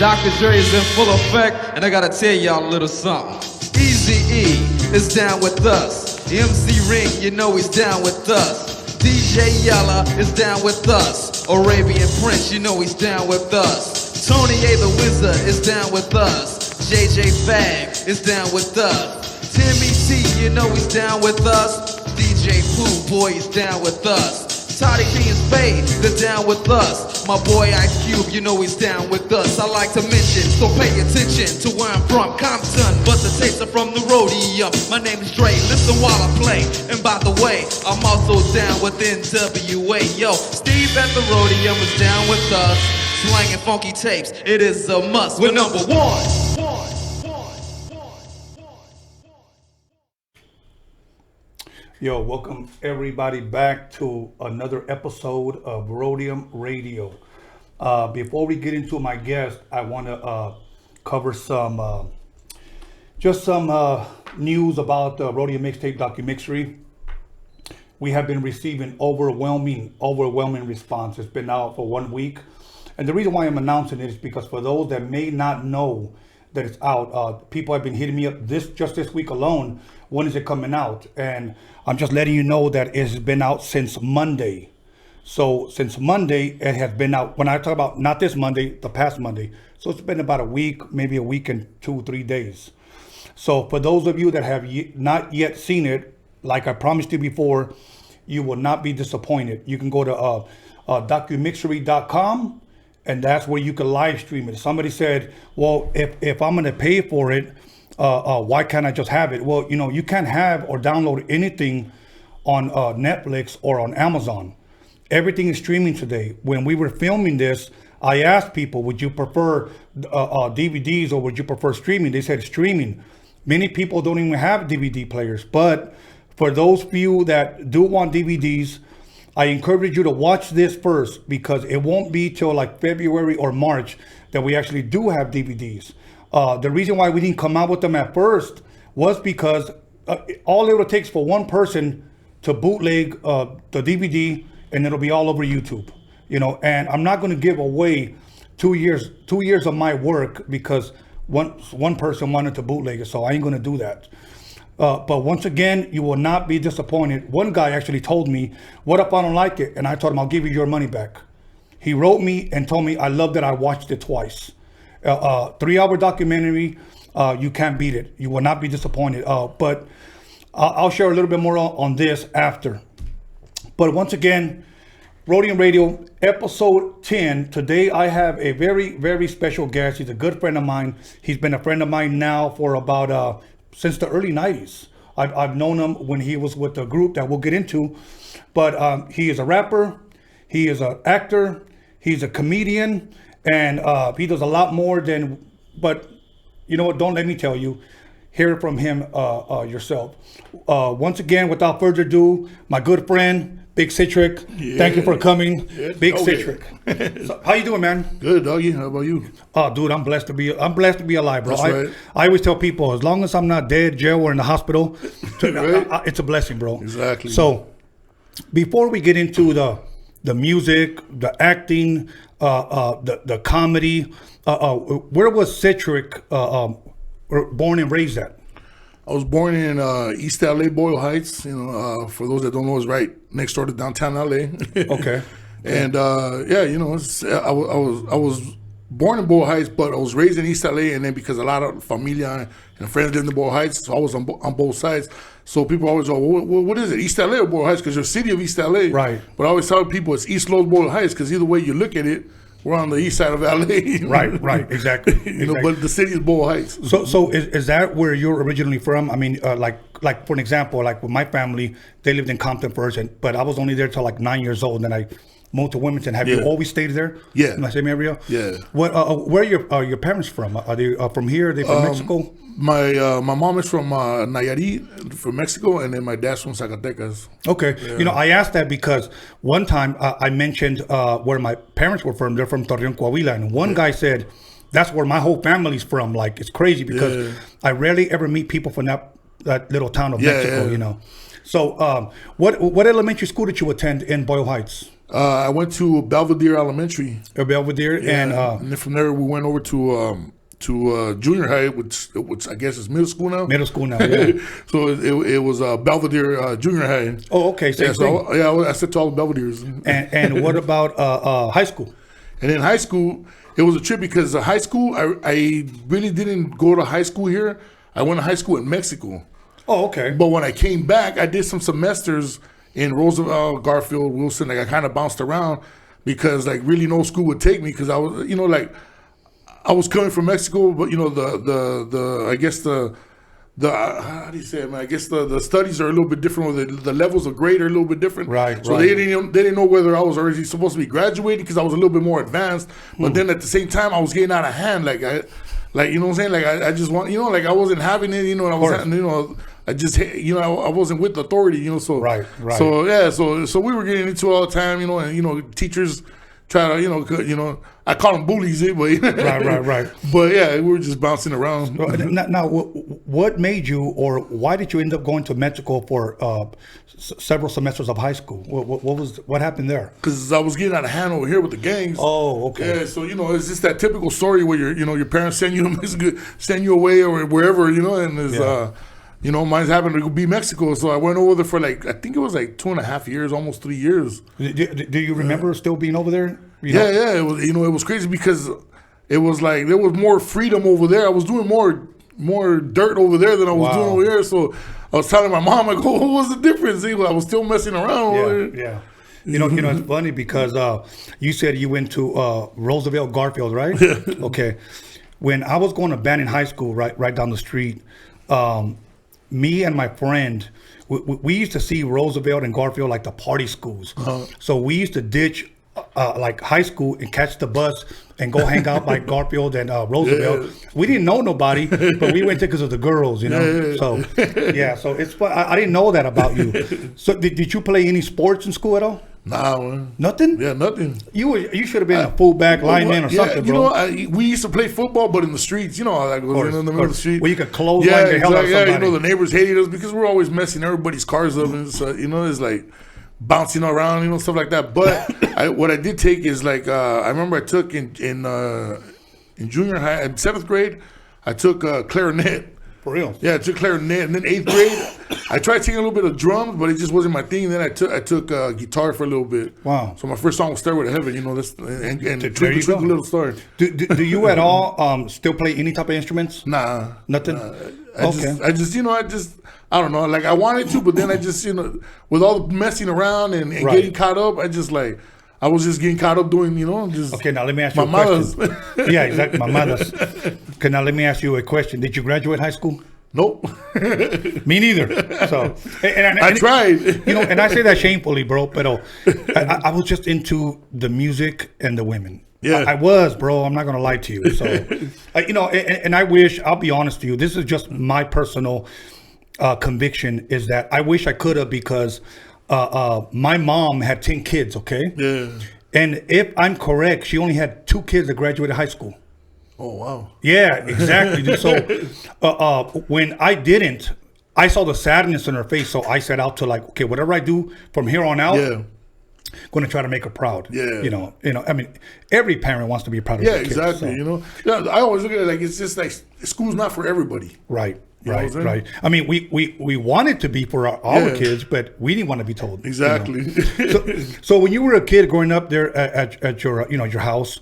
Dr. Dre is in full effect, and I gotta tell y'all a little something. Eazy-E is down with us. MC Ring, you know he's down with us. DJ Yella is down with us. Arabian Prince, you know he's down with us. Tony A the Wizard is down with us. JJ Fag is down with us. Timmy T, you know he's down with us. DJ Pooh, boy, he's down with us. Toddy P and Spade, they're down with us. My boy Ice Cube, you know he's down with us. I like to mention, so pay attention to where I'm from, Compton, but the tapes are from the Rhodium. My name is Dre, listen while I play. And by the way, I'm also down with NWA. Yo, Steve at the Rhodium is down with us. Slanging funky tapes, it is a must. We're number one. Yo, welcome everybody back to another episode of Rhodium Radio. Before we get into my guest, I want to cover some news about the Rhodium Mixtape DOCUMIXERY. We have been receiving overwhelming response. It's been out for 1 week. And the reason why I'm announcing it is because for those that may not know that it's out, people have been hitting me up just this week alone. When is it coming out? And I'm just letting you know that it's been out since Monday. So since Monday, it has been out. When I talk about not this Monday, the past Monday. So it's been about a week, maybe a week and 2-3 days. So for those of you that have not yet seen it, like I promised you before, you will not be disappointed. You can go to DOCUMIXERY.com, and that's where you can live stream it. Somebody said, well, if I'm going to pay for it, why can't I just have it? Well, you know, you can't have or download anything on Netflix or on Amazon. Everything is streaming today. When we were filming this, I asked people, would you prefer DVDs or would you prefer streaming? They said streaming. Many people don't even have DVD players. But for those few that do want DVDs, I encourage you to watch this first, because it won't be till like February or March that we actually do have DVDs. The reason why we didn't come out with them at first was because all it takes for one person to bootleg the DVD, and it'll be all over YouTube, you know. And I'm not going to give away 2 years of my work because one person wanted to bootleg it, so I ain't going to do that. But once again, you will not be disappointed. One guy actually told me, what if I don't like it? And I told him, I'll give you your money back. He wrote me and told me, I loved it. I watched it twice. 3-hour documentary. You can't beat it. You will not be disappointed. But I'll share a little bit more on this after. But once again, Rhodium Radio, episode 10. Today I have a very, very special guest. He's a good friend of mine. He's been a friend of mine now for about since the early 90s. I've known him when he was with a group that we'll get into. But he is a rapper. He is an actor. He's a comedian. And he does a lot more than, but you know what, don't let me tell you. Hear from him yourself. Once again, without further ado, my good friend, Big Citric. Yeah. Thank you for coming, Big Citric. So, how you doing, man? Good, doggy. How about you? Oh, dude, I'm blessed to be alive, bro. That's right. I always tell people, as long as I'm not dead, jail, or in the hospital, right? It's a blessing, bro. Exactly. So, before we get into the music, the acting, the comedy, where was Citric born and raised at? I was born in East LA, Boyle Heights. You know, for those that don't know, it's right next door to downtown LA. Okay. And yeah, you know, I was born in Boyle Heights, but I was raised in East LA, and then because a lot of familia and friends lived in Boyle Heights, so I was on both sides. So people always go, well, what is it, East LA or Boyle Heights? Because you're a city of East LA. Right. But I always tell people it's East Los Boyle Heights, because either way you look at it, we're on the east side of LA. Right, exactly. You know, but the city is Boyle Heights. So is that where you're originally from? I mean, like for an example, like with my family, they lived in Compton first, but I was only there till like 9 years old, and then I moved to Wilmington. Have you always stayed there? Yeah. In the same area? Yeah. What? Where are your parents from? Are they from here? Are they from Mexico? My mom is from Nayarit, from Mexico, and then my dad's from Zacatecas. Okay. Yeah. You know, I asked that because one time I mentioned where my parents were from. They're from Torreon, Coahuila, and one guy said, that's where my whole family's from. Like, it's crazy because I rarely ever meet people from that little town of Mexico, you know. So what elementary school did you attend in Boyle Heights? I went to Belvedere Elementary. Belvedere, And then from there we went over to junior high, which I guess is middle school now. Middle school now, yeah. So it was Belvedere Junior High. Oh, okay, same thing. I said to all the Belvederes. And what about high school? And in high school, it was a trip because high school, I really didn't go to high school here. I went to high school in Mexico. Oh, okay. But when I came back, I did some semesters in Roosevelt, Garfield, Wilson. Like I kind of bounced around because like really no school would take me because I was, like I was coming from Mexico, but I guess the how do you say it, man? I guess the studies are a little bit different. The levels of grade are a little bit different. Right. So they didn't know whether I was already supposed to be graduating because I was a little bit more advanced. But then at the same time, I was getting out of hand. Like you know what I'm saying? Like I just want, like I wasn't having it. And I was, I just, I wasn't with the authority. So right. So yeah, so we were getting into it all the time. And teachers try to, I call them bullies, but right. But yeah, we were just bouncing around. Now, what made you, or why did you end up going to Mexico for several semesters of high school? What happened there? Because I was getting out of hand over here with the gangs. Oh, okay. Yeah, so it's just that typical story where your parents send you away or wherever, and there's mine's happened to be Mexico. So I went over there for I think it was 2.5 years, almost 3 years. Do you remember still being over there? Yeah. It was, it was crazy because it was like there was more freedom over there. I was doing more dirt over there than I was doing over here. So I was telling my mom, like, what was the difference? I was still messing around over there. Yeah. It's funny because you said you went to Roosevelt Garfield, right? Okay. When I was going to Banning High School, right down the street, me and my friend, we used to see Roosevelt and Garfield like the party schools. So we used to ditch like high school and catch the bus and go hang out by Garfield and Roosevelt. Yeah. We didn't know nobody, but we went there because of the girls, So so it's fun. I didn't know that about you. So did you play any sports in school at all? Nah, man. Nothing? Yeah, nothing. You should have been a fullback, lineman, or something, bro. We used to play football, but in the streets, like in the middle of the street. Where you could clothesline the hell out of somebody. The neighbors hated us because we're always messing everybody's cars up, and so, it's like bouncing around, stuff like that. But what I did take is I remember I took in junior high, in 7th grade, I took clarinet. For real? Yeah, I took clarinet, and then 8th grade, I tried taking a little bit of drums, but it just wasn't my thing. Then I took guitar for a little bit. Wow! So my first song was "Stairway to Heaven," and Twinkle Little Star. Do you at all still play any type of instruments? Nah, nothing. I don't know. Like I wanted to, but then I just with all the messing around and getting caught up, I was just getting caught up doing, just... Okay, now let me ask you a question. Yeah, exactly, my mother's. Okay, now let me ask you a question. Did you graduate high school? Nope. Me neither. So, I tried. And I say that shamefully, bro, but I was just into the music and the women. Yeah. I was, bro. I'm not going to lie to you. So, and I wish, I'll be honest with you, this is just my personal conviction, is that I wish I could have, because... my mom had 10 kids, okay? Yeah. And if I'm correct, she only had 2 kids that graduated high school. Oh, wow. Yeah, exactly. So when I didn't, I saw the sadness in her face. So I set out to okay, whatever I do from here on out, going to try to make her proud. Yeah. I mean, every parent wants to be proud of their kids. Exactly. So. Yeah, I always look at it it's just school's not for everybody. Right. Right. I mean, we wanted to be for our kids, but we didn't want to be told. Exactly. So when you were a kid growing up there at your your house,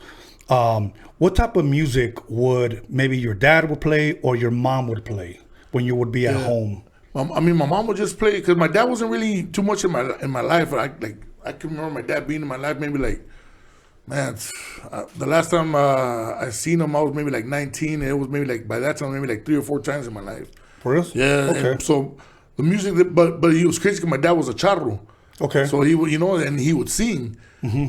what type of music would maybe your dad would play or your mom would play when you would be at home? I mean, my mom would just play because my dad wasn't really too much in my life. I can remember my dad being in my life maybe the last time I seen him, I was maybe 19, and it was maybe by that time maybe 3 or 4 times in my life. For real? Yeah. Okay. And so the music, but he was crazy because my dad was a charro. Okay. So he would, and he would sing,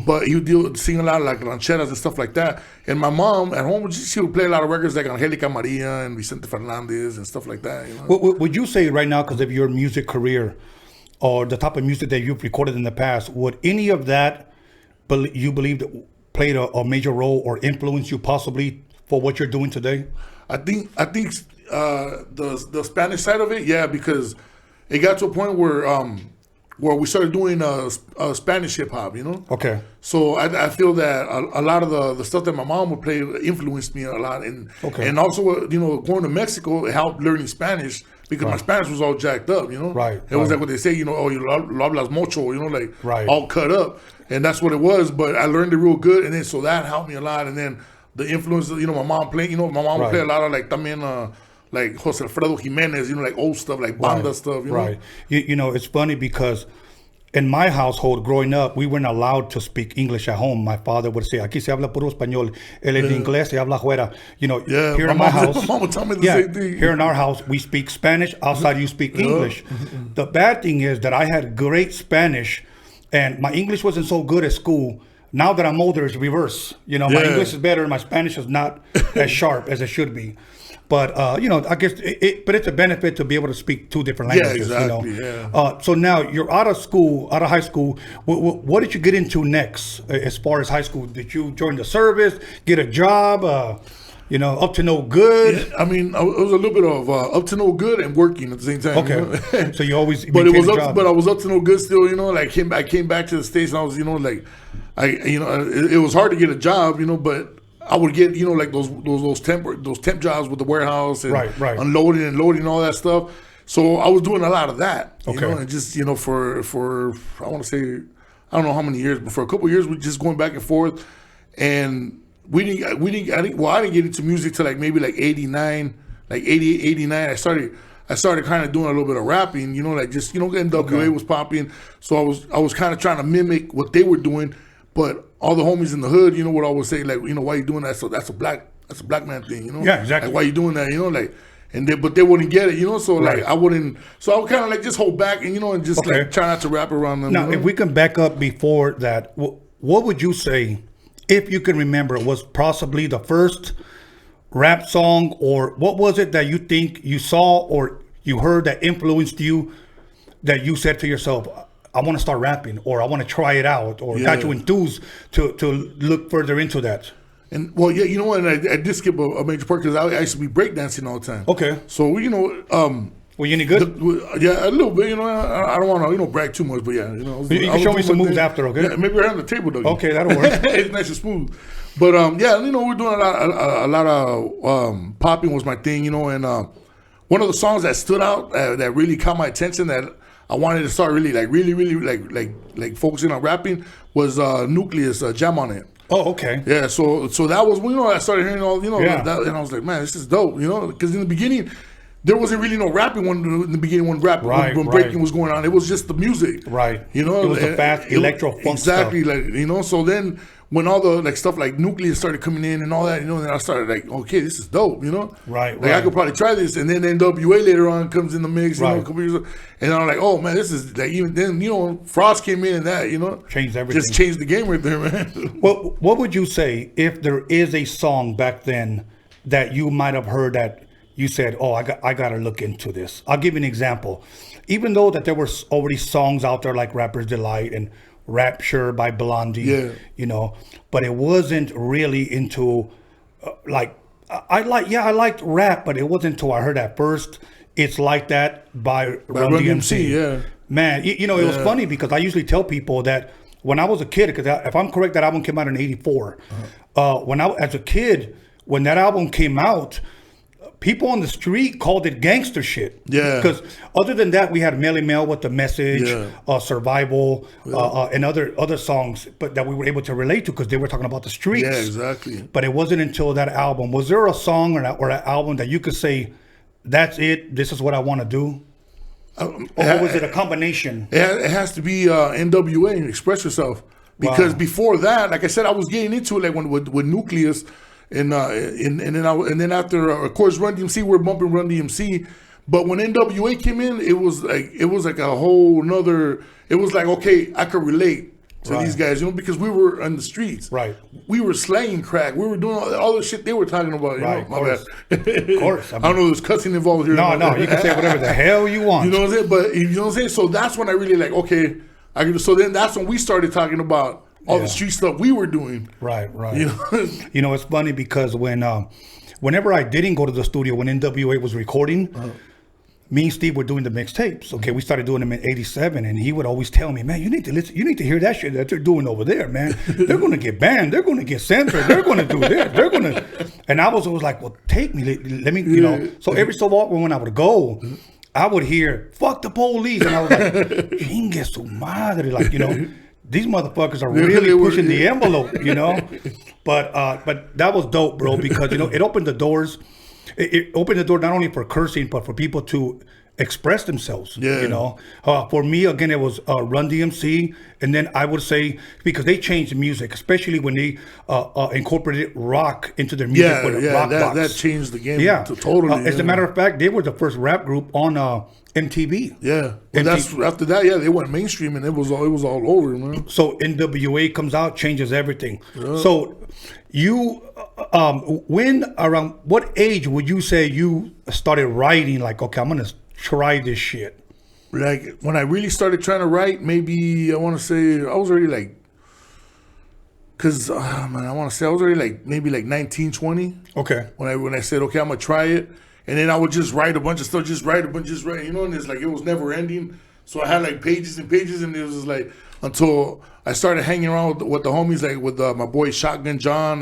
but he would sing a lot of rancheras and stuff like that. And my mom at home, she would play a lot of records like Angelica Maria and Vicente Fernandez and stuff like that. Would you say right now, because of your music career or the type of music that you've recorded in the past, would any of that you believe that played a major role or influenced you possibly for what you're doing today? I think the Spanish side of it, yeah, because it got to a point where where we started doing Spanish hip hop, you know. Okay. So I feel that a lot of the stuff that my mom would play influenced me a lot, and also going to Mexico helped learning Spanish because my Spanish was all jacked up, you know. Right. It was like what they say, you know, oh, you lo hablas mucho, you know, like right. all cut up, and that's what it was. But I learned it real good, and then so that helped me a lot, and then the influence, you know, my mom playing, you know, my mom would play a lot of like también. Like Jose Alfredo Jimenez, you know, like old stuff, like banda stuff, you know? Right. You know, it's funny because in my household growing up, we weren't allowed to speak English at home. My father would say, aquí se habla puro español, el inglés se habla fuera. You know, here in my house, my mom would tell me the same thing. Here in our house, we speak Spanish. Outside, you speak English. The bad thing is that I had great Spanish, and my English wasn't so good at school. Now that I'm older, it's reverse. You know, my English is better, and my Spanish is not as sharp as it should be. But, you know, I guess but it's a benefit to be able to speak two different languages, exactly, you know. So now you're out of high school. What did you get into next as far as high school? Did you join the service, get a job, you know, up to no good? Yeah, I mean, it was a little bit of up to no good and working at the same time. Okay. You know? So you always, but I was up to no good still, you know, like I came back to the States and I was, you know, like, it was hard to get a job, you know, but I would get, you know, like those temp jobs with the warehouse and unloading and loading and all that stuff. So I was doing a lot of that, you know, and just, you know, for I want to say, I don't know how many years, but for a couple of years, we just going back and forth, and I didn't get into music till like maybe like 89, like 88, 89. I started kind of doing a little bit of rapping, you know, like just, you know, NWA was popping, so I was kind of trying to mimic what they were doing. But all the homies in the hood, you know, would always say, like, you know, why you doing that? So that's a black man thing, you know? Yeah, exactly. Like, why you doing that, you know? Like, but they wouldn't get it, you know? So, like, I wouldn't, so I would kind of, like, just hold back and, you know, and just, like, try not to rap around them. Now, you know? if we can back up before that, what would you say, if you can remember, was possibly the first rap song, or what was it that you think you saw or you heard that influenced you, that you said to yourself, I want to start rapping, or I want to try it out, or got you enthused to look further into that? And well, yeah, you know what? I did skip a major part because I used to be breakdancing all the time. Okay. So you know, were you any good? Yeah, a little bit. You know, I don't want to brag too much, but yeah, you know. You can show me some moves after, okay? Yeah, maybe around the table though. Okay, that'll work. It's nice and smooth. But yeah, you know, we're doing a lot of popping was my thing, you know, and one of the songs that stood out that really caught my attention that I wanted to start really focusing on rapping was Nucleus, Jam on It. Oh, okay. Yeah, so that was, you know, I started hearing all, you know, that, and I was like, man, this is dope, you know, because in the beginning, there wasn't really no rapping in the beginning when breaking was going on. It was just the music. Right. You know, it was the fast electro funk exactly stuff. Like, you know, so then when all the like stuff like Nucleus started coming in and all that, you know, then I started like, okay, this is dope, you know? Right. Like I could probably try this, and then NWA later on comes in the mix, you know, a couple years ago, and I'm like, oh man, this is like, even then, you know, Frost came in and that, you know, changed everything. Just changed the game right there, man. Well, what would you say if there is a song back then that you might have heard that you said, oh, I got to look into this? I'll give you an example. Even though that there were already songs out there like Rapper's Delight and Rapture by Blondie, you know, but it wasn't really into I liked rap, but it wasn't until I heard that first It's Like That by Run DMC. Yeah, man, you know, it was funny because I usually tell people that when I was a kid, because if I'm correct, that album came out in '84. When I as a kid, when that album came out, people on the street called it gangster shit. Yeah. Because other than that, we had Melly Mel with The Message, Survival, and other songs, but that we were able to relate to because they were talking about the streets. Yeah, exactly. But it wasn't until that album. Was there a song or an album that you could say, that's it, this is what I want to do? Or was it a combination? It has to be NWA, Express Yourself. Because before that, like I said, I was getting into it like with Nucleus. And then after of course Run DMC, we're bumping Run DMC, but when NWA came in, it was like a whole nother. It was like, okay, I could relate to these guys, you know, because we were on the streets, we were slaying crack, we were doing all the shit they were talking about, you know. My bad. Of course. I don't know, there's cussing involved here. No, you can say whatever the hell you want. You know what I'm saying? But you know what I'm saying. So that's when I really like, okay, so then that's when we started talking about all the street stuff we were doing. Right. You know? You know, it's funny because whenever I didn't go to the studio when NWA was recording, me and Steve were doing the mixtapes. Okay, we started doing them in '87, and he would always tell me, "Man, you need to listen. You need to hear that shit that they're doing over there, man. They're going to get banned. They're going to get censored. They're going to do this. They're going to." And I was always like, "Well, take me. Let me, you know." So every so often when I would go, I would hear "fuck the police," and I was like, "Chingue su madre," like, you know. These motherfuckers are really pushing the envelope, you know. But that was dope, bro, because, you know, it opened the doors. It opened the door not only for cursing, but for people to express themselves. Yeah. You know, for me, again, it was Run DMC, and then I would say, because they changed the music, especially when they incorporated rock into their music with a rock box. That changed the game. Yeah, totally. As a matter of fact, they were the first rap group on MTV. Yeah, well, that's after that. Yeah, they went mainstream, and it was all over, man. So NWA comes out, changes everything. Yeah. So you, when around what age would you say you started writing? Like, okay, I'm gonna try this shit. Like when I really started trying to write, maybe I want to say I was already like, cause man, I want to say I was already like maybe like 19, 20. Okay. When I said, okay, I'm gonna try it. And then I would just write a bunch of stuff, just write, you know, and it's like, it was never ending. So I had like pages and pages, and it was just like, until I started hanging around with the homies, like with my boy Shotgun John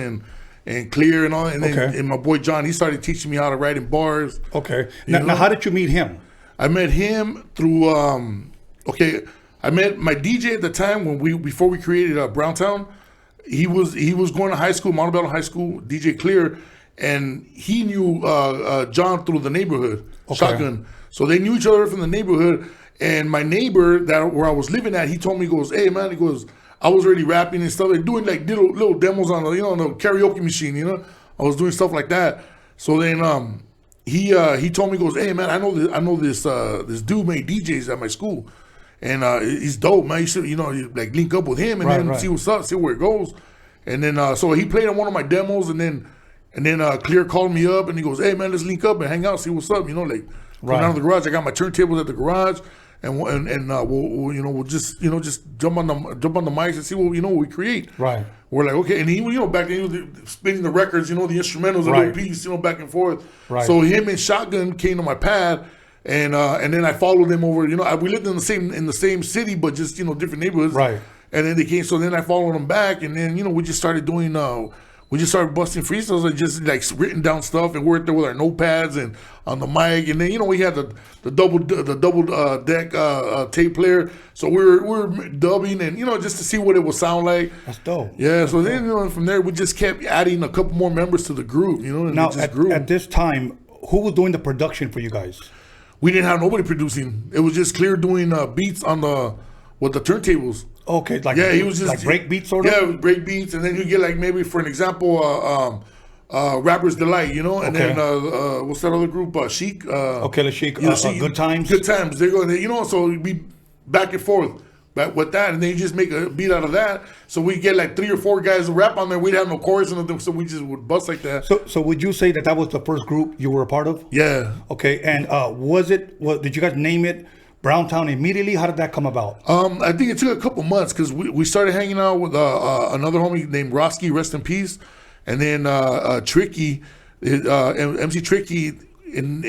and Clear and all. And then and my boy John, he started teaching me how to write in bars. Okay. Now, how did you meet him? I met him through, I met my DJ at the time before we created Browntown. He was going to high school, Montebello High School, DJ Clear. And he knew John through the neighborhood, Shotgun. So they knew each other from the neighborhood. And my neighbor where I was living at, he told me, he goes, "Hey man," he goes, "I was already rapping and stuff, like doing like little demos on the on the karaoke machine, you know. I was doing stuff like that." So then he told me, he goes, "Hey man, I know this dude made DJs at my school, and he's dope, man. You should like link up with him and then see what's up, see where it goes." And then so he played on one of my demos, and then Clear called me up and he goes, "Hey man, let's link up and hang out, see what's up." You know, like come down to the garage. I got my turntables at the garage, and we'll just jump on the mics and see what we create. Right. We're like, okay, and he back then he was spinning the records, the instrumentals, a little piece, back and forth. Right. So him and Shotgun came to my pad, and then I followed them over. We lived in the same city, but just different neighborhoods. Right. And then they came, so then I followed them back, and then we just started doing. We just started busting freestyles and just like written down stuff and worked there with our notepads and on the mic, and then we had the double deck tape player, so we were dubbing and just to see what it would sound like. That's dope. Yeah, so then from there we just kept adding a couple more members to the group, and now it just grew. At this time, who was doing the production for you guys? We didn't have nobody producing. It was just Clear doing beats with the turntables. Okay, he was just like break beats sort of. Yeah, break beats, and then you get like maybe for an example, Rapper's Delight, and then what's that other group? Chic. The Chic. Good Times. Good Times. They're going. So we back and forth with that, and then you just make a beat out of that. So we get like 3 or 4 guys to rap on there. We'd have no chorus in them, so we just would bust like that. So would you say that was the first group you were a part of? Yeah. Okay, and did you guys name it Browntown immediately? How did that come about? I think it took a couple months because we started hanging out with another homie named Roski, rest in peace, and then Tricky, MC Tricky, and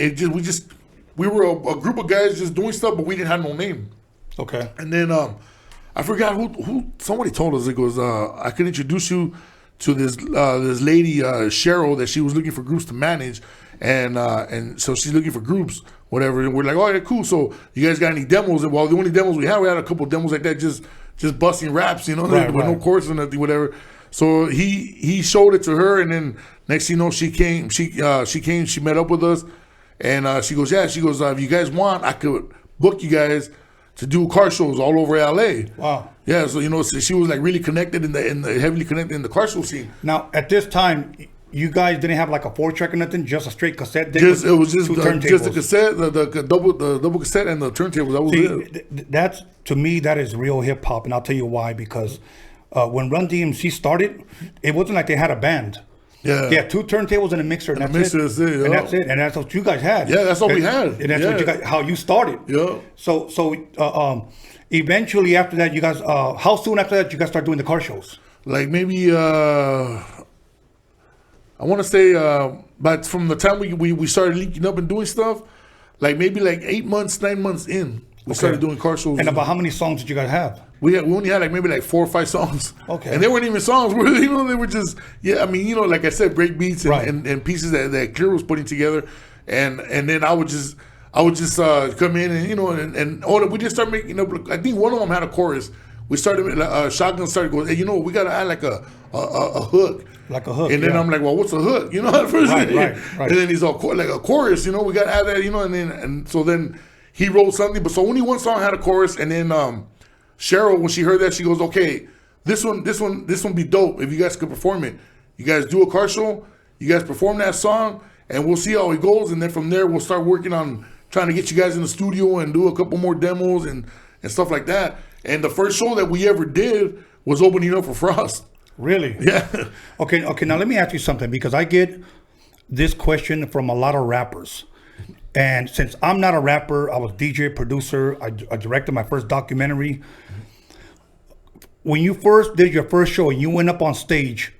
we were a group of guys just doing stuff, but we didn't have no name. Okay. And then I forgot who somebody told us, it goes, I could introduce you to this lady Cheryl, that she was looking for groups to manage, and so she's looking for groups. Whatever, and we're like, "Oh, yeah, cool. So you guys got any demos?" And the only demos we had a couple of demos like that, just busting raps, with no chorus or nothing, whatever. So he showed it to her, and then next thing you know, she came, she met up with us, and she goes, "If you guys want, I could book you guys to do car shows all over LA." Wow. Yeah, so so she was like really connected heavily connected in the car show scene. Now at this time, you guys didn't have like a 4-track or nothing, just a straight cassette deck? It was just a cassette, the double cassette and the turntable. That was it. That's, to me, that is real hip hop, and I'll tell you why. Because when Run DMC started, it wasn't like they had a band. Yeah. They had 2 turntables and a mixer, and that's it. And that's it. And that's what you guys had. Yeah, that's what we had. And that's what you guys, how you started. Yeah. So eventually after that, you guys, how soon after that you guys start doing the car shows? Like maybe I want to say, but from the time we started linking up and doing stuff, like maybe like 8 months, 9 months in. We started doing car shows. And about how many songs did you guys have? We only had like maybe like 4 or 5 songs. Okay. And they weren't even songs. You know, they were just, I mean, like I said, break beats and pieces that Clear was putting together. And then I would just come in and, and we just started making up. I think one of them had a chorus. We started, Shotgun started going, hey, we got to add like a hook. Like a hook. And then I'm like, well, what's a hook? At first. Right. And then he's all like a chorus, we got to add that, and so then he wrote something. But so only one song had a chorus. And then Cheryl, when she heard that, she goes, okay, this one be dope if you guys could perform it. You guys do a car show, you guys perform that song, and we'll see how it goes. And then from there, we'll start working on trying to get you guys in the studio and do a couple more demos and stuff like that. And the first show that we ever did was opening up for Frost. Really? Yeah. Okay. Now let me ask you something, because I get this question from a lot of rappers. And since I'm not a rapper, I was DJ, producer, I directed my first documentary. When you first did your first show and you went up on stage,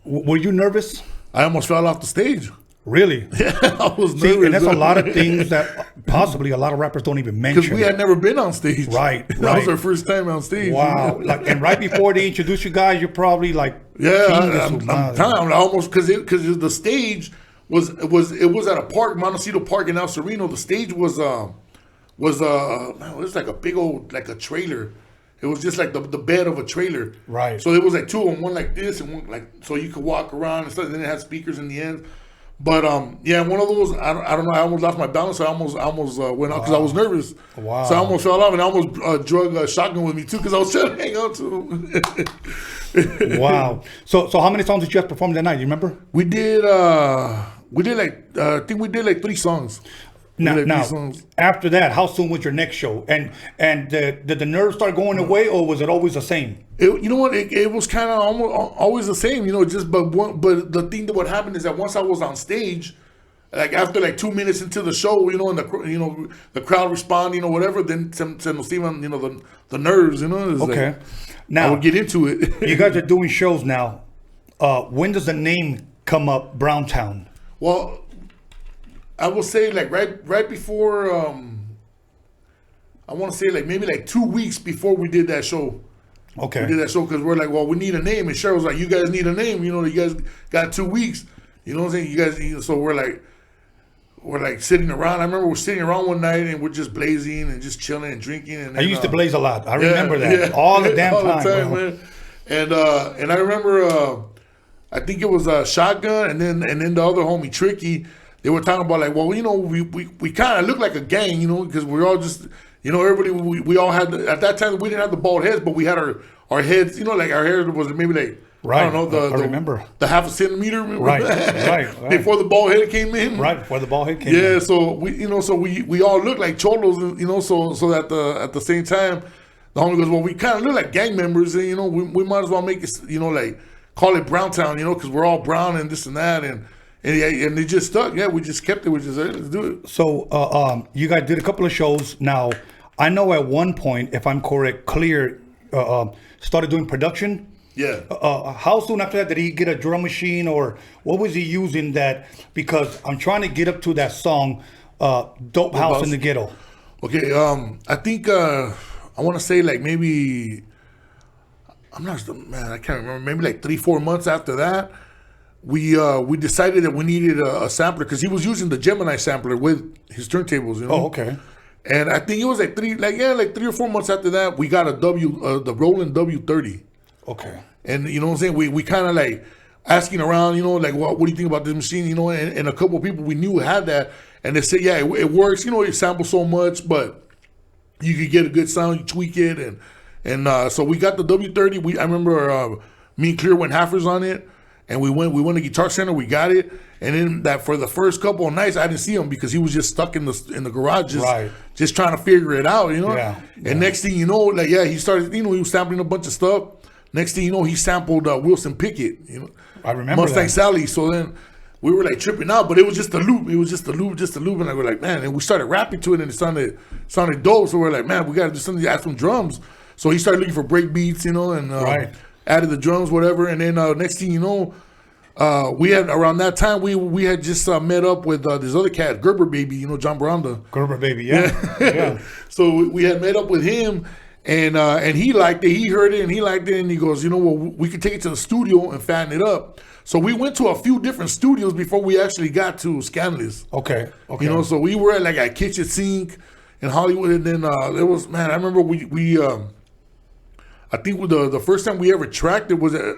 were you nervous? I almost fell off the stage. Really? Yeah, I was nervous. And that's a lot of things that possibly a lot of rappers don't even mention. Because we had never been on stage. Right. That was our first time on stage. Wow. And right before they introduce you guys, you're probably like, yeah, I'm almost, because the stage was at a park, Montecito Park in El Sereno. The stage was like a big old, like a trailer. It was just like the bed of a trailer. Right. So it was like 2 of them, one like this and one like, so you could walk around and stuff. And then it had speakers in the end. But one of those, I don't know, I almost lost my balance. So I almost went out because I was nervous. Wow. So I almost fell off, and I almost drug Shotgun with me too because I was trying to hang on to him. Wow. So how many songs did you guys perform that night? Do you remember? We did like I think we did like 3 songs. Now, after that, how soon was your next show? And did the nerves start going away, or was it always the same? You know what? It was kind of always the same. But the thing that would happen is that once I was on stage, like after like 2 minutes into the show, and the crowd responding or whatever, then the nerves, Okay. Like, now I would get into it. You guys are doing shows now. When does the name come up, Browntown? Well, I will say like right before I want to say like maybe like 2 weeks before we did that show. Okay. We did that show because we're like, well, we need a name, and Cheryl was like, you guys need a name. You guys got 2 weeks. You know what I'm saying? You guys. So we're like sitting around. I remember we're sitting around one night and we're just blazing and just chilling and drinking. And I used to blaze a lot. I remember that all the damn time, man. And I remember I think it was Shotgun and then the other homie Tricky. They were talking about like, well, we kind of look like a gang, because we're all just, everybody, we all had, at that time, we didn't have the bald heads, but we had our heads, like our hair was maybe like, right. I don't know, I remember. The half a centimeter. Right. Before the bald head came in. Right, before the bald head came in. Yeah, so we all look like cholos, so that at the same time, the homie goes, well, we kind of look like gang members, and, we might as well make it, like, call it Browntown, because we're all brown and this and that, and it just stuck. Yeah, we just kept it. We just said, let's do it. So you guys did a couple of shows. Now, I know at one point, if I'm correct, Clear started doing production. Yeah. How soon after that did he get a drum machine, or what was he using that? Because I'm trying to get up to that song, Dope House in the Ghetto. Okay, I think I want to say like maybe, I can't remember, maybe like 3-4 months after that, we decided that we needed a sampler because he was using the Gemini sampler with his turntables, Oh, okay. And I think it was like 3 or 4 months after that, we got the Roland W30. Okay. And you know what I'm saying? We kind of like asking around, like, what do you think about this machine? And a couple of people we knew had that, and they said, yeah, it works. It samples so much, but you could get a good sound, you tweak it, and so we got the W30. I remember me and Clear went halfers on it. And we went to Guitar Center, we got it, and then that for the first couple of nights I didn't see him because he was just stuck in the garage, just trying to figure it out, Yeah. And next thing you know, he started, he was sampling a bunch of stuff. Next thing you know, he sampled Wilson Pickett, I remember Mustang that. Sally. So then we were like tripping out, but it was just a loop. It was just a loop, and I was like, man, and we started rapping to it, and it sounded dope. So we're like, man, we got to do something to add some drums. So he started looking for break beats, and right. added the drums, whatever, and then next thing you know, we had around that time we had just met up with this other cat, Gerber Baby, you know, John Baranda. Gerber Baby, yeah. Yeah. So we had met up with him, and he liked it. He heard it, and he liked it, and he goes, you know what, we could take it to the studio and fatten it up. So we went to a few different studios before we actually got to SKANLESS. Okay. You know, so we were like at Kitchen Sink in Hollywood, and then there was, man, I remember we I think the first time we ever tracked it was at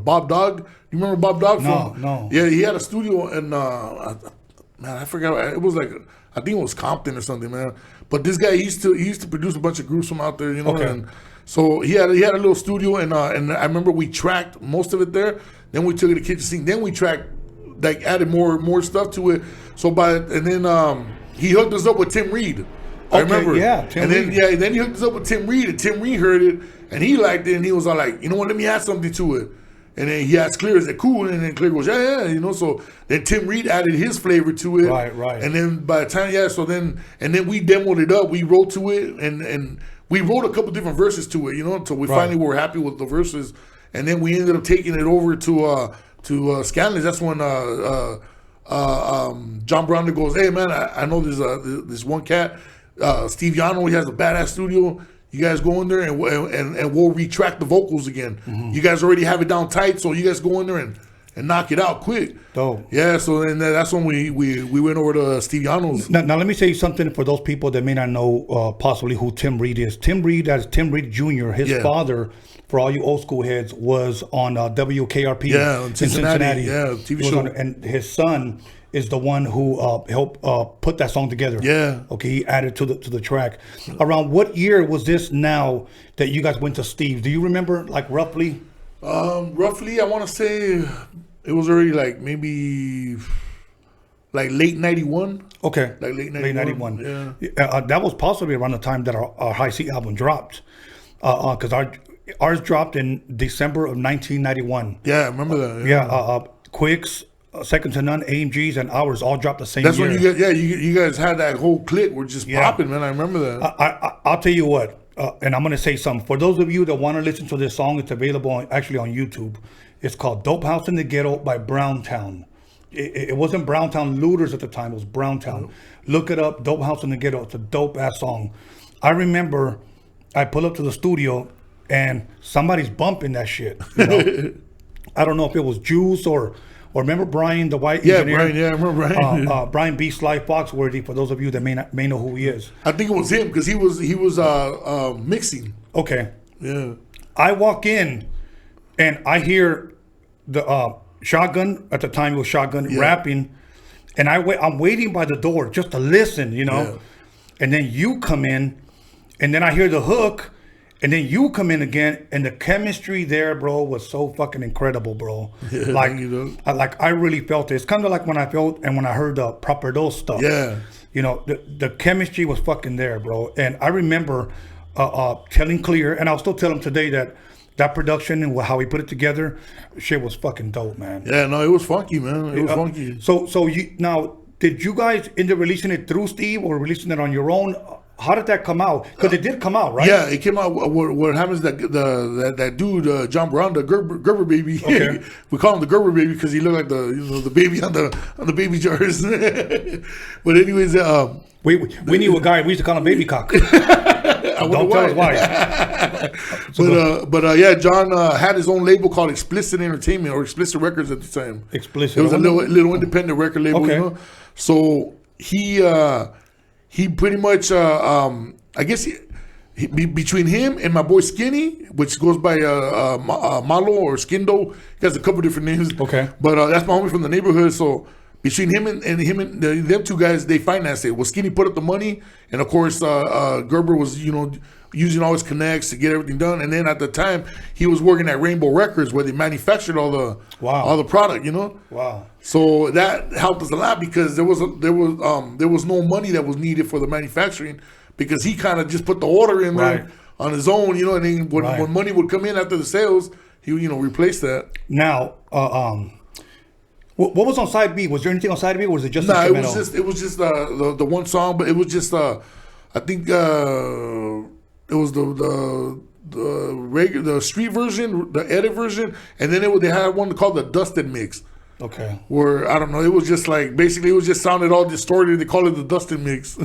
Bob Dog. You remember Bob Dog? No. Yeah, he had a studio, and man, I forgot. It was like, I think it was Compton or something, man. But this guy, he used to produce a bunch of groups from out there, you know. Okay. And so he had a little studio, and I remember we tracked most of it there. Then we took it to Kitchen Sink. Then we tracked, like, added more stuff to it. So and then he hooked us up with Tim Reed. I remember. Yeah, Tim Reed. And then he hooked us up with Tim Reed, and Tim Reed heard it, and he liked it, and he was all like, you know what, let me add something to it. And then he asked Clear, is it cool? And then Clear goes, yeah, you know. So then Tim Reed added his flavor to it. Right. And then by the time, and then we demoed it up, we wrote to it, and we wrote a couple different verses to it, you know, until we finally were happy with the verses. And then we ended up taking it over to SKANLESS. That's when John Browner goes, hey man, I know there's this one cat, Steve Yano, he has a badass studio. You guys go in there and we'll retract the vocals again. Mm-hmm. You guys already have it down tight, so you guys go in there and knock it out quick. Dope. Yeah, so then that's when we went over to Steve Yano's. Now let me say something for those people that may not know possibly who Tim Reed is. Tim Reed, that's Tim Reed Jr., his father, for all you old school heads, was on WKRP in Cincinnati. Yeah, TV show. And his son is the one who helped put that song together. Yeah. Okay, he added to the track. Around what year was this now that you guys went to Steve's? Do you remember, like, roughly? Roughly, I want to say it was already like maybe like late 91. Okay. Like late 91. Yeah. That was possibly around the time that our High C album dropped. Because ours dropped in December of 1991. Yeah, I remember that. Quicks, Second to None, AMGs, and ours all dropped the same year. That's when you guys had that whole clique. We're just popping, man. I remember that. I'll tell you what, and I'm going to say something. For those of you that want to listen to this song, it's available actually on YouTube. It's called Dope House in the Ghetto by Browntown. It wasn't Browntown Looters at the time. It was Browntown. Look it up, Dope House in the Ghetto. It's a dope-ass song. I remember I pull up to the studio, and somebody's bumping that shit. You know? I don't know if it was Juice or remember Brian, the white engineer? Brian, I remember Brian. Brian B. Sly Foxworthy, for those of you that may know who he is. I think it was him because he was mixing. Okay. Yeah. I walk in and I hear the Shotgun, at the time it was Shotgun, rapping, and I'm waiting by the door just to listen, you know? Yeah. And then you come in, and then I hear the hook, and then you come in again, and the chemistry there, bro, was so fucking incredible, bro. Yeah, like I really felt it. It's kind of like when I felt and when I heard the Proper Dose stuff. Yeah. You know, the chemistry was fucking there, bro. And I remember telling Clear, and I'll still tell him today that production and how he put it together, shit was fucking dope, man. Yeah, no, it was funky, man. It was funky. So you now, did you guys end up releasing it through Steve or releasing it on your own? How did that come out? Because it did come out, right? Yeah, it came out. What happens is that dude, John Baranda, Gerber Baby. Okay. We call him the Gerber Baby because he looked like the baby on the baby jars. But anyways, we knew a guy. We used to call him Baby Cock. Don't tell us why. But yeah, John had his own label called Explicit Entertainment or Explicit Records at the time. Explicit. It was a little independent record label. Okay. You know? So he pretty much, I guess, between him and my boy Skinny, which goes by Malo or Skindo, he has a couple different names. Okay. But that's my homie from the neighborhood. So between him and them two guys, they financed it. Well, Skinny put up the money, and of course, Gerber was, using all his connects to get everything done. And then at the time, he was working at Rainbow Records, where they manufactured all the product. Wow. So that helped us a lot because there was no money that was needed for the manufacturing because he kind of just put the order in there on his own, and then when money would come in after the sales, he replaced that. Now, what was on side B? Was there anything on side B, or was it just instrumental? It was just the one song, but it was just I think it was the street version, the edit version, and then they had one called the Dusted Mix. Okay. Where, I don't know, it was just like, basically it was just sounded all distorted. They call it the Dusted Mix.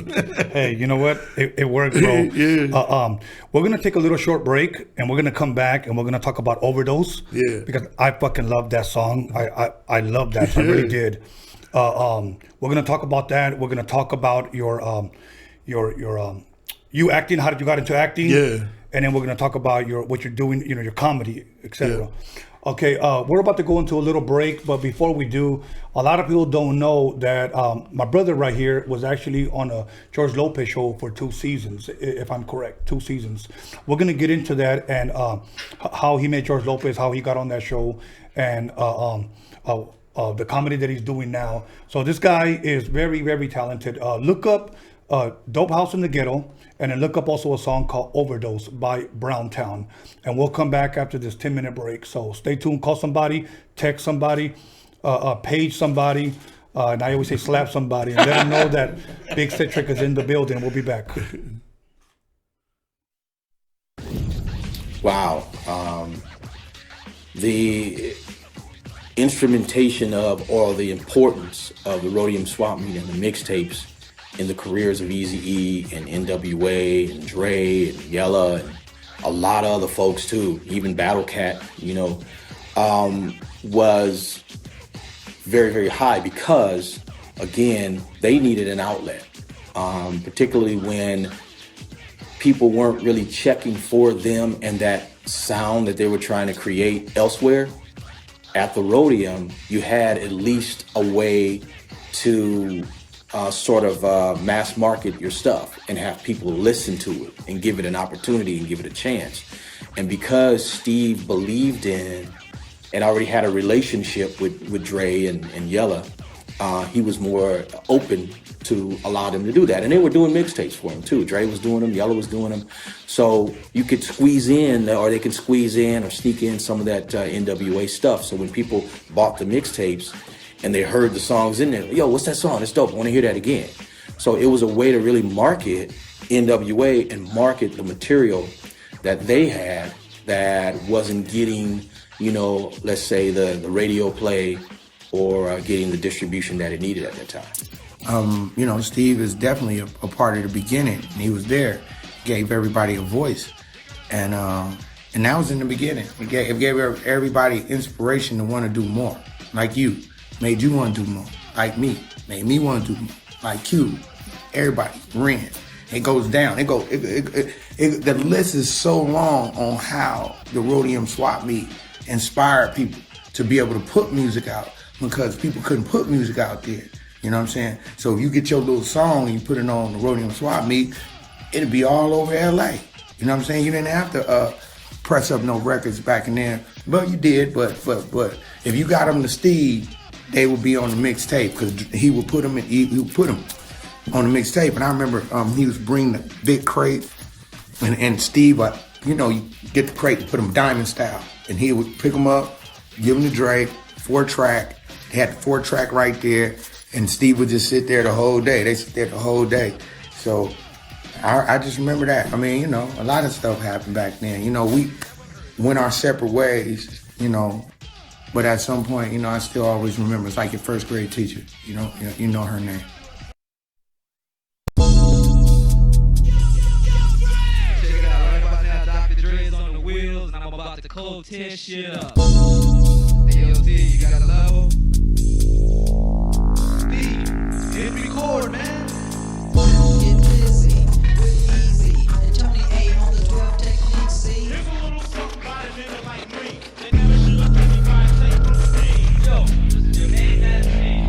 Hey, you know what? It worked, bro. Yeah. We're going to take a little short break, and we're going to come back, and we're going to talk about Overdose. Yeah. Because I fucking love that song. I love that. I really did. We're going to talk about that. We're going to talk about your you acting, how did you got into acting? Yeah. And then we're going to talk about what you're doing, your comedy, etc. Yeah. Okay, we're about to go into a little break, but before we do, a lot of people don't know that my brother right here was actually on a George Lopez show for 2 seasons, if I'm correct, 2 seasons. We're going to get into that and how he met George Lopez, how he got on that show, and the comedy that he's doing now. So this guy is very, very talented. Look up Dope House in the Ghetto, and then look up also a song called Overdose by Browntown. And we'll come back after this 10-minute break. So stay tuned, call somebody, text somebody, page somebody, and I always say slap somebody, and let them know that Big Citric is in the building. We'll be back. Wow. The instrumentation of, or the importance of the Rhodium Swapmeet and the mixtapes in the careers of Eazy-E and NWA and Dre and Yella and a lot of other folks too, even Battle Cat, was very, very high because, again, they needed an outlet, particularly when people weren't really checking for them and that sound that they were trying to create elsewhere. At the Roadium, you had at least a way to mass market your stuff and have people listen to it and give it an opportunity and give it a chance. And because Steve believed in and already had a relationship with Dre and Yella, he was more open to allow them to do that. And they were doing mixtapes for him too. Dre was doing them, Yella was doing them. So you could squeeze in, or they can squeeze in or sneak in some of that NWA stuff. So when people bought the mixtapes, and they heard the songs in there, yo, what's that song? It's dope. I want to hear that again. So it was a way to really market NWA and market the material that they had that wasn't getting, let's say the radio play or getting the distribution that it needed at that time. Steve is definitely a part of the beginning. And he was there, gave everybody a voice. And that was in the beginning. It gave everybody inspiration to want to do more, like you. Made you want to do more, like me. Made me want to do more, like you. Everybody, Ren. It goes down. The list is so long on how the Rhodium Swapmeet inspired people to be able to put music out because people couldn't put music out there. You know what I'm saying? So if you get your little song and you put it on the Rhodium Swapmeet, it'll be all over LA. You know what I'm saying? You didn't have to press up no records back in there. Well, you did, but if you got them to Steve, they would be on the mixtape because he would put them on the mixtape. And I remember he was bringing the big crate, and Steve, you get the crate and put them diamond style, and he would pick them up, give them to Drake, 4-track. They had the 4-track right there, and Steve would just sit there the whole day. They sit there the whole day. So I just remember that. I mean, a lot of stuff happened back then. We went our separate ways. But at some point, I still always remember. It's like your first grade teacher. You know her name. Check it out, right about now, Dr. Dre's on the wheels, and I'm about to cold tear shit up. AOT, you got a level? Steve, hit record, man. Get busy with Easy and Tony A on the 12 Techniques. See? Here's a little something about a nigga like me. They never should have let me try and take from the stage. Yo, this is your main man name.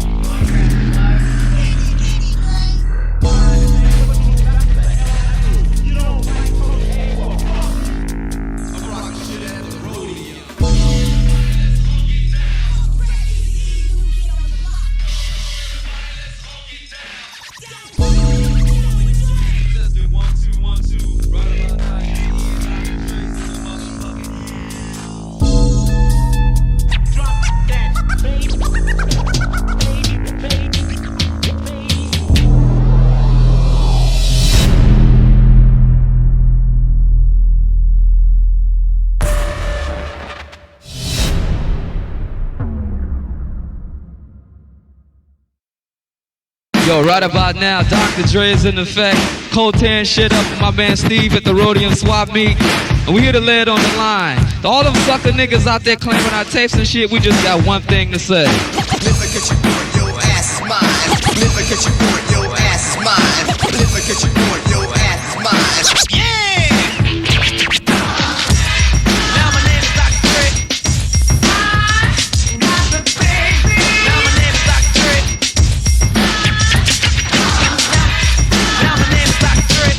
You don't like Tony A. I'm rocking shit at the Rhodium. Right about now, Dr. Dre is in effect. Cold tearing shit up with my man Steve at the Roadium Swapmeet. And we here to lay it on the line. To all them sucker niggas out there claiming our tapes and shit, we just got one thing to say. Never get you bored, your ass is mine. Never get you bored, your ass is mine. Never get you bored, your ass is mine. Yeah! Now my name is Dr. Dre. Now my name is Dr. Dre. Now my name is Dr. Dre. Now my name is Dr. Dre.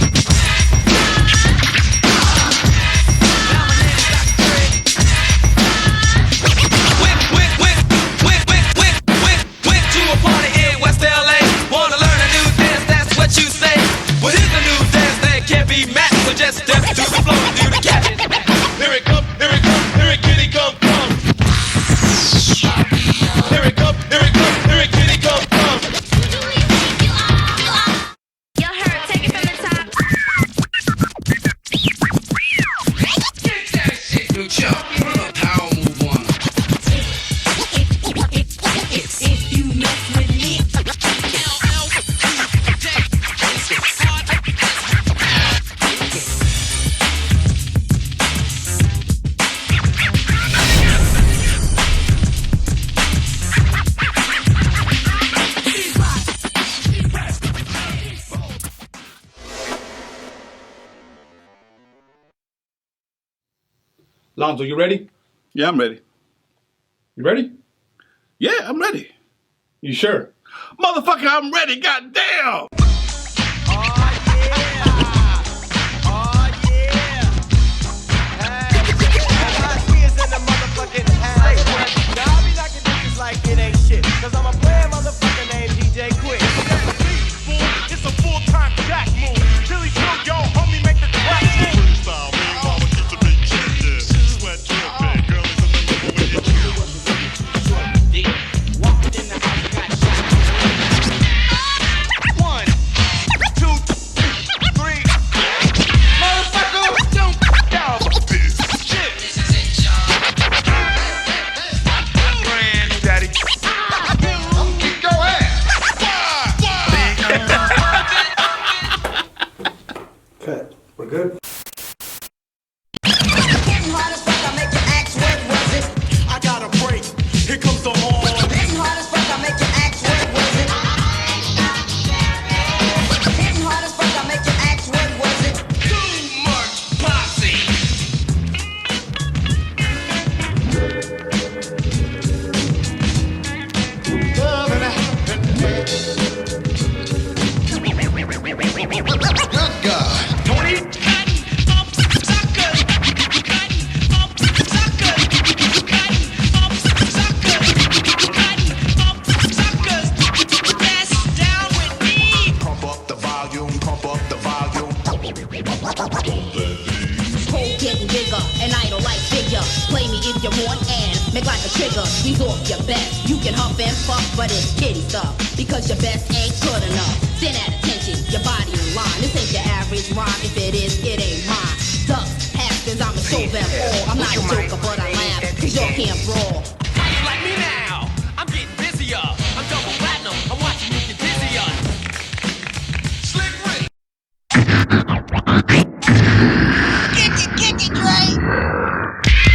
Went to a party in West LA. Wanna learn a new dance, that's what you say. What is a new dance that can't be matched? So just step to the floor and do the cat. Here it come, here it come, here it kitty come, come. Here it come, here it come, here it kitty come, come. Y'all heard, take it from the top. Get that shit, new chop. Power move on. If you mess with me, Lonzo, you ready? Yeah, I'm ready. You ready? Yeah, I'm ready. You sure? Motherfucker, I'm ready. Goddamn. Cause I'm a player motherfucker named DJ Quick. It's a full-time jack move. Till he show yo, homie, make the track move. Freestyle, meanwhile, keep the beat changing. Sweat dripping, girl, it's a little bit walked in the house, got shot. 1, 2, 3. Motherfucker, don't down this shit. Granddaddy. Cut. We're good? Getting hard as fuck, I make you ask what was it. I got a break. Here comes the horn. Getting hard as fuck, I make you ask what was it. Getting hard as fuck, I make you ask what was it. Too much posse. Good God. Tony. Pump up the volume, pump up the volume. pole getting bigger, and I don't like figure. Play me if you want and make like a trigger. Squeeze off your best. You can huff and fuck, but it's kitty stuff. Because your best ain't good enough. Stand at attention, your body in line. This ain't your average rhyme. If it is, it ain't mine. Duck, Haskins, I'ma show them all. I'm not a joker, but I laugh, cause y'all can't brawl. How you like me now? I'm getting busier. I'm double platinum. I'm watching you get dizzier. Slick Rick. Get you, Dre.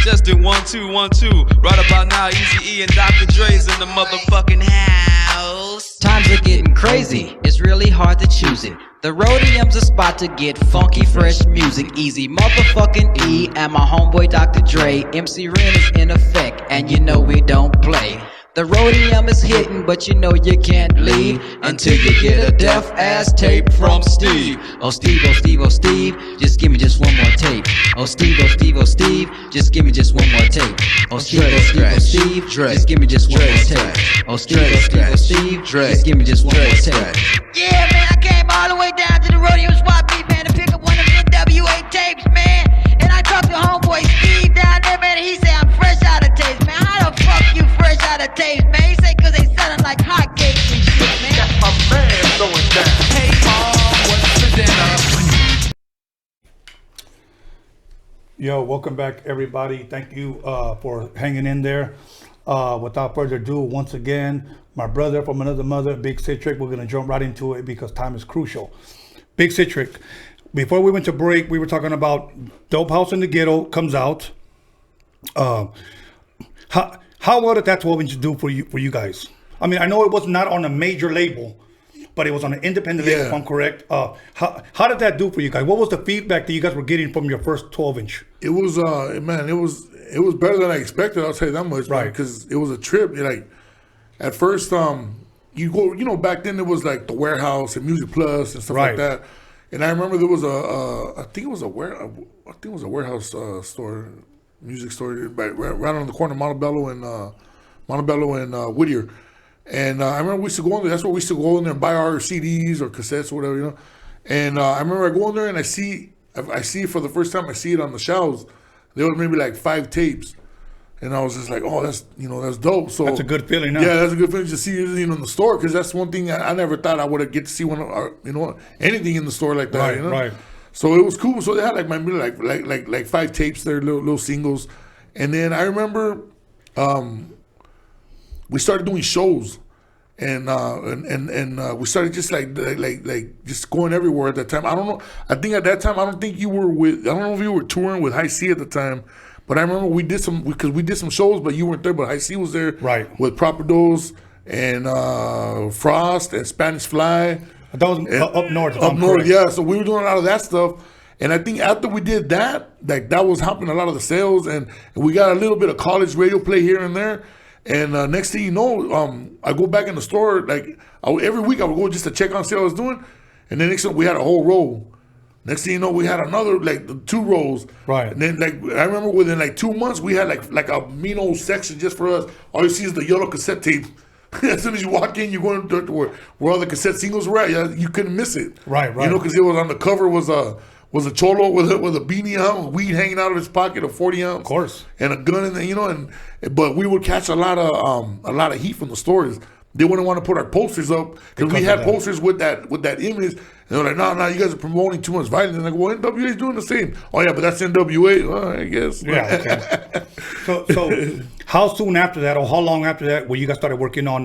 Just do 1 2 1 2. Right about now, Easy E and Dr. Dre's in the motherfucking house. Times are getting crazy, it's really hard to choose it. The Rhodium's a spot to get funky, fresh music. Easy motherfucking E and my homeboy Dr. Dre. MC Ren is in effect, and you know we don't play. The Rhodium is hitting, but you know you can't leave until you get a deaf ass tape from Steve. Oh Steve, oh Steve, oh Steve, just give me just one more tape. Oh Steve, oh Steve, oh Steve, just give me just one more tape. Oh Steve, oh Steve, oh Steve, just give me just one more tape. Oh Steve, oh Steve, oh Steve, just give me just one more tape. Yeah, man, I came all the way down to the Roadium Swapmeet, man, to pick up one of them NWA tapes, man. And I talked to homeboy Steve down there, man, and he said I'm fresh out of tapes, man. How the fuck you fresh out of tapes, man? He said cause they selling like hotcakes and shit, man. That's my man going down. Hey, mom, what's for dinner? Yo, welcome back, everybody. Thank you for hanging in there. Without further ado, once again, my brother from another mother, Big Citric. We're gonna jump right into it because time is crucial. Big Citric. Before we went to break, we were talking about Dope House in the Ghetto comes out. How well did that 12-inch do for you guys? I mean, I know it was not on a major label, but it was on an independent label, if I'm correct. How did that do for you guys? What was the feedback that you guys were getting from your first 12-inch? It was, man, it was better than I expected. I'll tell you that much, right? Because it was a trip. Like at first, you go, you know, back then it was like the Warehouse and Music Plus and stuff like that. And I remember there was I think it was a Warehouse store, music store, right on the corner of Montebello and Whittier. And I remember we used to go in there. That's where we used to go in there and buy our CDs or cassettes or whatever, you know. And I remember I go in there and I see for the first time, I see it on the shelves. There was maybe like 5 tapes. And I was just like, oh, that's dope. So that's a good feeling now. Yeah, that's a good feeling to see it in the store, because that's one thing I never thought I would get to see anything in the store like that. Right, you know? right. So it was cool. So they had like 5 tapes there, little singles. And then I remember we started doing shows, and we started just like just going everywhere at that time. I don't know. I think at that time I don't know if you were touring with High C at the time. But I remember we did some shows, but you weren't there. But High C was there, right, with Proper Dose and Frost and Spanish Fly. That was up north. Up north, yeah. So we were doing a lot of that stuff, and I think after we did that, like that was helping a lot of the sales, and we got a little bit of college radio play here and there. And next thing you know, I go back in the store every week. I would go just to check on see how I was doing, and then next time we had a whole row. Next thing you know, we had another 2 rows. Right. And then I remember within 2 months we had like a mean old section just for us. All you see is the yellow cassette tape. As soon as you walk in, you're going to where all the cassette singles were at. You couldn't miss it. Right. You know, because it was on the cover was a cholo with a beanie on, weed hanging out of his pocket, a 40 ounce, of course, and a gun in there. You know, but we would catch a lot of heat from the stores. They wouldn't want to put our posters up because we had posters with that image. And they're like, no, you guys are promoting too much violence. And like, well, NWA is doing the same. Oh yeah, but that's NWA. Well, I guess. Yeah. Okay. So how soon after that, or how long after that, where you guys started working on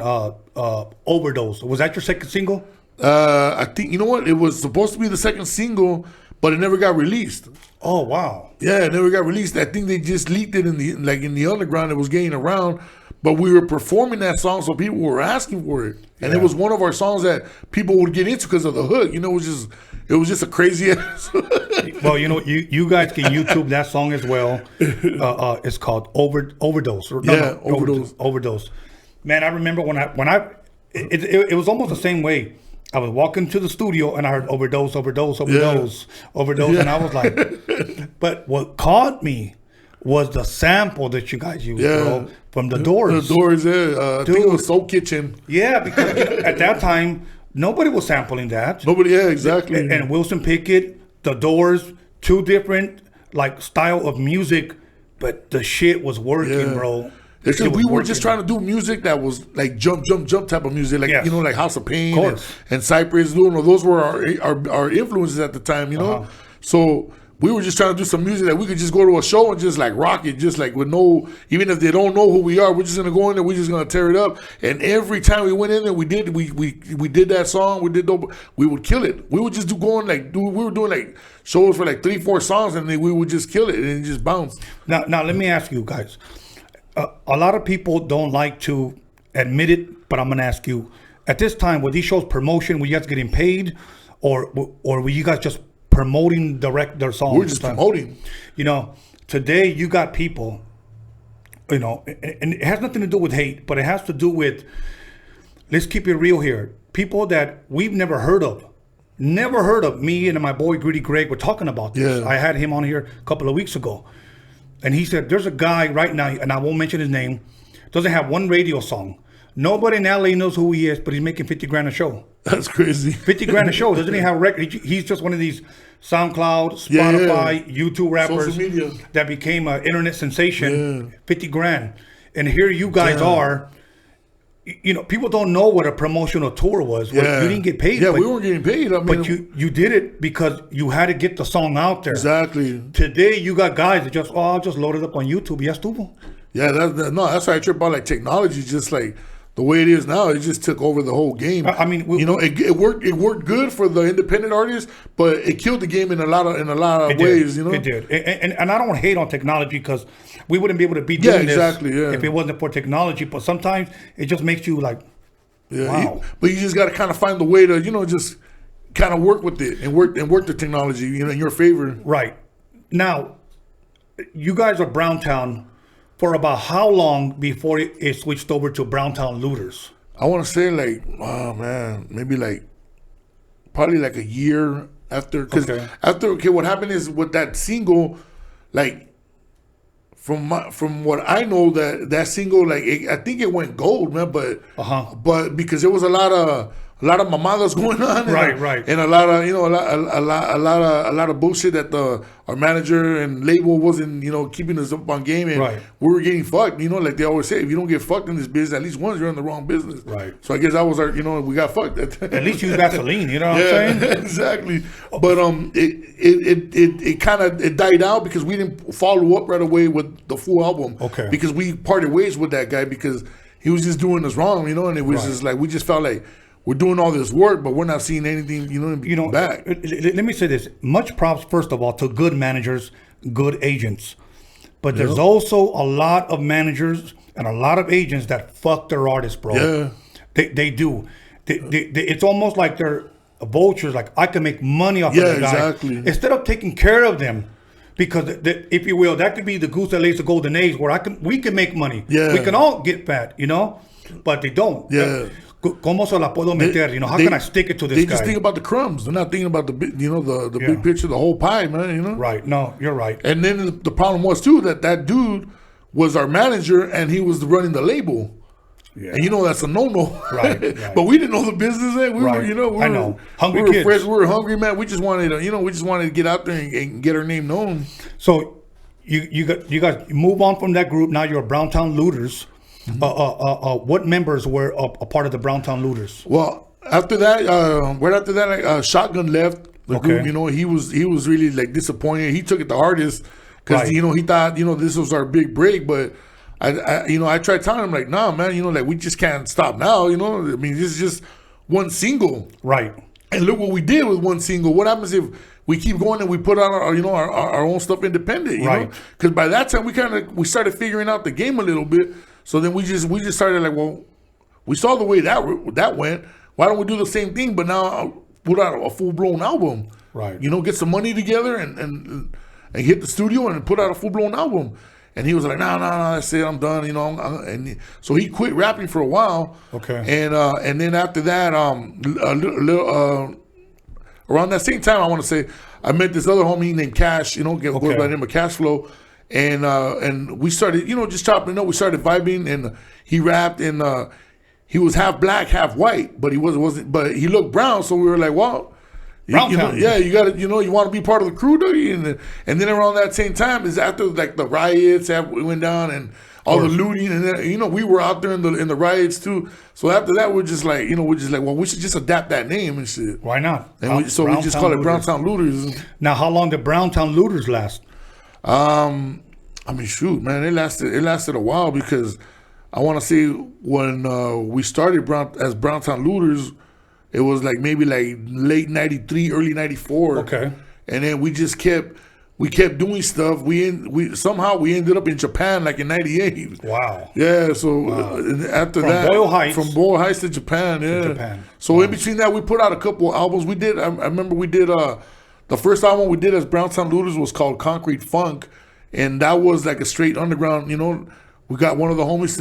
Overdose? Was that your second single? I think, you know what? It was supposed to be the second single, but it never got released. Oh wow. Yeah, it never got released. I think they just leaked it in the underground. It was getting around. But we were performing that song, so people were asking for it, and it was one of our songs that people would get into because of the hook. You know, it was just a crazy ass. Well, you know, you guys can YouTube that song as well. It's called Overdose. Overdose. Man, I remember when it was almost the same way. I was walking to the studio and I heard overdose, and I was like, but what caught me was the sample that you guys used, bro, from the Doors. The Doors, I think it was Soul Kitchen. Yeah, because at that time, nobody was sampling that. Nobody, exactly. And Wilson Pickett, the Doors, 2 different style of music, but the shit was working, bro. It's just, we were just trying to do music that was like jump type of music, you know, like House of Pain and Cypress. You know, those were our influences at the time, you know. So we were just trying to do some music that we could just go to a show and just rock it, just with no, even if they don't know who we are, we're just gonna go in there, we're just gonna tear it up. And every time we went in there, we did that song, we would kill it. We would just we were doing shows for 3-4 songs, and then we would just kill it and it just bounced. Now let me ask you guys. A lot of people don't like to admit it, but I'm gonna ask you: at this time, were these shows promotion? Were you guys getting paid, or were you guys just promoting their songs? We're just promoting. You know, today you got people. You know, and it has nothing to do with hate, but it has to do with. Let's keep it real here. People that we've never heard of. Me and my boy Greedy Greg were talking about this. Yeah. I had him on here a couple of weeks ago. And he said, there's a guy right now, and I won't mention his name, doesn't have one radio song. Nobody in LA knows who he is, but he's making $50,000 a show. That's crazy. $50,000 a show. Doesn't he have a record? He's just one of these SoundCloud, Spotify, YouTube rappers that became an internet sensation. $50,000. And here you guys are. You know, people don't know what a promotional tour was. You didn't get paid. Yeah, we weren't getting paid. I mean, but you did it because you had to get the song out there. Exactly. Today, you got guys that I'll just load it up on YouTube. Ya estuvo. Yeah, that's why I trip about like technology. Just like the way it is now, it just took over the whole game. I mean, it worked good for the independent artists, but it killed the game in a lot of ways. It did, and I don't hate on technology because we wouldn't be able to be doing this if it wasn't for technology. But sometimes it just makes you like, wow. But you just got to kind of find the way to just kind of work with it and work the technology in your favor. Right. Now, you guys are Browntown for about how long before it switched over to Browntown Looters? I want to say like, maybe like probably like a year after. Because what happened is with that single, like from what I know, that single, like I think it went gold, man. But because there was a lot of mamadas going on, and a lot of a lot of bullshit that our manager and label wasn't keeping us up on game, and we were getting fucked. Like they always say, if you don't get fucked in this business, at least once you're in the wrong business. Right. So I guess that was our we got fucked. At least use Vaseline. You know what I'm saying? Exactly. But it kind of died out because we didn't follow up right away with the full album. Okay. Because we parted ways with that guy because he was just doing us wrong, and it was just like we just felt like we're doing all this work, but we're not seeing anything, back. Let me say this. Much props, first of all, to good managers, good agents. But there's also a lot of managers and a lot of agents that fuck their artists, bro. Yeah. They do. It's almost like they're vultures. Like, I can make money off of the guy. Exactly. Instead of taking care of them. Because, if you will, that could be the goose that lays the golden eggs where we can make money. Yeah. We can all get fat, But they don't. Yeah. ¿Cómo se la puedo meter? How can I stick it to this guy? They just think about the crumbs. They're not thinking about the big picture, the whole pie, man. Right. No, you're right. And then the problem was too that dude was our manager and he was running the label. Yeah. And that's a no-no. Right. But we didn't know the business. We were, I know. Hungry kids. Fresh, we were hungry, man. We just wanted to, get out there and get our name known. So you guys move on from that group. Now you're Browntown Looters. Mm-hmm. What members were a part of the Browntown Looters? Well, after that, right after that, Shotgun left the group. He was really like disappointed. He took it the hardest because he thought this was our big break. But I tried telling him like, nah, man, like we just can't stop now. I mean, this is just one single, right? And look what we did with one single. What happens if we keep going and we put out our own stuff independent? You know, because by that time we started figuring out the game a little bit. So then we just started like, well, we saw the way that went. Why don't we do the same thing, but now put out a full blown album? Right. Get some money together and hit the studio and put out a full blown album. And he was like, no, that's it, I'm done. And so he quit rapping for a while. Okay. And then after that, around that same time, I want to say, I met this other homie named Cash. Goes by the name of Cash Flow. And we started, just chopping it up. We started vibing, and he rapped, and he was half black, half white, but he wasn't. But he looked brown, so we were like, well, you got to, you want to be part of the crew, don't you? And then around that same time is after like the riots went down and all the looting, and then, we were out there in the riots too. So after that, we're just like, well, we should just adapt that name and shit. Why not? And we just call it Browntown Looters. Now, how long did Browntown Looters last? I mean, shoot, man, it lasted a while because I want to say when we started as Browntown Looters, it was like maybe like late '93, early '94. Okay. And then we just kept doing stuff. We somehow ended up in Japan like in '98. Wow. Yeah. So after that, from Boyle Heights to Japan. Yeah. Japan. So in between that, we put out a couple of albums. We did. I remember we did. The first album we did as Browntown Looters was called Concrete Funk. And that was like a straight underground, we got one of the homies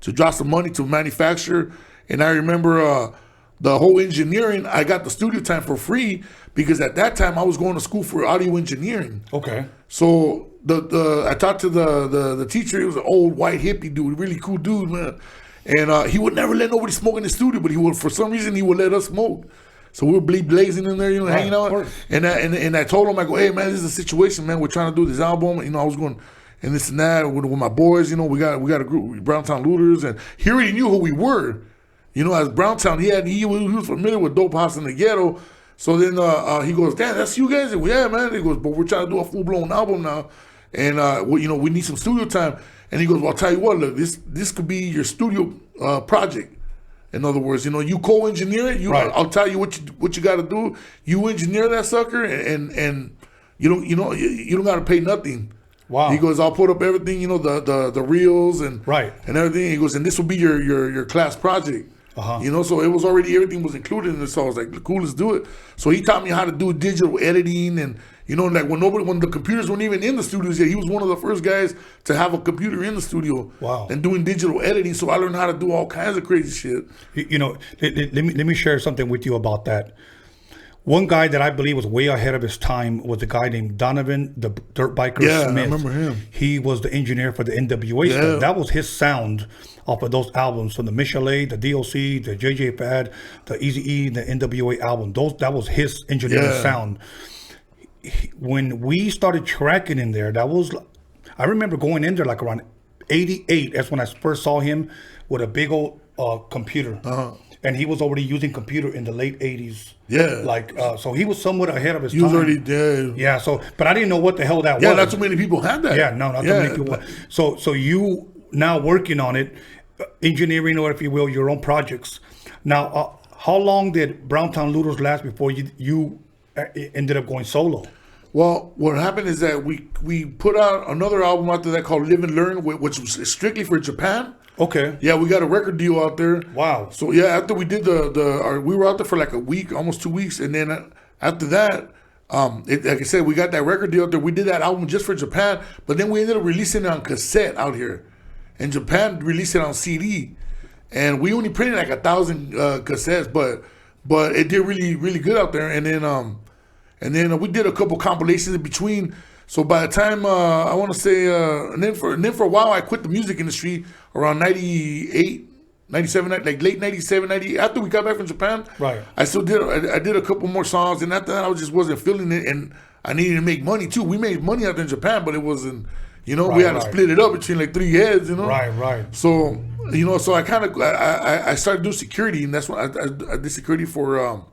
to drop some money to manufacture. And I remember the whole engineering, I got the studio time for free because at that time I was going to school for audio engineering. Okay. So I talked to the teacher. He was an old white hippie dude, really cool dude, man. And he would never let nobody smoke in the studio, but for some reason he would let us smoke. So we were blazing in there, hanging out. And I told him, I go, hey, man, this is a situation, man. We're trying to do this album. I was going, and this and that with my boys. We got a group, Browntown Looters, and he already knew who we were. As Browntown, he was familiar with Dope House in the Ghetto. So then he goes, damn, that's you guys? Yeah, man. He goes, but we're trying to do a full blown album now. and well, you know, we need some studio time. And he goes, well, I'll tell you what, look, this could be your studio project. In other words, you know, you co-engineer it. I'll tell you what you got to do. You engineer that sucker, and you don't got to pay nothing. Wow. He goes, I'll put up everything, you know, the reels and everything. He goes, and this will be your class project. You know, so it was already, everything was included in it. So I was like, cool, let's do it. So he taught me how to do digital editing, and you know, like when the computers weren't even in the studios yet, he was one of the first guys to have a computer in the studio. Wow. And doing digital editing. So I learned how to do all kinds of crazy shit. You know, let me share something with you about that. One guy that I believe was way ahead of his time was a guy named Donovan, the dirt biker Smith. I remember him. He was the engineer for the NWA stuff. That was his sound off of those albums, from the Michelet, the DOC, the JJ Fad, the Eazy-E, the NWA album. That was his engineering sound. When we started tracking in there, I remember going in there like around 88. That's when I first saw him with a big old computer. And he was already using computer in the late 80s. Yeah. Like, so he was somewhat ahead of his time. He was already dead. Yeah, so, but I didn't know what the hell that was. Yeah, not too many people had that. Yeah, no, not too many people. So you now working on it, engineering, or if you will, your own projects. Now, how long did Browntown Looters last before you ended up going solo? Well, what happened is that we put out another album after that called Live and Learn, which was strictly for Japan. Okay. Yeah, we got a record deal out there. Wow. So yeah, after we did we were out there for like a week, almost 2 weeks, and then after that, like I said, we got that record deal out there. We did that album just for Japan, but then we ended up releasing it on cassette out here, and Japan released it on CD, and we only printed like 1,000 cassettes, but it did really, really good out there. And then we did a couple compilations in between. So by the time I want to say, and then for a while I quit the music industry around 98, 97, like late 97, 98. After we got back from Japan, right? I still did. I did a couple more songs, and after that I just wasn't feeling it, and I needed to make money too. We made money out there in Japan, but it wasn't. You know, we had to split it up between like 3 heads. You know, right. So so I kind of I started doing security, and that's when I did security for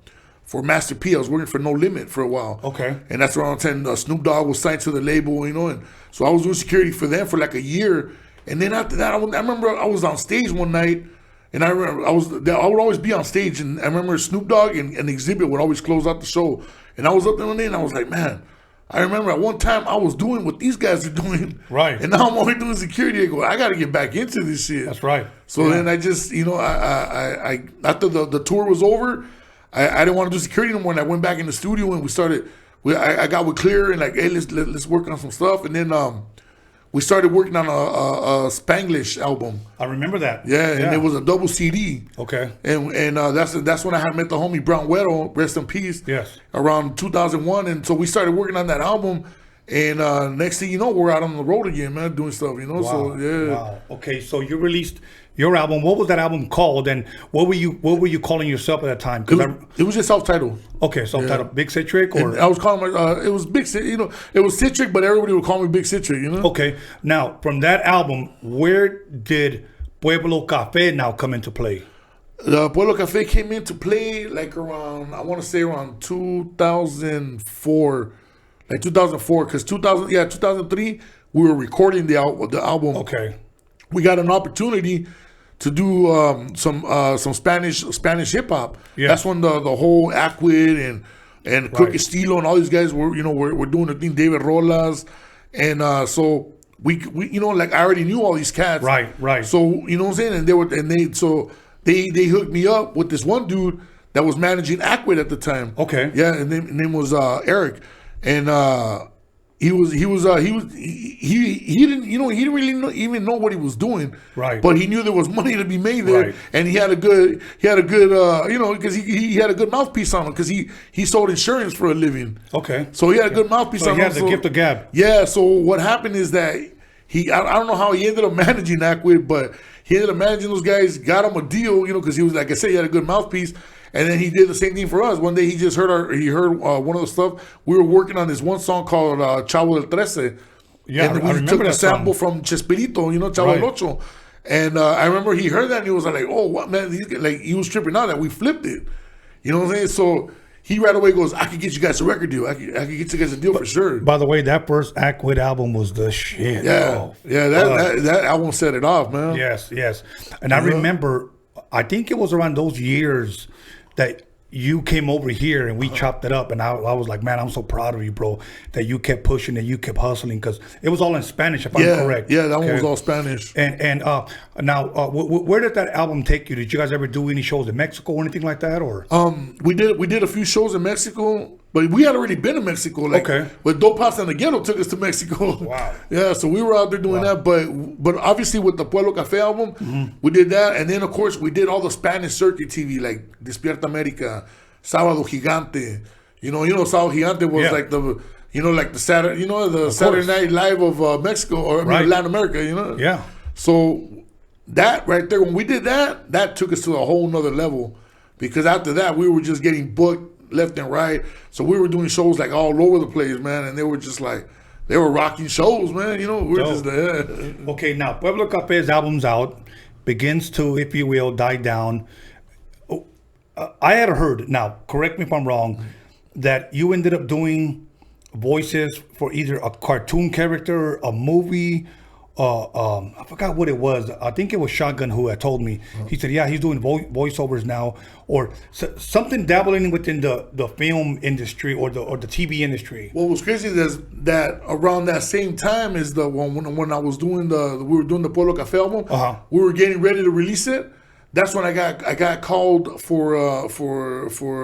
Master P. I was working for No Limit for a while. Okay. And that's around the time Snoop Dogg was signed to the label, you know. And so I was doing security for them for like a year. And then after that, I remember I was on stage one night, and I remember I would always be on stage. And I remember Snoop Dogg and Exhibit would always close out the show. And I was up there one day, and I was like, man, I remember at one time I was doing what these guys are doing. Right. And now I'm only doing security. I go, I got to get back into this shit. That's right. So then I just, I after the tour was over, I didn't want to do security anymore, and I went back in the studio, and we started. I got with Clear, and like, hey, let's work on some stuff, and then we started working on a Spanglish album. I remember that. Yeah, and it was a double CD. Okay. And that's when I had met the homie Brown Weddle, rest in peace. Yes. Around 2001, and so we started working on that album, and next thing you know, we're out on the road again, man, doing stuff. You know, wow. So yeah. Wow. Okay, so you released your album. What was that album called, and what were you calling yourself at that time? It was just self-titled. Okay, self-titled. Big Citric, or and I was calling it was Big Citric. You know, it was Citric, but everybody would call me Big Citric. You know. Okay, now from that album, where did Pueblo Cafe now come into play? Pueblo Cafe came into play like around, I want to say around 2004, like 2004, because 2003 we were recording the album. Okay. We got an opportunity to do some Spanish hip hop. Yeah. That's when the whole Acquid and Quick Estilo and all these guys were doing the thing. David Rolas, and so we like I already knew all these cats. Right. So you know what I'm saying, they hooked me up with this one dude that was managing Acquid at the time. Okay. Yeah, and his name was Eric, and he didn't really even know what he was doing. Right. But he knew there was money to be made there, and he had a good because he had a good mouthpiece on him because he sold insurance for a living. Okay. So he had a good mouthpiece on him. So he had the gift of gab. Yeah. So what happened is that I don't know how he ended up managing Acquid, but he ended up managing those guys, got him a deal, because he was, like I said, he had a good mouthpiece. And then he did the same thing for us. One day he just heard one of the stuff. We were working on this one song called Chavo del Trece. Yeah, and we took the sample from Chespirito, Chavo del Ocho. And I remember he heard that and he was like, oh, what, man? He was tripping out that we flipped it. You know what I'm saying? So he right away goes, I could get you guys a record deal. I could get you guys a deal for sure. By the way, that first Act Quit album was the shit. Yeah, that album set it off, man. Yes. And I remember, I think it was around those years that you came over here and we chopped it up, and I was like, man, I'm so proud of you, bro, that you kept pushing and you kept hustling, because it was all in Spanish, if I'm correct. Yeah, that one was all Spanish. And now, where did that album take you? Did you guys ever do any shows in Mexico or anything like that, or? We did a few shows in Mexico, but we had already been to Mexico. Like, but Dope House and the Ghetto took us to Mexico. Wow. Yeah, so we were out there doing that, but obviously with the Pueblo Café album, we did that, and then of course we did all the Spanish circuit TV, like Despierta America, Sábado Gigante. You know, Sábado Gigante was like the, like the Saturday, the Saturday Night Live of Mexico, or Latin America. Yeah. So that right there, when we did that, that took us to a whole nother level, because after that we were just getting booked left and right. So we were doing shows like all over the place, man, and they were just like, they were rocking shows, man. We were just there. Okay, now Pueblo Café's album's out, begins to, if you will, die down. I had heard, now correct me if I'm wrong, that you ended up doing voices for either a cartoon character, a movie, I forgot what it was. I think it was Shotgun who had told me. He said, yeah, he's doing voiceovers now, or something dabbling within the film industry or the TV industry. What was crazy is that around that same time is the when I was doing we were doing the Pueblo Café album, we were getting ready to release it. That's when I got called for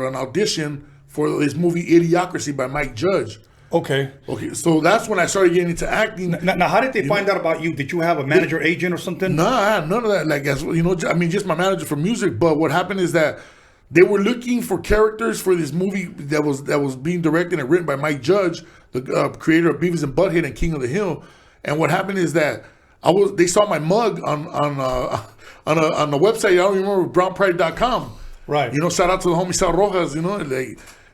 an audition for this movie Idiocracy by Mike Judge. Okay, so that's when I started getting into acting. Now how did they find out about you? Did you have a manager, agent, or something? No, I had none of that. Like, I mean, just my manager for music. But what happened is that they were looking for characters for this movie that was being directed and written by Mike Judge, the creator of Beavis and Butthead and King of the Hill. And what happened is that they saw my mug on the website. I don't remember, brownpride.com. Right. Shout out to the homie Sal Rojas.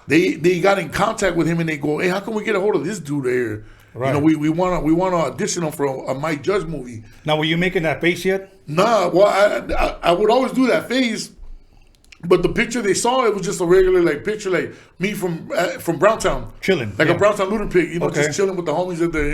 They got in contact with him and they go, hey, how can we get a hold of this dude here? Right. We want to audition him for a Mike Judge movie. Now, were you making that face yet? Nah, well, I would always do that face, but the picture they saw, it was just a regular picture, like me from Browntown, chilling, like a Browntown Luda pig, just chilling with the homies up there,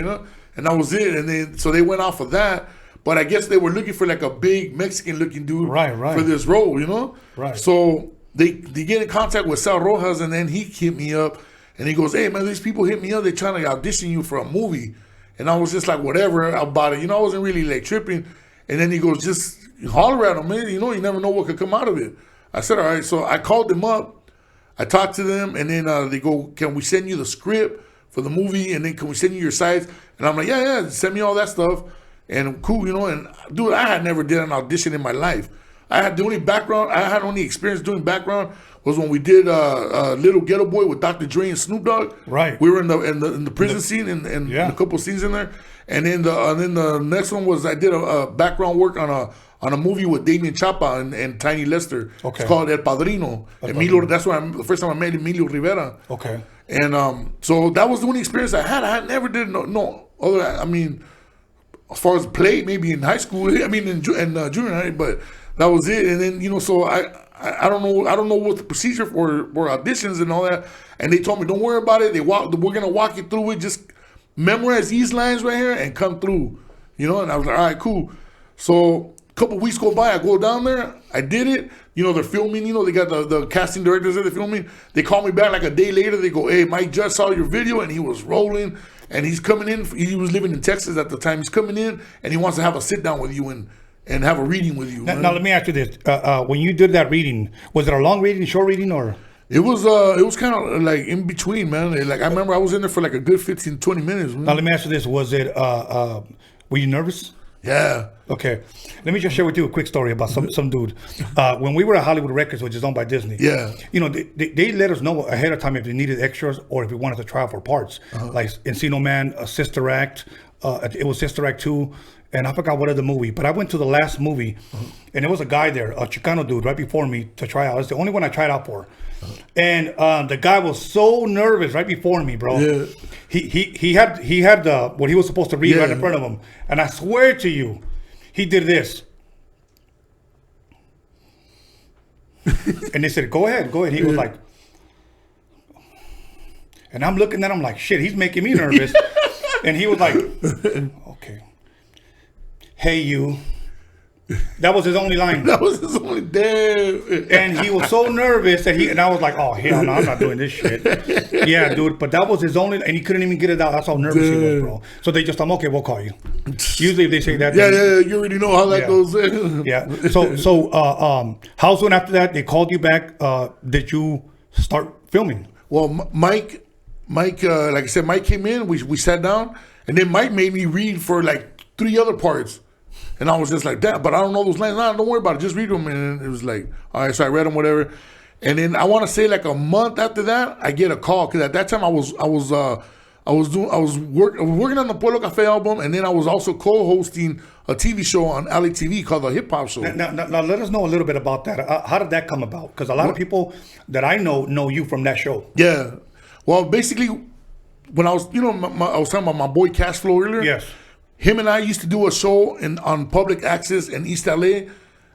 and that was it. And then so they went off of that, but I guess they were looking for like a big Mexican looking dude, right, for this role, right. So they get in contact with Sal Rojas, and then he hit me up, and he goes, hey man, these people hit me up, they're trying to audition you for a movie. And I was just like, whatever about it, I wasn't really tripping. And then he goes, just holler at them, man, you never know what could come out of it. I said, all right. So I called them up, I talked to them, and then they go, can we send you the script for the movie, and then can we send you your sites? And I'm like, yeah, send me all that stuff. And cool, and dude, I had never did an audition in my life. I had the only experience doing background was when we did Little Ghetto Boy with Dr. Dre and Snoop Dogg. Right. We were in the prison scene and a couple scenes in there. And then the next one was I did a background work on a movie with Damien Chapa and Tiny Lester. Okay. It's called El Padrino. That's the first time I met Emilio Rivera. Okay. And so that was the only experience I had. I had never did no other. I mean, as far as play, maybe in high school. I mean, in junior high, but that was it. And then so I don't know what the procedure for auditions and all that. And they told me, don't worry about it. We're gonna walk you through it. Just memorize these lines right here and come through. And I was like, all right, cool. So a couple weeks go by, I go down there, I did it. They're filming. They got the casting directors there. They're filming. They call me back like a day later. They go, hey, Mike Judge saw your video and he was rolling. And he's coming in. He was living in Texas at the time. He's coming in and he wants to have a sit down with you and have a reading with you. Now let me ask you this: when you did that reading, was it a long reading, short reading, or? It was kind of like in between, man. Like I remember I was in there for like a good 15, 20 minutes. Man. Now let me ask you this: was it? Were you nervous? Yeah. Okay. Let me just share with you a quick story about some dude. When we were at Hollywood Records, which is owned by Disney. Yeah. They let us know ahead of time if they needed extras or if we wanted to try out for parts. Like Encino Man, Sister Act. It was Sister Act 2. And I forgot what other movie, but I went to the last movie, and there was a guy there, a Chicano dude, right before me to try out. It's the only one I tried out for, and the guy was so nervous right before me, bro. Yeah. He had what he was supposed to read right in front of him, and I swear to you, he did this, and they said, "Go ahead." He was like, And I'm looking at him like, shit, he's making me nervous. And he was like, okay. Hey, you. That was his only line. That was his only damn. And he was so nervous that and I was like, oh, hell no, I'm not doing this shit. Yeah, dude. But that was his only, and he couldn't even get it out. That's how nervous he was, bro. So they just, okay, we'll call you. Usually if they say that. Yeah, you already know how that goes. Yeah. So how soon after that they called you back? Did you start filming? Well, Mike, like I said, Mike came in. We sat down, and then Mike made me read for like 3 other parts. And I was just like, that, but I don't know those lines. Nah, don't worry about it. Just read them. And it was like, all right, so I read them, whatever. And then I want to say like a month after that, I get a call because at that time I was working on the Pueblo Cafe album, and then I was also co-hosting a TV show on LA TV called the Hip Hop Show. Now let us know a little bit about that. How did that come about? Because a lot of people that I know you from that show. Yeah, well, basically, when I was, I was talking about my boy Cash Flow earlier. Yes. Him and I used to do a show on public access in East LA.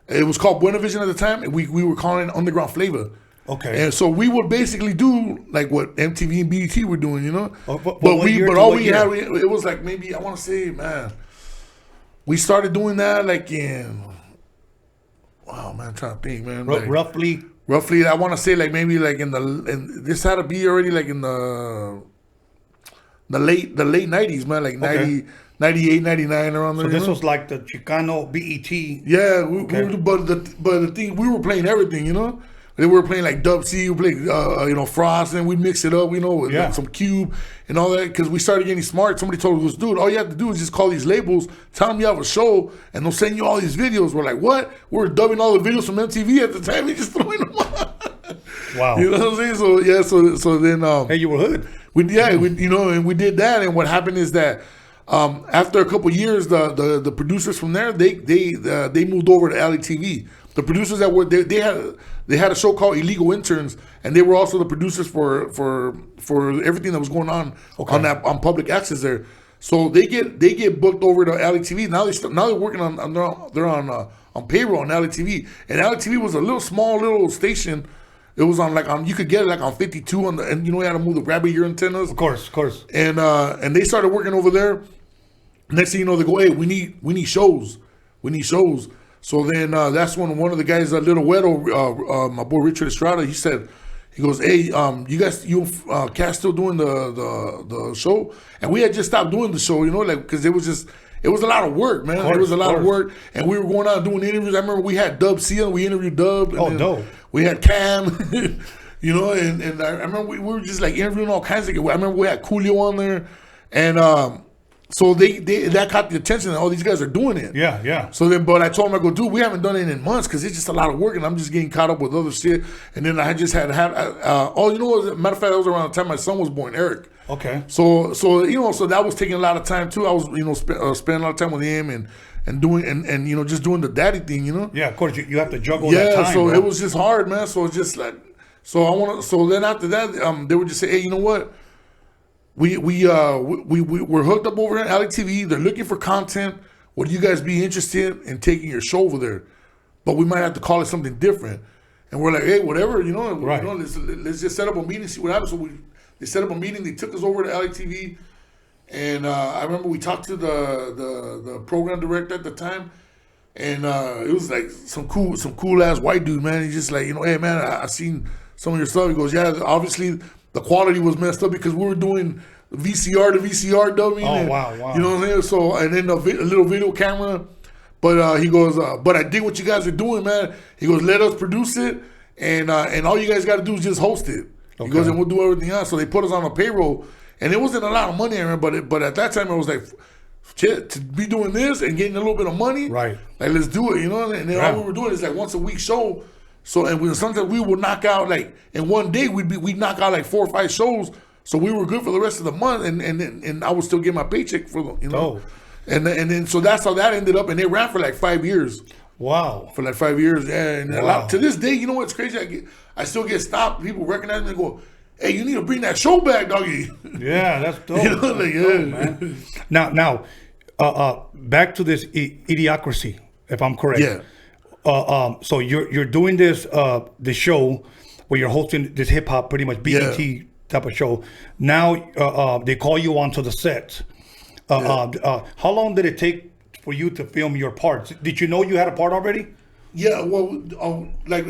It was called Buena Vision at the time. We were calling it Underground Flavor. Okay. And so we would basically do like what MTV and BET were doing, But all we had, it was like maybe, I want to say, man, we started doing that like in, wow, man, I'm trying to think, man. Like, roughly, I want to say like maybe like this had to be already like in the late 90s, man, like 90. 98, 99, around there. So this was like the Chicano BET. Yeah, but the thing, we were playing everything, They were playing like Dub C, we played, Frost, and we mix it up, with like some Cube and all that. Because we started getting smart. Somebody told us, dude, all you have to do is just call these labels, tell them you have a show, and they'll send you all these videos. We're like, what? We're dubbing all the videos from MTV at the time and just throwing them on. Wow. You know what I'm saying? So, yeah, so then... hey, you were hood. And we did that. And what happened is that after a couple years, the producers from there, they moved over to LA TV. The producers that were they had a show called Illegal Interns, and they were also the producers for everything that was going on on public access there. So they get booked over to LA TV. Now they're working they're on payroll on LA TV, and LA TV was a small little station. It was on you could get it like on 52 and you had to move the rabbit ear antennas. Of course. And they started working over there. Next thing you know, they go, hey, we need shows. So then that's when one of the guys, Little Wedo, my boy Richard Estrada, he goes, hey, you guys, Cass still doing the show? And we had just stopped doing the show, because it was a lot of work, man. It was a lot of work, and we were going out doing interviews. I remember we had Dub C, we interviewed Dub. And dope. We had Cam, and I remember we were just like interviewing all kinds of. I remember we had Coolio on there, and so that caught the attention. All these guys are doing it. Yeah. So then, but I told him, I go, dude, we haven't done it in months because it's just a lot of work, and I'm just getting caught up with other shit. And then I just had matter of fact, that was around the time my son was born, Eric. Okay. So that was taking a lot of time too. I was spending a lot of time with him and doing and just doing the daddy thing, Yeah, of course you have to juggle that time. Yeah, so bro. it was just hard, man. So it's just like, so then after that, they would just say, hey, you know what? We're hooked up over here at LA TV. They're looking for content. Would you guys be interested in taking your show over there? But we might have to call it something different. And we're like, hey, whatever, right. Let's just set up a meeting, see what happens. So they set up a meeting. They took us over to LA TV. And I remember we talked to the program director at the time, and it was like some cool ass white dude, man. He's just like, hey man, I seen some of your stuff. He goes, yeah, obviously the quality was messed up because we were doing VCR to VCR dubbing. Oh, wow. You know what I'm saying? So, and then a little video camera. But he goes, but I dig what you guys are doing, man. He goes, let us produce it, and all you guys got to do is just host it. Okay. He goes, and we'll do everything else. So they put us on a payroll. And it wasn't a lot of money, I remember, but at that time it was like, shit, to be doing this and getting a little bit of money, right? Like, let's do it, And then all we were doing is like once a week show. So sometimes we would knock out like in one day we'd knock out like 4 or 5 shows. So we were good for the rest of the month, and I would still get my paycheck for them, Oh. And then so that's how that ended up, and they ran for like 5 years. Wow. For like 5 years, yeah. And to this day, you know what's crazy? I still get stopped. People recognize me and go, hey, you need to bring that show back, doggy. Yeah, that's dope. Dope, man. Now, back to this Idiocracy, if I'm correct. Yeah. So you're doing this the show where you're hosting this hip hop, pretty much BET type of show. Now they call you onto the set. How long did it take for you to film your parts? Did you know you had a part already? Yeah, well, like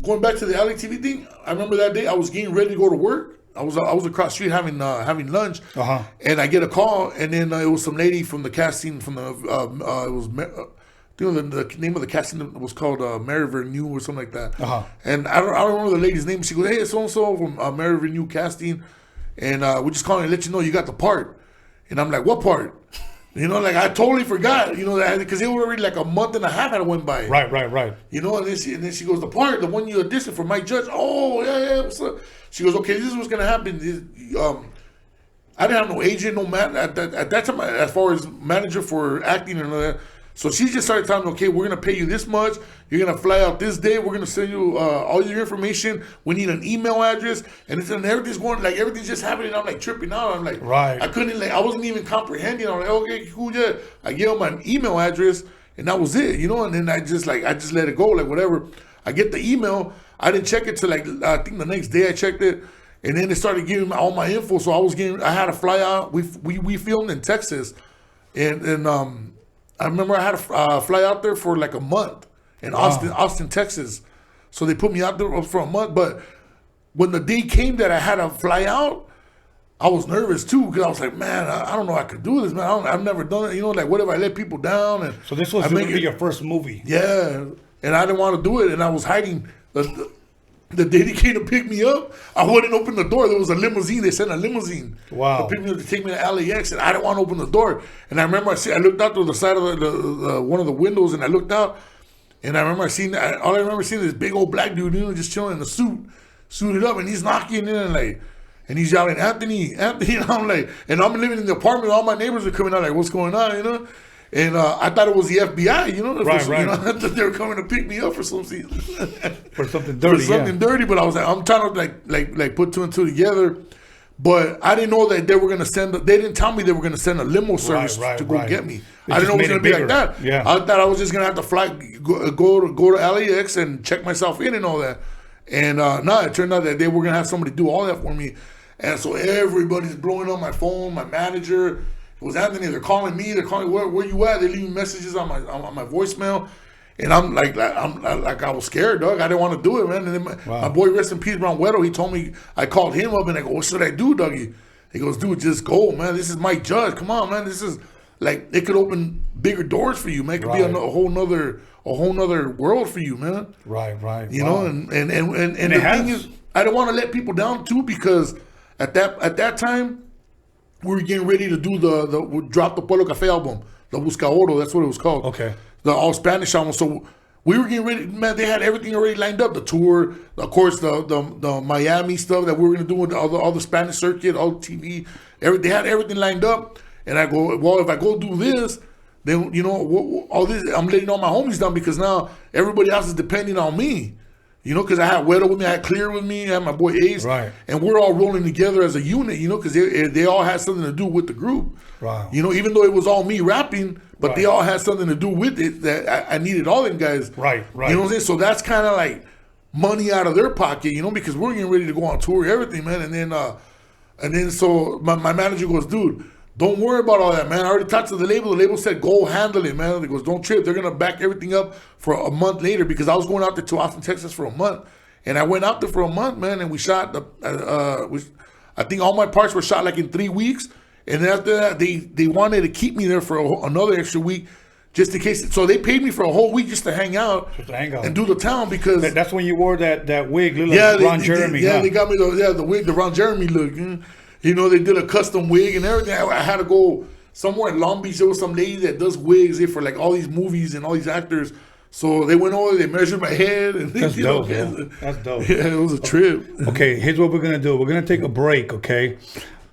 going back to the LA TV thing, I remember that day I was getting ready to go to work. I was across the street having lunch, and I get a call, and then it was some lady from the casting from the it was. The name of the casting was called Mary Vernew or something like that. And I don't remember the lady's name. She goes, "Hey, it's so-and-so from Mary Vernew casting. And we're just calling to let you know you got the part." And I'm like, "What part?" You know, like I totally forgot, you know, that because it was already like a month and a half had went by. Right. You know, and then she goes, "The part, the one you auditioned for Mike Judge." "Oh, yeah, what's up?" She goes, "Okay, this is what's going to happen. I didn't have no agent, no man at that time as far as manager for acting and all that. So she just started telling me, okay, we're going to pay you this much. You're going to fly out this day. We're going to send you all your information. We need an email address. And everything's going, like, everything's just happening. I'm, like, tripping out. I'm like, right. I wasn't even comprehending. I'm like, okay, cool, yeah. I gave them my email address, and that was it, you know? And then I just let it go, like, whatever. I get the email. I didn't check it till, like, I think the next day I checked it. And then they started giving me all my info. So I had to fly out. We filmed in Texas. And I remember I had to fly out there for like a month in Austin, Texas. So they put me out there for a month. But when the day came that I had to fly out, I was nervous too because I was like, man, I don't know if I could do this, man. I've never done it. You know, like what if I let people down? And so this was going to be your first movie. Yeah, and I didn't want to do it, and I was hiding. The day they came to pick me up, I wouldn't open the door. There was a limousine. They sent a limousine to pick me up to take me to LAX, and I didn't want to open the door. And I remember I looked out through the side of the one of the windows, and I looked out, and I remember all I remember seeing this big old black dude, you know, just chilling in the suited up, and he's knocking in, and he's yelling, Anthony, and I'm like, and I'm living in the apartment. All my neighbors are coming out like, what's going on, you know? And I thought it was the FBI, you know? Right. You know, I thought they were coming to pick me up for something. For something dirty, dirty, but I was like, I'm trying to like put two and two together. But I didn't know that they were going to they didn't tell me they were going to send a limo service to go get me. I didn't know it was going to be like that. Yeah. I thought I was just going to have to fly, go to LAX and check myself in and all that. And no, it turned out that they were going to have somebody do all that for me. And so everybody's blowing up my phone, my manager. It was Anthony. They're calling me. They're calling, where you at? They're leaving messages on my voicemail, and I'm like I was scared, dog. I didn't want to do it, man. And then my boy, rest in peace, Brown Weddle, he told me. I called him up and I go, what should I do, Dougie? He goes, dude, just go, man. This is Mike Judge. Come on, man. This is like it could open bigger doors for you, man. It could be a whole nother world for you, man. Right. You know, and the thing is, I don't want to let people down too because at that time. We were getting ready to do the drop the Pueblo Café album, the Busca Oro, that's what it was called. Okay. The all Spanish album. So we were getting ready, man, they had everything already lined up. The tour, of course, the Miami stuff that we were going to do with all the Spanish circuit, all the TV. They had everything lined up. And I go, well, if I go do this, then, you know, all this, I'm letting all my homies down because now everybody else is depending on me. You know, because I had Weddle with me, I had Clear with me, I had my boy Ace. Right. And we're all rolling together as a unit, you know, because they all had something to do with the group. Right. You know, even though it was all me rapping, but they all had something to do with it that I needed all them guys. Right. You know what I'm saying? So that's kind of like money out of their pocket, you know, because we're getting ready to go on tour, everything, man. And then so my manager goes, dude, don't worry about all that, man. I already talked to the label. The label said, go handle it, man. He goes, don't trip. They're going to back everything up for a month later because I was going out there to Austin, Texas for a month. And I went out there for a month, man, and we shot I think all my parts were shot like in 3 weeks. And then after that, they wanted to keep me there for another extra week just in case. So they paid me for a whole week just to hang out, and do the town because. That's when you wore that wig, look like Ron Jeremy. They got me the wig, the Ron Jeremy look. You know, they did a custom wig and everything. I had to go somewhere in Long Beach. There was some lady that does wigs for like all these movies and all these actors. So they went over, they measured my head. And That's dope, man. That's dope. Yeah, it was a trip. Okay, here's what we're going to do. We're going to take a break, okay?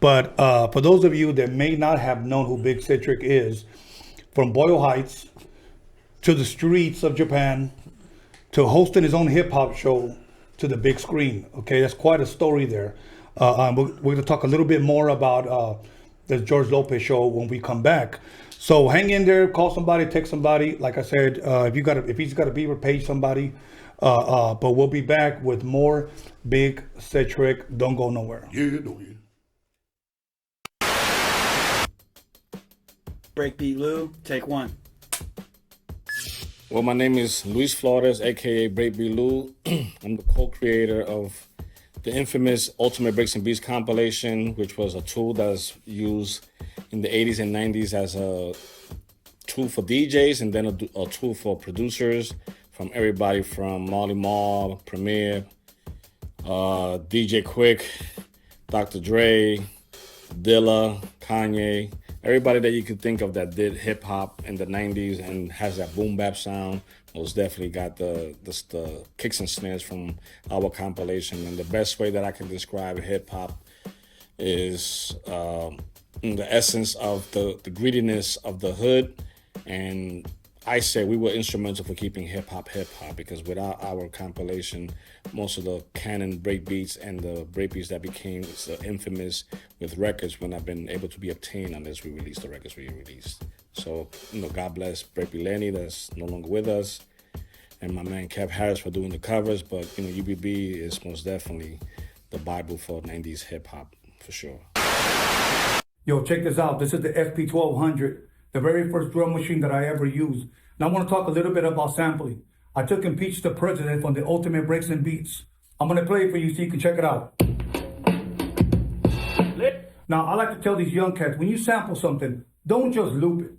But for those of you that may not have known who Big Citric is, from Boyle Heights to the streets of Japan to hosting his own hip-hop show to the big screen, okay? That's quite a story there. We're going to talk a little bit more about the George Lopez show when we come back. So hang in there, call somebody, text somebody. Like I said, if he's got a beaver, page somebody. But we'll be back with more Big Citric. Don't go nowhere. Yeah, no, yeah. Breakbeat Lou, take one. Well, my name is Luis Flores, aka Breakbeat Lou. I'm the co-creator of the infamous Ultimate Breaks and Beats compilation, which was a tool that's used in the 80s and 90s as a tool for DJs and then a tool for producers, from everybody from Marley Marl, Premier, DJ Quick, Dr. Dre, Dilla, Kanye, everybody that you could think of that did hip hop in the 90s and has that boom bap sound. Most definitely got the kicks and snares from our compilation. And the best way that I can describe hip hop is the essence of the greediness of the hood. And I say we were instrumental for keeping hip hop, because without our compilation, most of the canon break beats and the break beats that became infamous with records would not have been able to be obtained unless we released the records we released. So, God bless Breakbeat Lenny that's no longer with us, and my man Kev Harris for doing the covers. But, UBB is most definitely the Bible for 90s hip hop, for sure. Yo, check this out. This is the SP1200, the very first drum machine that I ever used. Now I want to talk a little bit about sampling. I took Impeach the President from the Ultimate Breaks and Beats. I'm going to play it for you so you can check it out. Now, I like to tell these young cats, when you sample something, don't just loop it,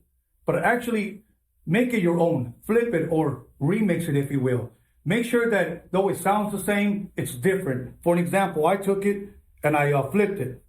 but actually make it your own. Flip it or remix it, if you will. Make sure that though it sounds the same, it's different. For an example, I took it and I flipped it.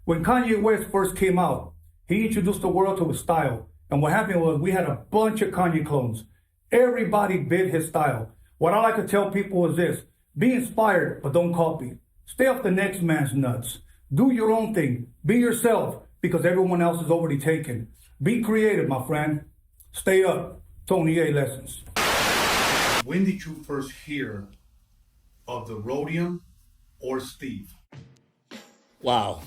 When Kanye West first came out, he introduced the world to his style. And what happened was we had a bunch of Kanye clones. Everybody bit his style. What I like to tell people is this: be inspired, but don't copy. Stay off the next man's nuts. Do your own thing. Be yourself, because everyone else is already taken. Be creative, my friend. Stay up. Tony A. Lessons. When did you first hear of the Rhodium or Steve? Wow.